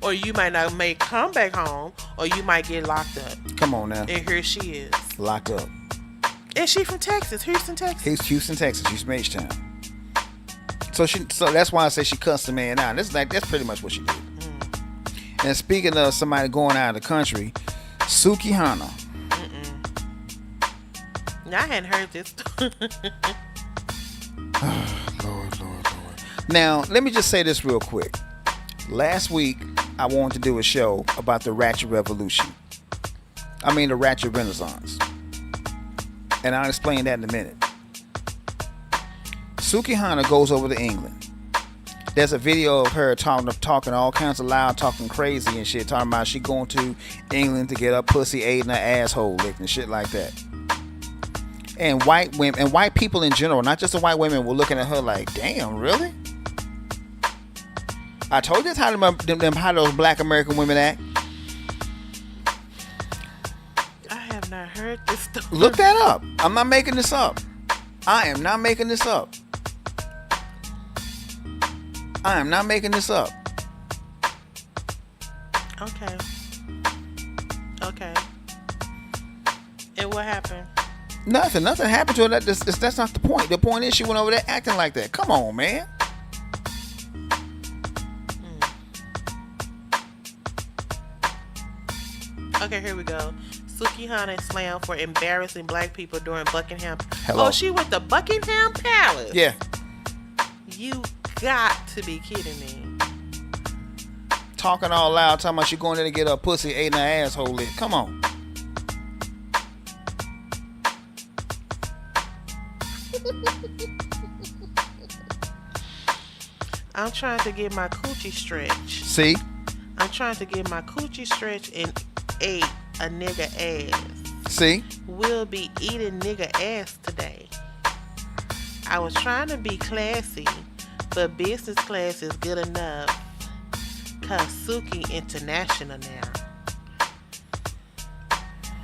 Or you might not make come back home, or you might get locked up. Come on now. And here she is. Locked up. And she from Texas, Houston, Texas. Houston, Texas. Houston, H-Town. So that's why I say she cussed the man out. That's pretty much what she did. And speaking of somebody going out of the country, Suki Hana. Now, I hadn't heard this. Lord. Now, let me just say this real quick. Last week, I wanted to do a show about the Ratchet Revolution. I mean, the Ratchet Renaissance. And I'll explain that in a minute. Suki Hana goes over to England. There's a video of her talking all kinds of loud, talking crazy and shit, talking about she going to England to get her pussy ate and her asshole licked and shit like that. And white women and white people in general, not just the white women, were looking at her like, damn, really? I told you that's how those black American women act. I have not heard this story. Look that up. I'm not making this up. I am not making this up. I am not making this up. Okay. And what happened? Nothing happened to her. That's not the point. The point is she went over there acting like that. Come on, man. Okay, here we go. Suki Hana slammed for embarrassing black people during Buckingham. Hello. Oh, she went to Buckingham Palace. Yeah. You got to be kidding me. Talking all loud, talking about she going there to get her pussy ate and her asshole licked. Come on. I'm trying to get my coochie stretch. See? I'm trying to get my coochie stretch and ate a nigga ass. See? We'll be eating nigga ass today. I was trying to be classy, but business class is good enough. Cause Suki international now.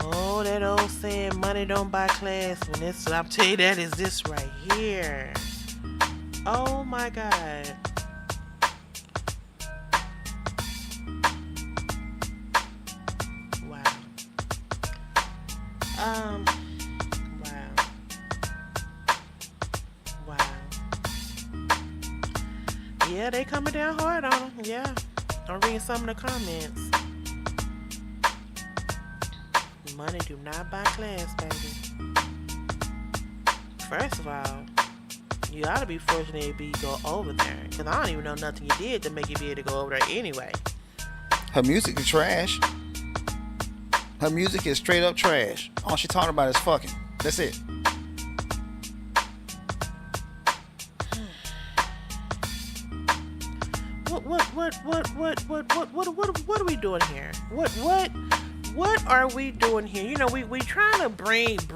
Oh, that old saying, money don't buy class. When it's, I'll tell you that is this right here. Oh my God. Wow. Wow. Yeah, they coming down hard on them. Yeah. I'm reading some of the comments. Money do not buy class, baby. First of all, you ought to be fortunate to go over there. Because I don't even know nothing you did to make you be able to go over there anyway. Her music is trash. Her music is straight up trash. All she talking about is fucking. That's it. What are we doing here? What are we doing here? You know, we trying to bridge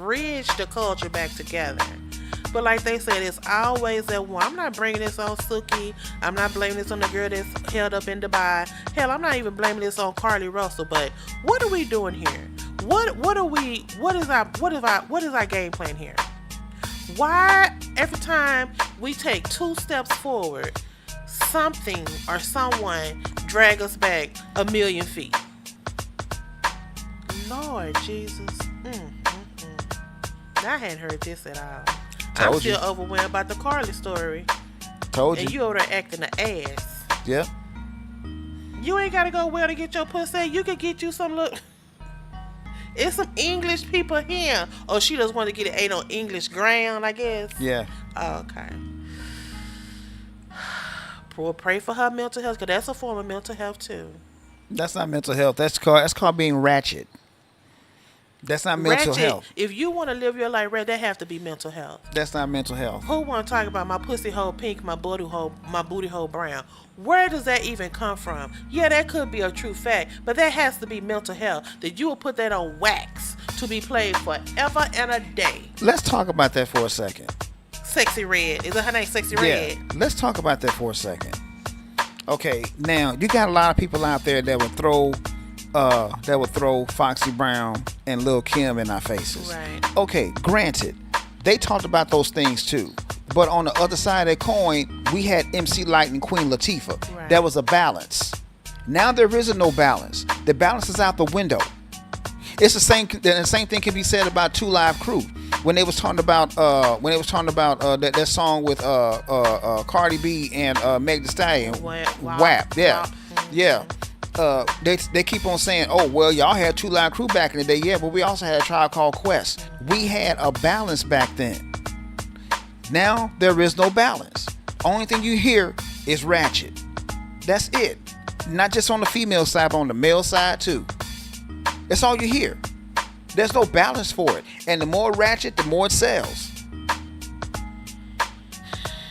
the culture back together. But like they said, it's always that one. I'm not bringing this on Suki. I'm not blaming this on the girl that's held up in Dubai. Hell, I'm not even blaming this on Carlee Russell. But what are we doing here? What is our game plan here? Why every time we take 2 steps forward, something or someone drag us back 1,000,000 feet? Lord Jesus. I hadn't heard this at all. I'm still overwhelmed by the Carlee story. Told you. And you over there acting the ass. Yeah. You ain't gotta go well to get your pussy. You can get you some look. It's some English people here. Oh, she just want to get it ate on English ground, I guess. Yeah. Okay. Well, pray for her mental health, because that's a form of mental health too. That's not mental health. That's called being ratchet. That's not mental Ratchet, health. if you want to live your life right, that have to be mental health. That's not mental health. Who want to talk about my pussy hole pink, my booty hole brown? Where does that even come from? Yeah, that could be a true fact, but that has to be mental health. That you will put that on wax to be played forever and a day. Let's talk about that for a second. Sexy Red. Is it her name Sexy Red? Yeah. Let's talk about that for a second. Okay, now you got a lot of people out there that would throw Foxy Brown and Lil' Kim in our faces. Right. Okay, granted, they talked about those things too. But on the other side of that coin, we had MC Lyte and Queen Latifah. Right. There was a balance. Now there isn't no balance. The balance is out the window. It's the same. The same thing can be said about Two Live Crew when they was talking about that song with Cardi B and Meg Thee Stallion. WAP. Yeah, yeah. They keep on saying, oh well, y'all had Two Live Crew back in the day. Yeah, but we also had a Tribe Called Quest. We had a balance back then. Now there is no balance. Only thing you hear is ratchet. That's it. Not just on the female side, but on the male side too. That's all you hear. There's no balance for it. And the more ratchet, the more it sells.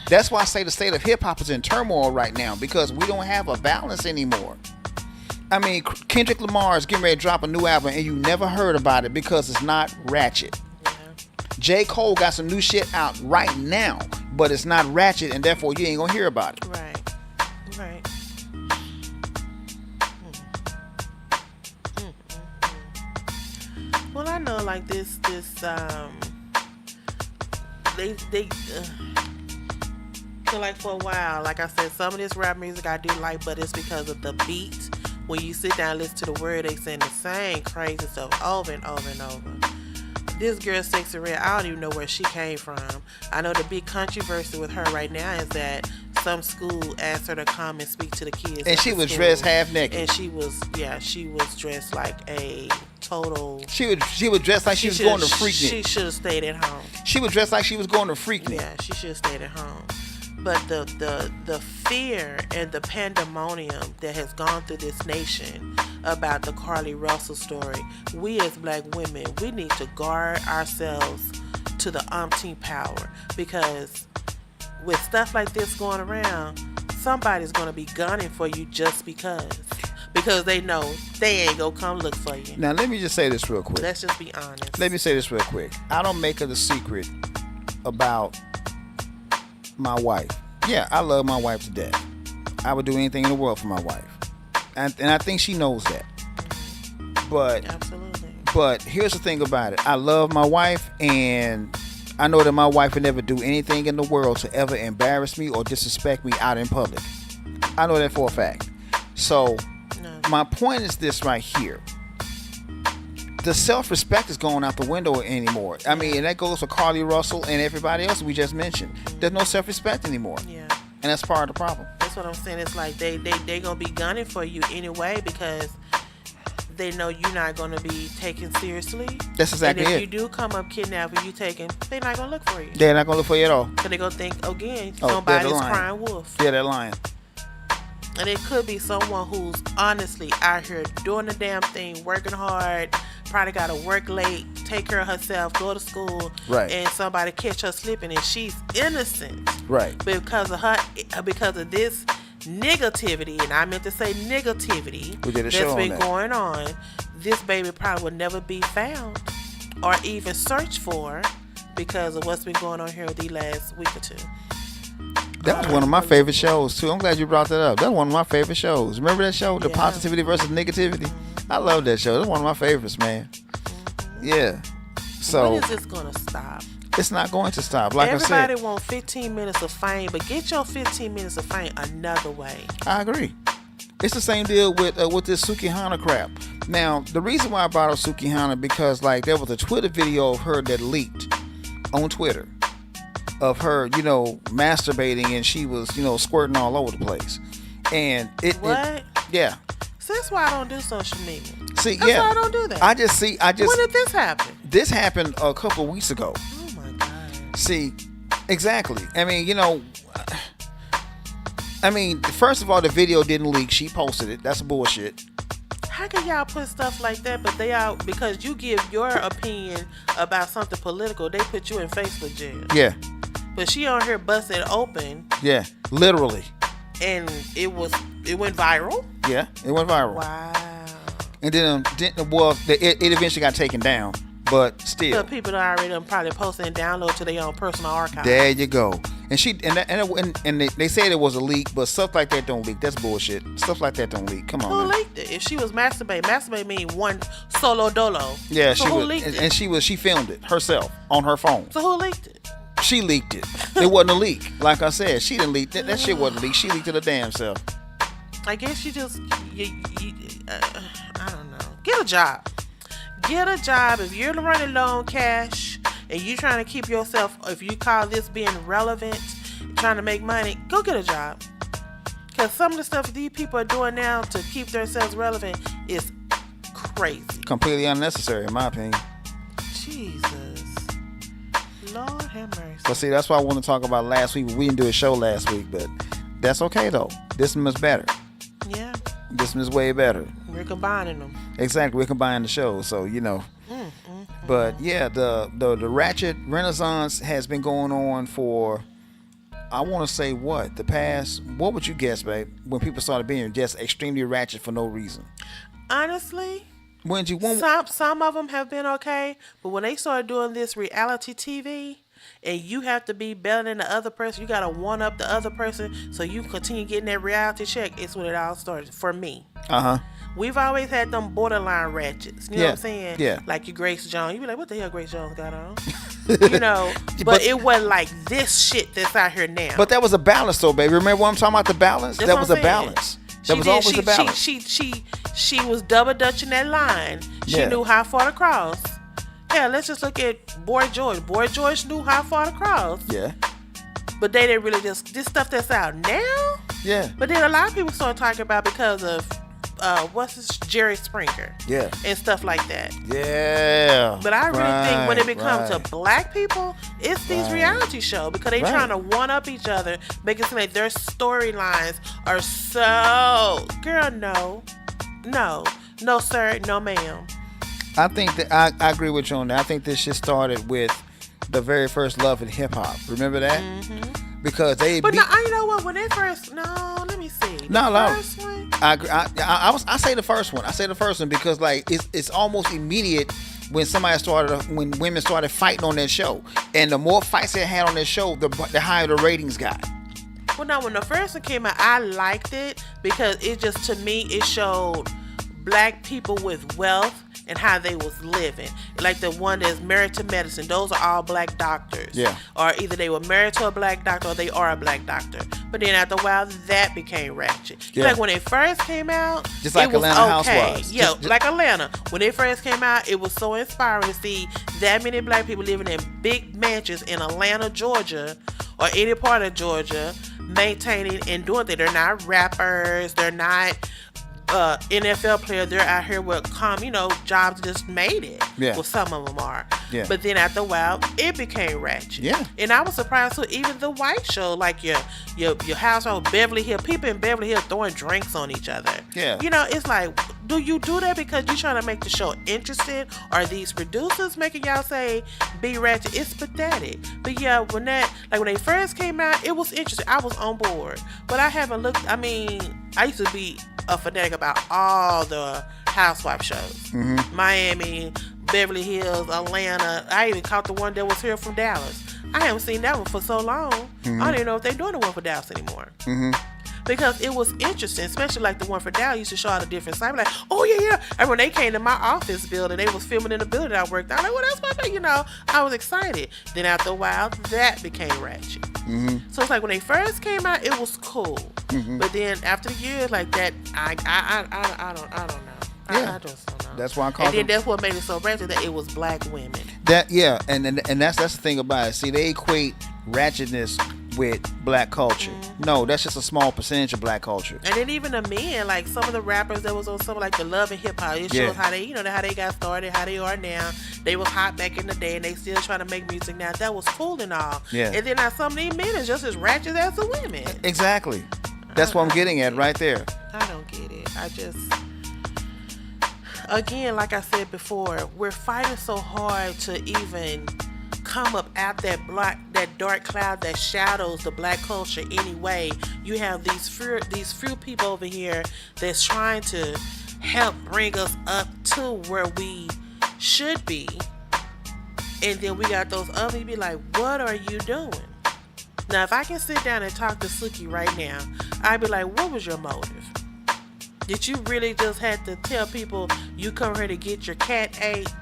That's why I say the state of hip hop is in turmoil right now, because we don't have a balance anymore. I mean, Kendrick Lamar is getting ready to drop a new album and you never heard about it because it's not ratchet. J. Cole got some new shit out right now, but it's not ratchet, and therefore you ain't gonna hear about it. Right. Right. Well, I know, like this, they so like for a while, like I said, some of this rap music I do like, but it's because of the beat. When you sit down and listen to the word, they saying the same crazy stuff over and over and over. This girl, Sexy Red, I don't even know where she came from. I know the big controversy with her right now is that some school asked her to come and speak to the kids. And she was dressed half naked. And she was dressed like a total. She was dressed like she was going to Freaknik. She should have stayed at home. She was dressed like she was going to Freaknik. Yeah, she should have stayed at home. But the fear and the pandemonium that has gone through this nation about the Carlee Russell story, we as black women, we need to guard ourselves to the umpteen power, because with stuff like this going around, somebody's going to be gunning for you just because they know they ain't gonna come look for you. Now let me just say this real quick. Let's just be honest. Let me say this real quick. I don't make it a secret about my wife. Yeah, I love my wife to death. I would do anything in the world for my wife, and I think she knows that. But absolutely. But here's the thing about it. I love my wife, and I know that my wife would never do anything in the world to ever embarrass me or disrespect me out in public. I know that for a fact. So my point is this right here. The self-respect is going out the window anymore. I mean, and that goes for Carlee Russell and everybody else we just mentioned. There's no self-respect anymore. Yeah. And that's part of the problem. That's what I'm saying. It's like they gonna be gunning for you anyway, because they know you're not gonna be taken seriously. That's exactly it. And if you do come up kidnapping, you taken, they're not gonna look for you. They're not gonna look for you at all. So they're gonna think, again, somebody's crying wolf. Yeah, they're lying. And it could be someone who's honestly out here doing the damn thing, working hard, probably got to work late, take care of herself, go to school, right, and somebody catch her slipping, and she's innocent, right, because of this negativity, and I meant to say negativity that's been going on. This baby probably will never be found or even searched for because of what's been going on here the last week or two. That was one of my favorite shows too. I'm glad you brought that up. That's one of my favorite shows. Remember that show, The Positivity versus Negativity? I love that show. That's one of my favorites, man. Yeah. So when is this gonna stop? It's not going to stop. Like I said, everybody want 15 minutes of fame, but get your 15 minutes of fame another way. I agree. It's the same deal with this Sukihana crap. Now, the reason why I brought up Sukihana, because like there was a Twitter video of her that leaked on Twitter of her, masturbating, and she was, squirting all over the place. And yeah. So that's why I don't do social media. See, that's why I don't do that. I just when did this happen? This happened a couple of weeks ago. Oh my God. See, exactly. I mean, first of all, the video didn't leak. She posted it. That's bullshit. how can y'all put stuff like that? But they all, because you give your opinion about something political, they put you in Facebook jail. Yeah. But she on here busted open. Yeah. Literally. And it went viral. Yeah. It went viral. Wow. And then, it eventually got taken down. But still, so people are already probably posting and download to their own personal archive. There you go. And they said it was a leak, but stuff like that don't leak. That's bullshit. Stuff like that don't leak. Come on. Who leaked it? If she was masturbate mean one solo dolo. Yeah, so she who was, leaked it? and she filmed it herself on her phone. So who leaked it? She leaked it. It wasn't a leak. Like I said, she didn't leak that. That shit wasn't a leak. She leaked it her damn self. I guess she just, I don't know. Get a job. Get a job. If you're running low on cash and you're trying to keep yourself, if you call this being relevant, trying to make money, go get a job. Because some of the stuff these people are doing now to keep themselves relevant is crazy. Completely unnecessary, in my opinion. Jesus. Lord have mercy. But see, that's why I want to talk about last week. We didn't do a show last week, but that's okay, though. This one is better. Yeah. This one is way better. We're combining them. Exactly. We're combining the shows, so, But, yeah, the Ratchet Renaissance has been going on for, I want to say what would you guess, babe, when people started being just extremely ratchet for no reason? Honestly, some of them have been okay, but when they started doing this reality TV, and you have to be better than the other person, you gotta one up the other person so you continue getting that reality check. It's when it all started for me. We've always had them borderline ratchets. You know what I'm saying? Yeah. Like your Grace Jones. You be like, what the hell Grace Jones got on? But it wasn't like this shit that's out here now. But that was a balance, though, baby. Remember what I'm talking about? The balance. That's that what was I'm a saying. balance. That was always a balance. She was double dutching that line. She knew how far to cross. Yeah, let's just look at Boy George. Boy George knew how far to cross. Yeah. But they didn't really this stuff that's out now. Yeah. But then a lot of people start talking about because of Jerry Springer. Yeah. And stuff like that. Yeah. But I really think when it becomes to black people, it's these reality shows because they trying to one up each other, make it seem like their storylines are so no sir, no ma'am. I think that I agree with you on that. I think this shit started with the very first Love in Hip Hop. Remember that? Mm-hmm. Because they. But you know what? When they first, let me see. First one. I say the first one. I say the first one because like it's almost immediate when women started fighting on that show, and the more fights they had on that show, the higher the ratings got. Well, now when the first one came out, I liked it because it just to me it showed black people with wealth and how they was living. Like the one that's married to medicine, those are all black doctors. Yeah. Or either they were married to a black doctor or they are a black doctor. But then after a while, that became ratchet. Yeah. Like when it first came out, just like it was Atlanta okay. Housewives. Yeah, like Atlanta. When it first came out, it was so inspiring to see that many black people living in big mansions in Atlanta, Georgia, or any part of Georgia, maintaining and doing that. They're not rappers. They're not NFL player. They're out here with jobs just made it. Yeah. Well, some of them are. Yeah. But then after a while, it became ratchet. Yeah. And I was surprised too. Even the white show, like your household Beverly Hills, people in Beverly Hills throwing drinks on each other. Yeah. It's like, do you do that because you're trying to make the show interesting? Are these producers making y'all say be ratchet? It's pathetic. But yeah, when they first came out, it was interesting. I was on board. But I haven't looked. I mean, I used to be a fanatic about all the housewife shows. Mm-hmm. Miami, Beverly Hills, Atlanta. I even caught the one that was here from Dallas. I haven't seen that one for so long. Mm-hmm. I don't even know if they're doing the one for Dallas anymore. Mm-hmm. Because it was interesting, especially like the one for Dallas used to show all the different sides. Like, oh yeah. And when they came to my office building, they was filming in the building I worked out. I'm like, well, that's my thing, I was excited. Then after a while, that became ratchet. Mm-hmm. So it's like when they first came out, it was cool. Mm-hmm. But then after the years like that, I don't know. Yeah. I just don't know. That's why I call it. And then that's what made it so ratchet, that it was black women. And that's the thing about it. See, they equate ratchetness with black culture. Mm-hmm. No, that's just a small percentage of black culture. And then even the men, like some of the rappers that was on some like the Love and Hip Hop, it shows how they, how they got started, how they are now. They was hot back in the day, and they still trying to make music now. That was cool and all. Yeah. And then now some of these men is just as ratchet as the women. Exactly. That's what I'm getting at right there. I don't get it. again, like I said before, we're fighting so hard to even come up out that dark cloud that shadows the black culture anyway. You have these few people over here that's trying to help bring us up to where we should be. And then we got those others be like, what are you doing? Now, if I can sit down and talk to Suki right now, I'd be like, what was your motive? Did you really just have to tell people you come here to get your cat ate?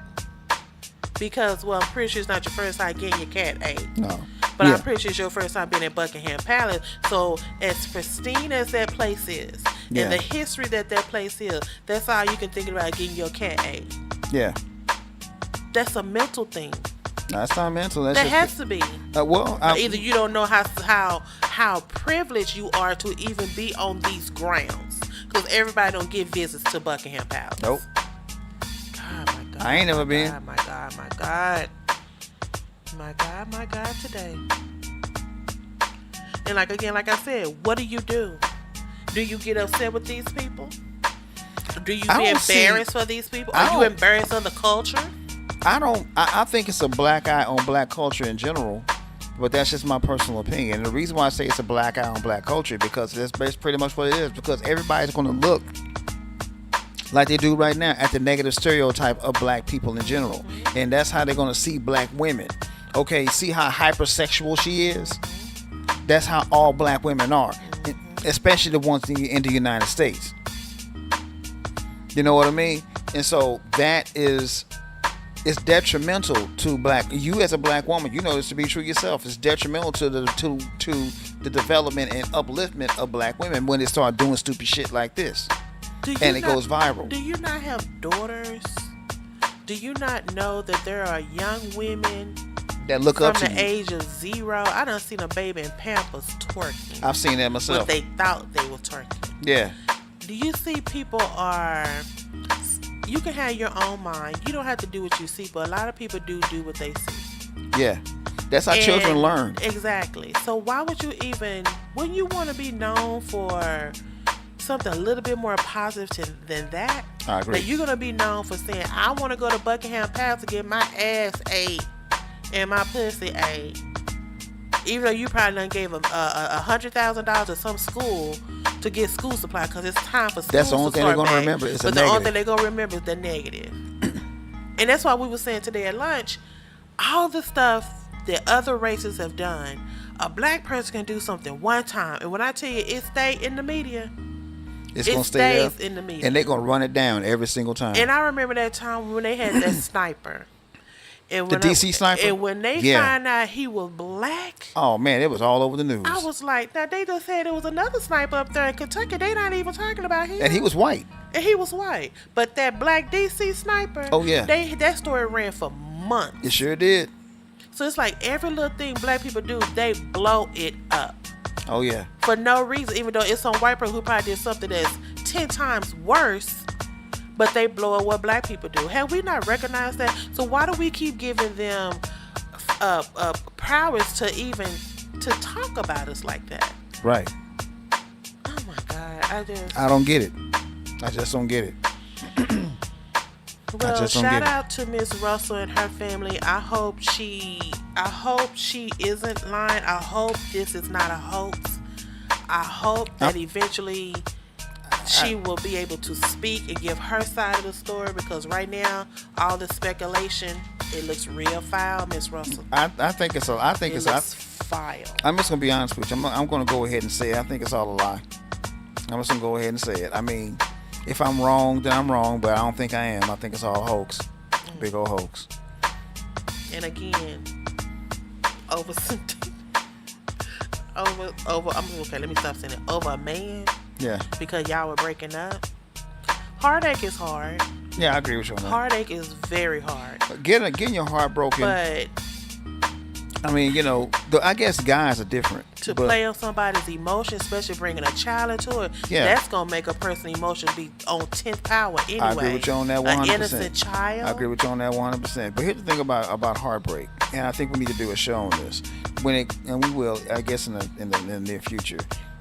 Because, well, I'm pretty sure it's not your first time getting your cat ate. No. But Yeah. I'm pretty sure it's your first time being at Buckingham Palace. So, as pristine as that place is, Yeah. and the history that place is, that's all you can think about getting your cat ate. Yeah. That's a mental thing. That's not mental. That's That just, has to be. Either you don't know how privileged you are to even be on these grounds, because everybody don't get visits to Buckingham Palace. Nope. God, my God. I ain't never been. My God. Today. And like I said, what do? Do you get upset with these people? Do you be embarrassed for these people? Are you embarrassed of the culture? I think it's a black eye on black culture in general, but that's just my personal opinion. And the reason why I say it's a black eye on black culture, because that's pretty much what it is, because everybody's going to look like they do right now at the negative stereotype of black people in general. And that's how they're going to see black women. Okay, see how hypersexual she is? That's how all black women are, especially the ones in the United States. You know what I mean? And so that is... It's detrimental to you as a black woman. You know this to be true yourself. It's detrimental to the development and upliftment of black women when they start doing stupid shit like this, and it goes viral. Do you not have daughters? Do you not know that there are young women that look up to from the you? age of 0? I done seen a baby in Pampers twerking. I've seen that myself. But they thought they were twerking. Yeah. Do you see people are... You can have your own mind. You don't have to do what you see, but a lot of people do what they see. Yeah. That's how children learn. Exactly. So why would you wouldn't you want to be known for something a little bit more positive than that? I agree. That you're going to be known for saying, I want to go to Buckingham Palace to get my ass ate and my pussy ate. Even though you probably done gave them $100,000 to some school to get school supply, because it's time for school. That's the only thing they're going to remember. It's but the only thing they're going to remember is the negative. And that's why we were saying today at lunch, all the stuff that other races have done, a black person can do something one time. And when I tell you it stayed in the media, it's going to stay there. In the media. And they're going to run it down every single time. And I remember that time when they had that sniper. And the DC sniper? And when they found out he was black. Oh, man, it was all over the news. I was like, now they just said there was another sniper up there in Kentucky. They not even talking about him. And he was white. But that black DC sniper. Oh, yeah. That story ran for months. It sure did. So it's like every little thing black people do, they blow it up. Oh, yeah. For no reason, even though it's some white person who probably did something that's 10 times worse. But they blow up what black people do. Have we not recognized that? So why do we keep giving them prowess to talk about us like that? Right. Oh my God! I don't get it. I just don't get it. Well, shout out to Miss Russell and her family. I hope she isn't lying. I hope this is not a hoax. I hope that eventually she will be able to speak and give her side of the story, because right now all the speculation, it looks real foul, Miss Russell. I think it's foul. I'm just gonna be honest with you. I'm gonna go ahead and say it. I think it's all a lie. I'm just gonna go ahead and say it. I mean, if I'm wrong, then I'm wrong, but I don't think I am. I think it's all a hoax. Big old hoax. And again, over let me stop saying it. Over a man. Yeah. Because y'all were breaking up. Heartache is hard. Yeah, I agree with you on that. Heartache is very hard. Getting your heart broken. But I mean, I guess guys are different. To play on somebody's emotions, especially bringing a child into it, that's going to make a person's emotion be on 10th power anyway. I agree with you on that 100%. An innocent child. I agree with you on that 100%. But here's the thing about heartbreak, and I think we need to do a show on this. And we will, I guess, in the near future.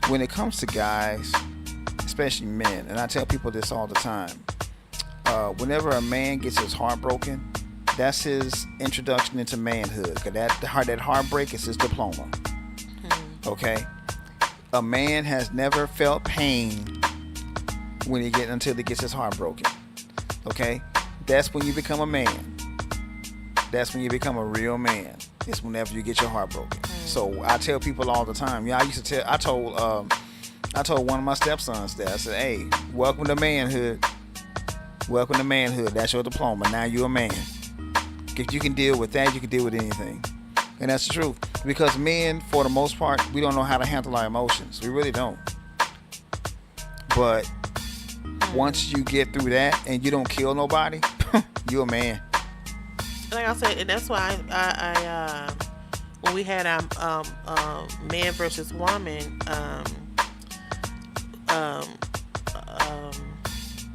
When it comes to guys, especially men, and I tell people this all the time, whenever a man gets his heart broken, that's his introduction into manhood. Cause that heartbreak is his diploma. Okay, a man has never felt pain until he gets his heart broken. Okay, that's when you become a man. That's when you become a real man. It's whenever you get your heart broken. So I tell people all the time. Yeah, I told one of my stepsons that. I said, "Hey, welcome to manhood. Welcome to manhood. That's your diploma. Now you're a man. If you can deal with that, you can deal with anything." And that's the truth. Because men, for the most part, we don't know how to handle our emotions. We really don't. But once you get through that and you don't kill nobody, you're a man. Like I said, and that's why I when we had our man versus woman,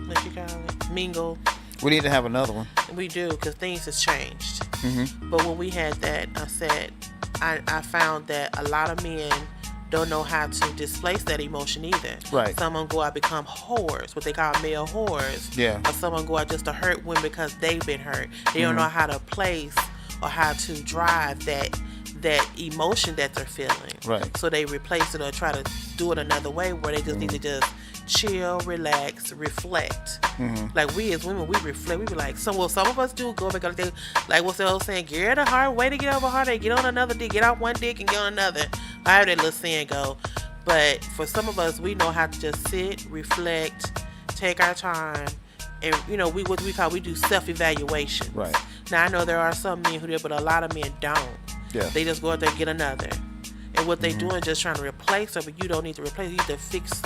what you call it, mingle. We need to have another one. We do, because things has changed. Mm-hmm. But when we had that, I said, I found that a lot of men don't know how to displace that emotion either. Right. Some of them go out and become whores, what they call male whores. Yeah. Or some of them go out just to hurt women because they've been hurt. They don't know how to place or how to drive that emotion that they're feeling. Right. So they replace it or try to do it another way where they just need to just chill, relax, reflect. Like we as women, we reflect. We be like, some of us do go back like what's the old saying? Get a hard way to get over heartache. Get on another dick. Get off one dick and get on another. However that little saying go. But for some of us, we know how to just sit, reflect, take our time, and we do self-evaluation. Right. Now I know there are some men who do, but a lot of men don't. Yeah. They just go out there and get another. And what they doing is just trying to replace her, but you don't need to replace her. You need to fix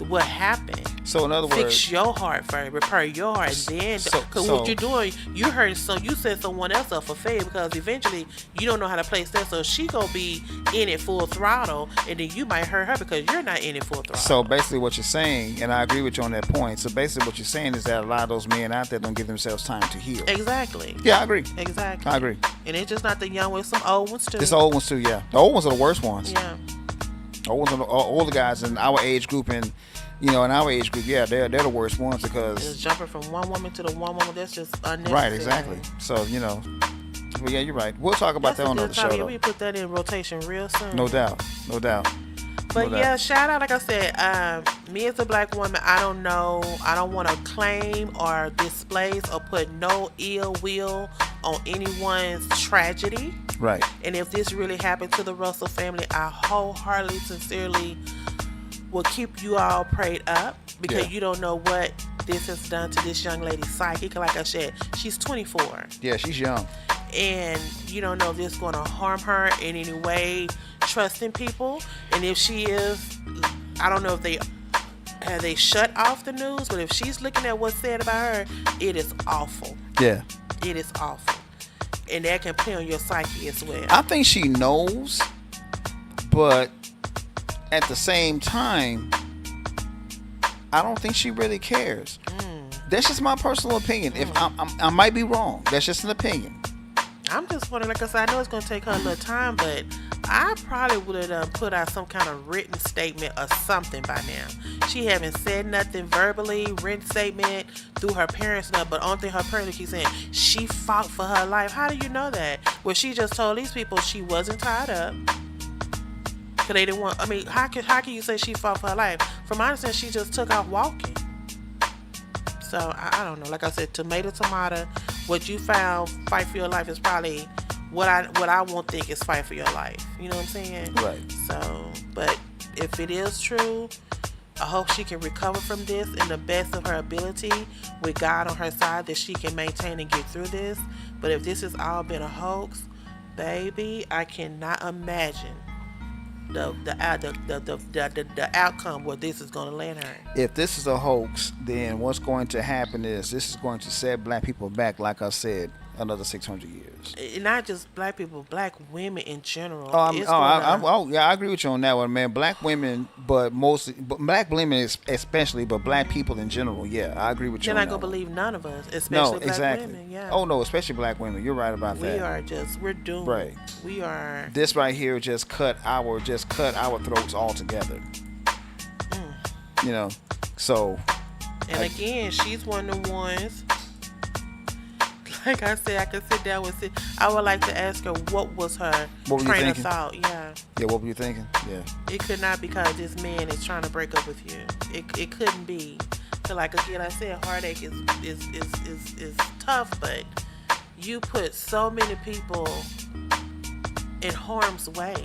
what happened. So in other words, fix your heart first, repair your heart, and then because what you're doing, you hurt you set someone else up for failure because eventually you don't know how to place that. So she gonna be in it full throttle, and then you might hurt her because you're not in it full throttle. So basically, what you're saying, and I agree with you on that point. So basically, what you're saying is that a lot of those men out there don't give themselves time to heal. Exactly. Yeah, I agree. Exactly. I agree. And it's just not the young ones, some old ones too. It's the old ones too. Yeah, the old ones are the worst ones. Yeah. Old ones are the older guys in our age group and. In our age group, yeah, they're the worst ones because just jumping from one woman to the one woman, that's just unnecessary. Right, exactly. So but yeah, you're right. We'll talk about that on another show. Though. We put that in rotation real soon. No doubt. But yeah, shout out, like I said, me as a black woman, I don't know, I don't want to claim or displace or put no ill will on anyone's tragedy. Right. And if this really happened to the Russell family, I wholeheartedly, sincerely will keep you all prayed up because you don't know what this has done to this young lady's psyche. Like I said, she's 24. Yeah, she's young. And you don't know if this is going to harm her in any way, trusting people. And if she is, I don't know if they shut off the news, but if she's looking at what's said about her, it is awful. Yeah. It is awful. And that can play on your psyche as well. I think she knows, but at the same time, I don't think she really cares. That's just my personal opinion. If I might be wrong, that's just an opinion. I'm just wondering, like I said, I know it's going to take her a little time, but I probably would have put out some kind of written statement or something by now. She haven't said nothing verbally, written statement through her parents, but the only thing her parents keep saying, she fought for her life. How do you know that? Well, she just told these people she wasn't tied up. Cause they didn't want. I mean, how can you say she fought for her life? From my understanding, she just took off walking. So I don't know. Like I said, tomato. What you found, fight for your life is probably what I won't think is fight for your life. You know what I'm saying? Right. So, but if it is true, I hope she can recover from this in the best of her ability with God on her side, that she can maintain and get through this. But if this has all been a hoax, baby, I cannot imagine the outcome where this is going to land her. If this is a hoax, then what's going to happen is this is going to set black people back, like I said, another 600 years. Not just black people, black women in general. I agree with you on that one, man. Black women, but black women especially, but black people in general. Yeah, I agree with you. You're on not gonna that believe none of us, especially black women. Yeah. Oh no, especially black women. You're right about that. We're doomed. Right. We are. This right here just cut our throats altogether. So. And again, she's one of the ones like I said, I could sit down with it. I would like to ask her what was her What were you train of thinking? thought. Yeah. Yeah, what were you thinking? Yeah. It could not be because this man is trying to break up with you. It couldn't be. So like again, I said heartache is tough, but you put so many people in harm's way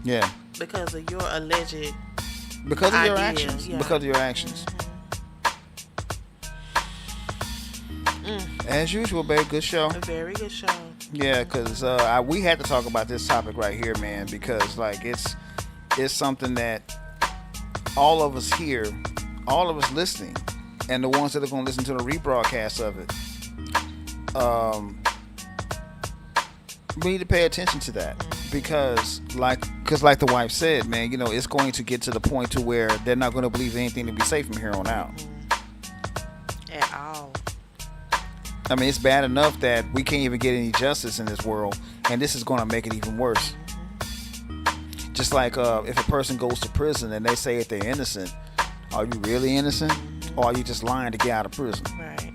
Yeah. because of your alleged Because of your idea, actions. yeah. Because of your actions. As usual, babe, good show. a very good show. Yeah, because we had to talk about this topic right here, man, because like it's something that all of us here, all of us listening, and the ones that are going to listen to the rebroadcast of it, we need to pay attention to that because like the wife said, man, you know, it's going to get to the point to where they're not going to believe anything to be safe from here on out. At all. I mean, it's bad enough that we can't even get any justice in this world, and this is going to make it even worse. Just like if a person goes to prison and they say that they're innocent, are you really innocent, or are you just lying to get out of prison? Right.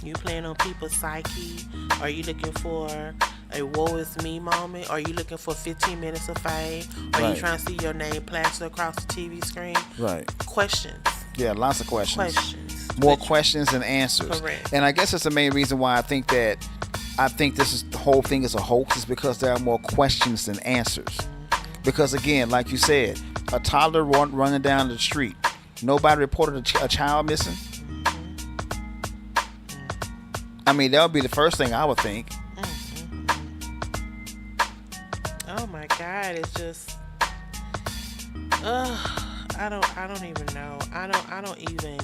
You playing on people's psyche? Are you looking for a woe is me moment? Are you looking for 15 minutes of fame? Are Right. you trying to see your name plastered across the TV screen? Right. Questions. Yeah, lots of questions. More Which- questions than answers. Correct. And I guess that's the main reason why I think the whole thing is a hoax, is because there are more questions than answers. Because again, like you said, a toddler running down the street, nobody reported a child missing. I mean, that would be the first thing I would think. Oh my God! It's just, I don't even know. I don't even.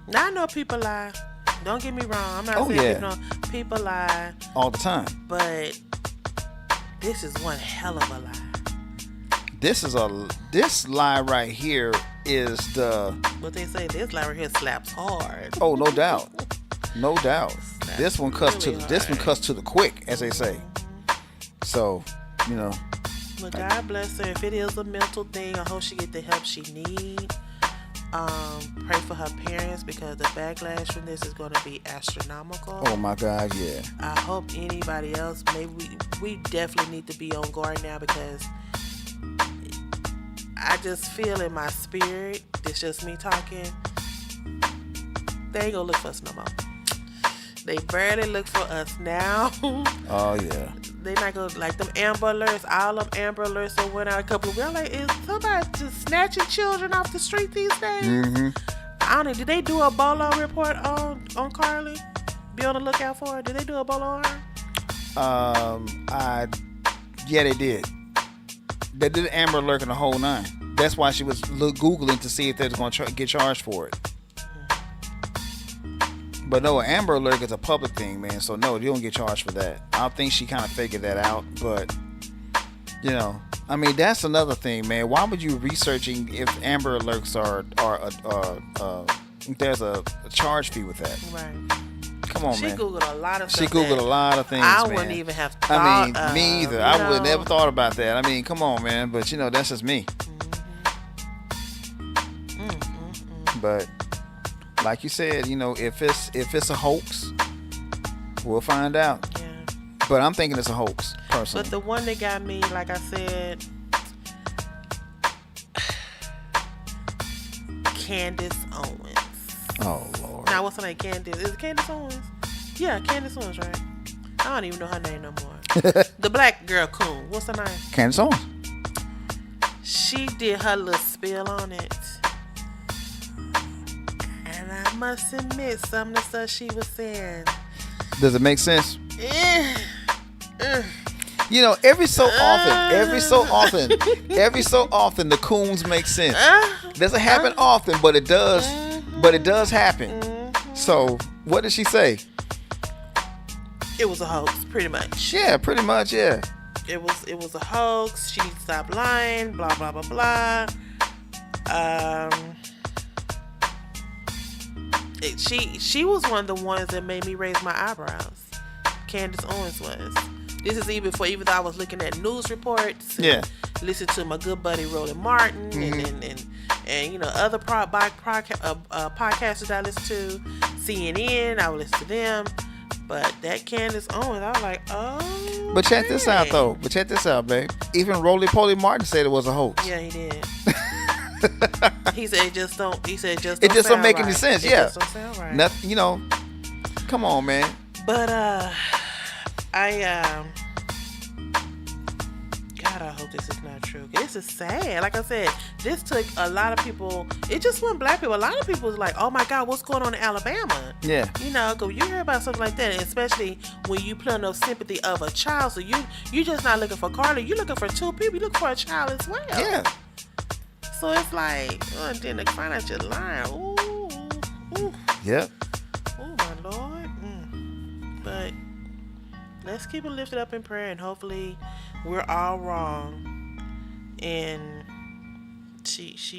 Now I know people lie. Don't get me wrong. I'm not saying people lie, All the time. but this is one hell of a lie. This lie right here is the. What they say, this lie right here slaps hard. Oh, no doubt. No doubt. That's This one cuts really hard. cuts to the quick, as they say. So, you know. Well, God bless her. If it is a mental thing, I hope she get the help she need. Pray for her parents because the backlash from this is going to be astronomical. Oh my God, yeah. I hope anybody else, maybe we definitely need to be on guard now because I just feel in my spirit, it's just me talking, they ain't gonna look for us no more. They barely look for us now. Oh yeah. They not gonna, like them Amber Alerts, all them Amber Alerts that went out a couple of weeks. I'm like, is somebody just snatching children off the street these days? Mm-hmm. I don't know. Did they do a bolo report on Carlee? Be on the lookout for her. Did they do a bolo on her? Yeah, they did. They did Amber Alert in the whole nine. That's why she was Googling to see if they was going to get charged for it. But no, Amber Alert is a public thing, man. So no, you don't get charged for that. I don't think she kind of figured that out. But, you know, I mean, that's another thing, man. Why would you researching if Amber Alerts there's a charge fee with that? Right. Come on, She man. Googled a lot of stuff. She Googled a lot of things, I man. wouldn't even have thought I mean, of, me either. you I would know. never thought about that. I mean, come on, man. But, you know, that's just me. But, like you said, you know, if it's a hoax, we'll find out. Yeah. But I'm thinking it's a hoax, personally. But the one that got me, like I said, Candace Owens. Oh, Lord. Now, what's her name? Candace. Is it Candace Owens? Yeah, Candace Owens, right? I don't even know her name no more. The black girl coon. What's her name? Candace Owens. She did her little spill on it. And I must admit, some of the stuff she was saying. Does it make sense? Eh, You know, every so often, the coons make sense. Doesn't happen often, but it does. But it does happen. So, what did she say? It was a hoax, pretty much. Yeah, pretty much, yeah. It was a hoax. She needs to stop lying. Blah blah blah blah. She was one of the ones that made me raise my eyebrows. Candace Owens was. This is even though I was looking at news reports. Yeah. Listen to my good buddy Roland Martin and other podcasters I listen to, CNN, I would listen to them. But that Candace Owens, I was like, oh. But check this out, though. Babe. Even Roly Poly Martin said it was a hoax. Yeah, he did. He said it just don't. He said it just don't make right. any sense. It Yeah, just don't sound right. Nothing. Come on, man. But God, I hope this is not true. This is sad. Like I said, this took a lot of people. It just wasn't black people. A lot of people was like, "Oh my God, what's going on in Alabama?" Yeah. Cause you hear about something like that, and especially when you play on the sympathy of a child. So you just not looking for Carlee. You looking for two people. You looking for a child as well. Yeah. So it's like, and then to find out you're lying. Ooh. Yep. Oh my Lord. But let's keep it lifted up in prayer, and hopefully we're all wrong. And she's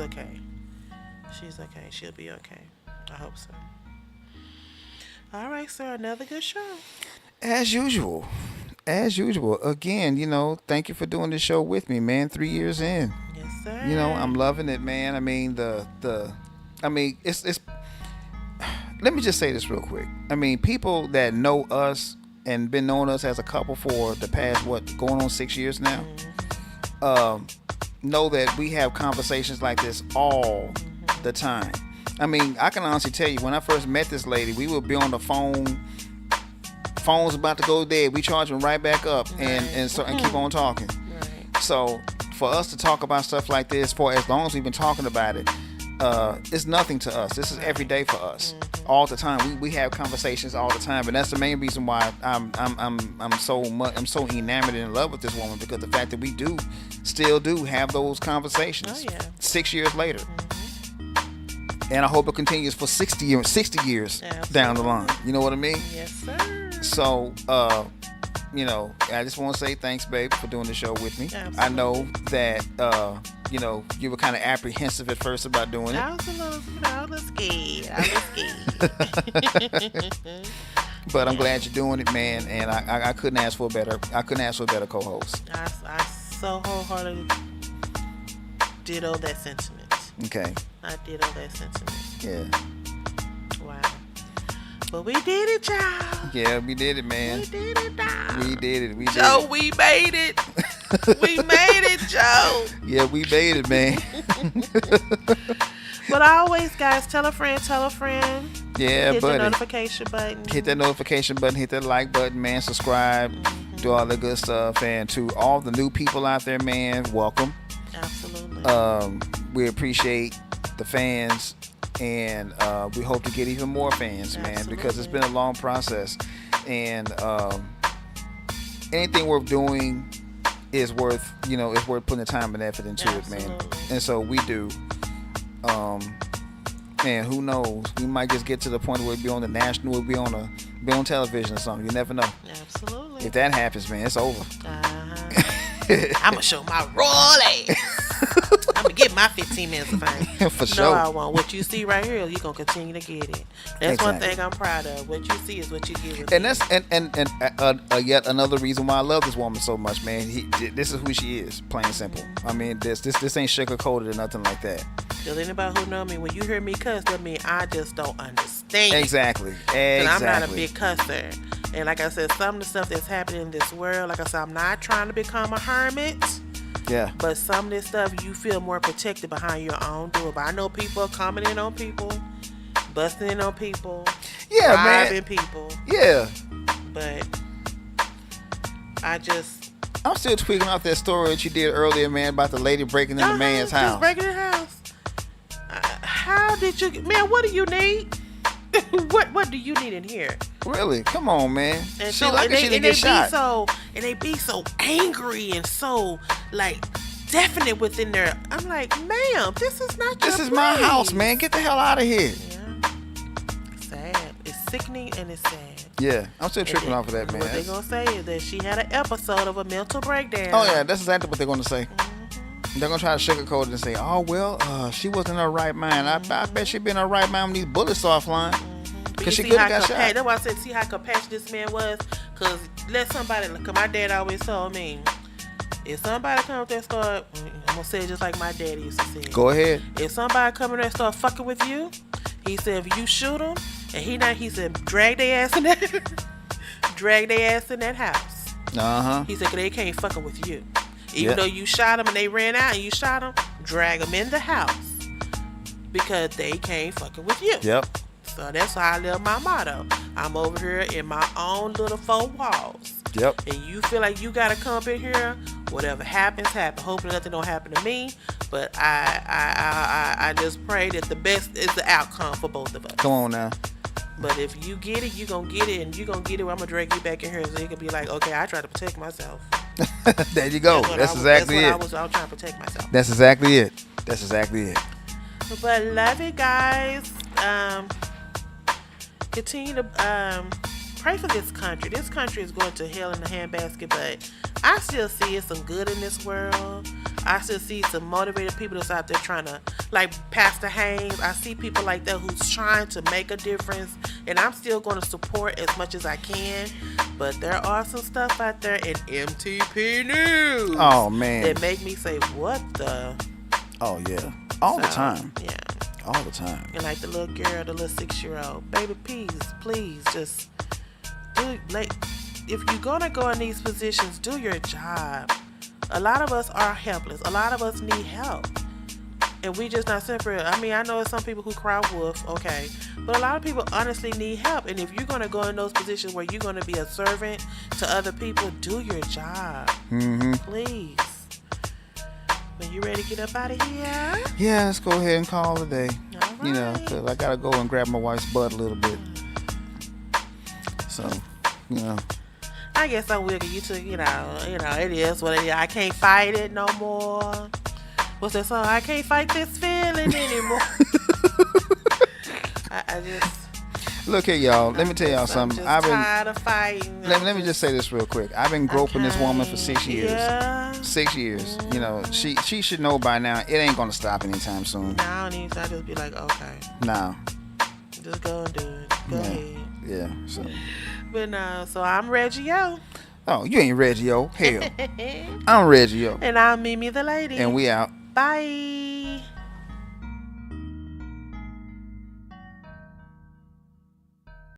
okay. She's okay. She'll be okay. I hope so. All right, sir. Another good show. As usual. Again, thank you for doing this show with me, man. 3 years in. Yes, sir. I'm loving it, man. I mean, it's. Let me just say this real quick. I mean, people that know us and been knowing us as a couple for the past, going on 6 years now, know that we have conversations like this all the time. I mean, I can honestly tell you, when I first met this lady, we would be on the phone. Phone's about to go dead. We charge them right back up and keep on talking. Right. So for us to talk about stuff like this for as long as we've been talking about it, it's nothing to us. This is every day for us, all the time. We have conversations all the time, and that's the main reason why I'm so enamored and in love with this woman, because the fact that we still do have those conversations. Oh, yeah. 6 years later. And I hope it continues for 60 years Absolutely. down the line. You know what I mean? Yes, sir. So, I just want to say thanks, babe, for doing the show with me. Absolutely. I know that, you were kind of apprehensive at first about doing it. I was a little scared. But I'm glad you're doing it, man. And I couldn't ask for a better co-host. I so wholeheartedly ditto that sentiment. Okay. I ditto that sentiment. Yeah. Wow. But we did it, y'all. Yeah, we did it, man. We did it, dog. We did it. Joe, we made it. We made it, Joe. Yeah, we made it, man. But always, guys, tell a friend. Yeah, hit buddy. the notification button. Hit that notification button. Hit that like button, man. Subscribe. Do all the good stuff. And to all the new people out there, man, welcome. Absolutely. We appreciate the fans, and we hope to get even more fans, man. Absolutely. Because it's been a long process, and anything worth doing is worth putting the time and effort into it, man. Absolutely. And so we do. Man, who knows? We might just get to the point where we'll be on the national, we'll be on television or something. You never know. Absolutely. If that happens, man, it's over. I'm gonna show my royal ass. I'm gonna get my 15 minutes of fame. For no, sure. I won't. What you see right here, you're gonna continue to get it. That's Exactly. one thing I'm proud of. What you see is what you get with And me. that's yet another reason why I love this woman so much, man. This is who she is, plain and simple. I mean, this ain't sugar coated or nothing like that. Does anybody who know me, when you hear me cuss, that means I just don't understand. Exactly. And I'm not a big cusser. And like I said, some of the stuff that's happening in this world, like I said, I'm not trying to become a hermit. Yeah. But some of this stuff, you feel more protected behind your own door. But I know people are coming in on people, busting in on people, Yeah, robbing man. people. Yeah. But I'm still tweaking off that story that you did earlier, man, about the lady breaking in the man's just house. breaking the house. How did you, man? What do you need? What do you need in here? Really? Come on, man. And She like she didn't get shot. They be so angry and so like definite within their. I'm like, ma'am, this is not your This is my place. house, man. Get the hell out of here. Yeah. Sad. It's sickening and it's sad. Yeah, I'm still tripping off of that, man. What they gonna say is that she had an episode of a mental breakdown. Oh yeah, that's exactly what they're gonna say. They're gonna try to sugarcoat it and say, "Oh well, she wasn't in her right mind." I bet she been in her right mind when these bullets off flying. Because she could have got shot. That's why I said, see how compassionate this man was. Because let somebody, because my dad always told me, if somebody comes up there and start, I'm gonna say it just like my daddy used to say it. Go ahead. If somebody come in there and start fucking with you, he said if you shoot him, and he said drag their ass in that house. He said 'cause they can't fucking with you. Even though you shot them and they ran out and you shot them, drag them in the house because they can't fucking with you. Yep. So that's how I live my motto. I'm over here in my own little four walls. Yep. And you feel like you gotta come up in here, whatever happens, happen. Hopefully nothing don't happen to me. But I just pray that the best is the outcome for both of us. Come on now. But if you get it, you gonna get it, and you gonna get it. I'm gonna drag you back in here so you can be like, okay, I tried to protect myself. There you go. That's exactly it. I was trying to protect myself. That's exactly it. That's exactly it. But love it, guys. Continue to pray for this country. This country is going to hell in a handbasket, but I still see some good in this world. I still see some motivated people that's out there trying to, like Pastor Haynes. I see people like that who's trying to make a difference, and I'm still going to support as much as I can. But there are some stuff out there in MTP News. Oh man. That make me say, what the? Oh yeah. All the time. Yeah. All the time. And like the little girl, the little 6-year-old, baby, please, just do, like, if you're gonna go in these positions, do your job. A lot of us are helpless. A lot of us need help, and we just not separate. I mean, I know there's some people who cry wolf, okay, but a lot of people honestly need help. And if you're gonna go in those positions where you're gonna be a servant to other people, do your job, please. Are you ready to get up out of here? Yeah, let's go ahead and call it a day. All right. You know, 'cause I gotta go and grab my wife's butt a little bit. So, you know. I guess I'm with you too. You know, it is what it is. I can't fight it no more. What's that song? I can't fight this feeling anymore. I just Look here, y'all. Let me tell y'all something. I'm just tired of fighting. Let me just say this real quick. I've been groping this woman for 6 years. Yeah. 6 years. You know, she should know by now. It ain't gonna stop anytime soon. Nah, I don't even. I just be like, okay, Nah. just go and do it. Go ahead. Yeah. So. But no, so I'm Reggie O. Oh, you ain't Reggie O. Hell. I'm Reggie O. And I'm Mimi the lady. And we out. Bye.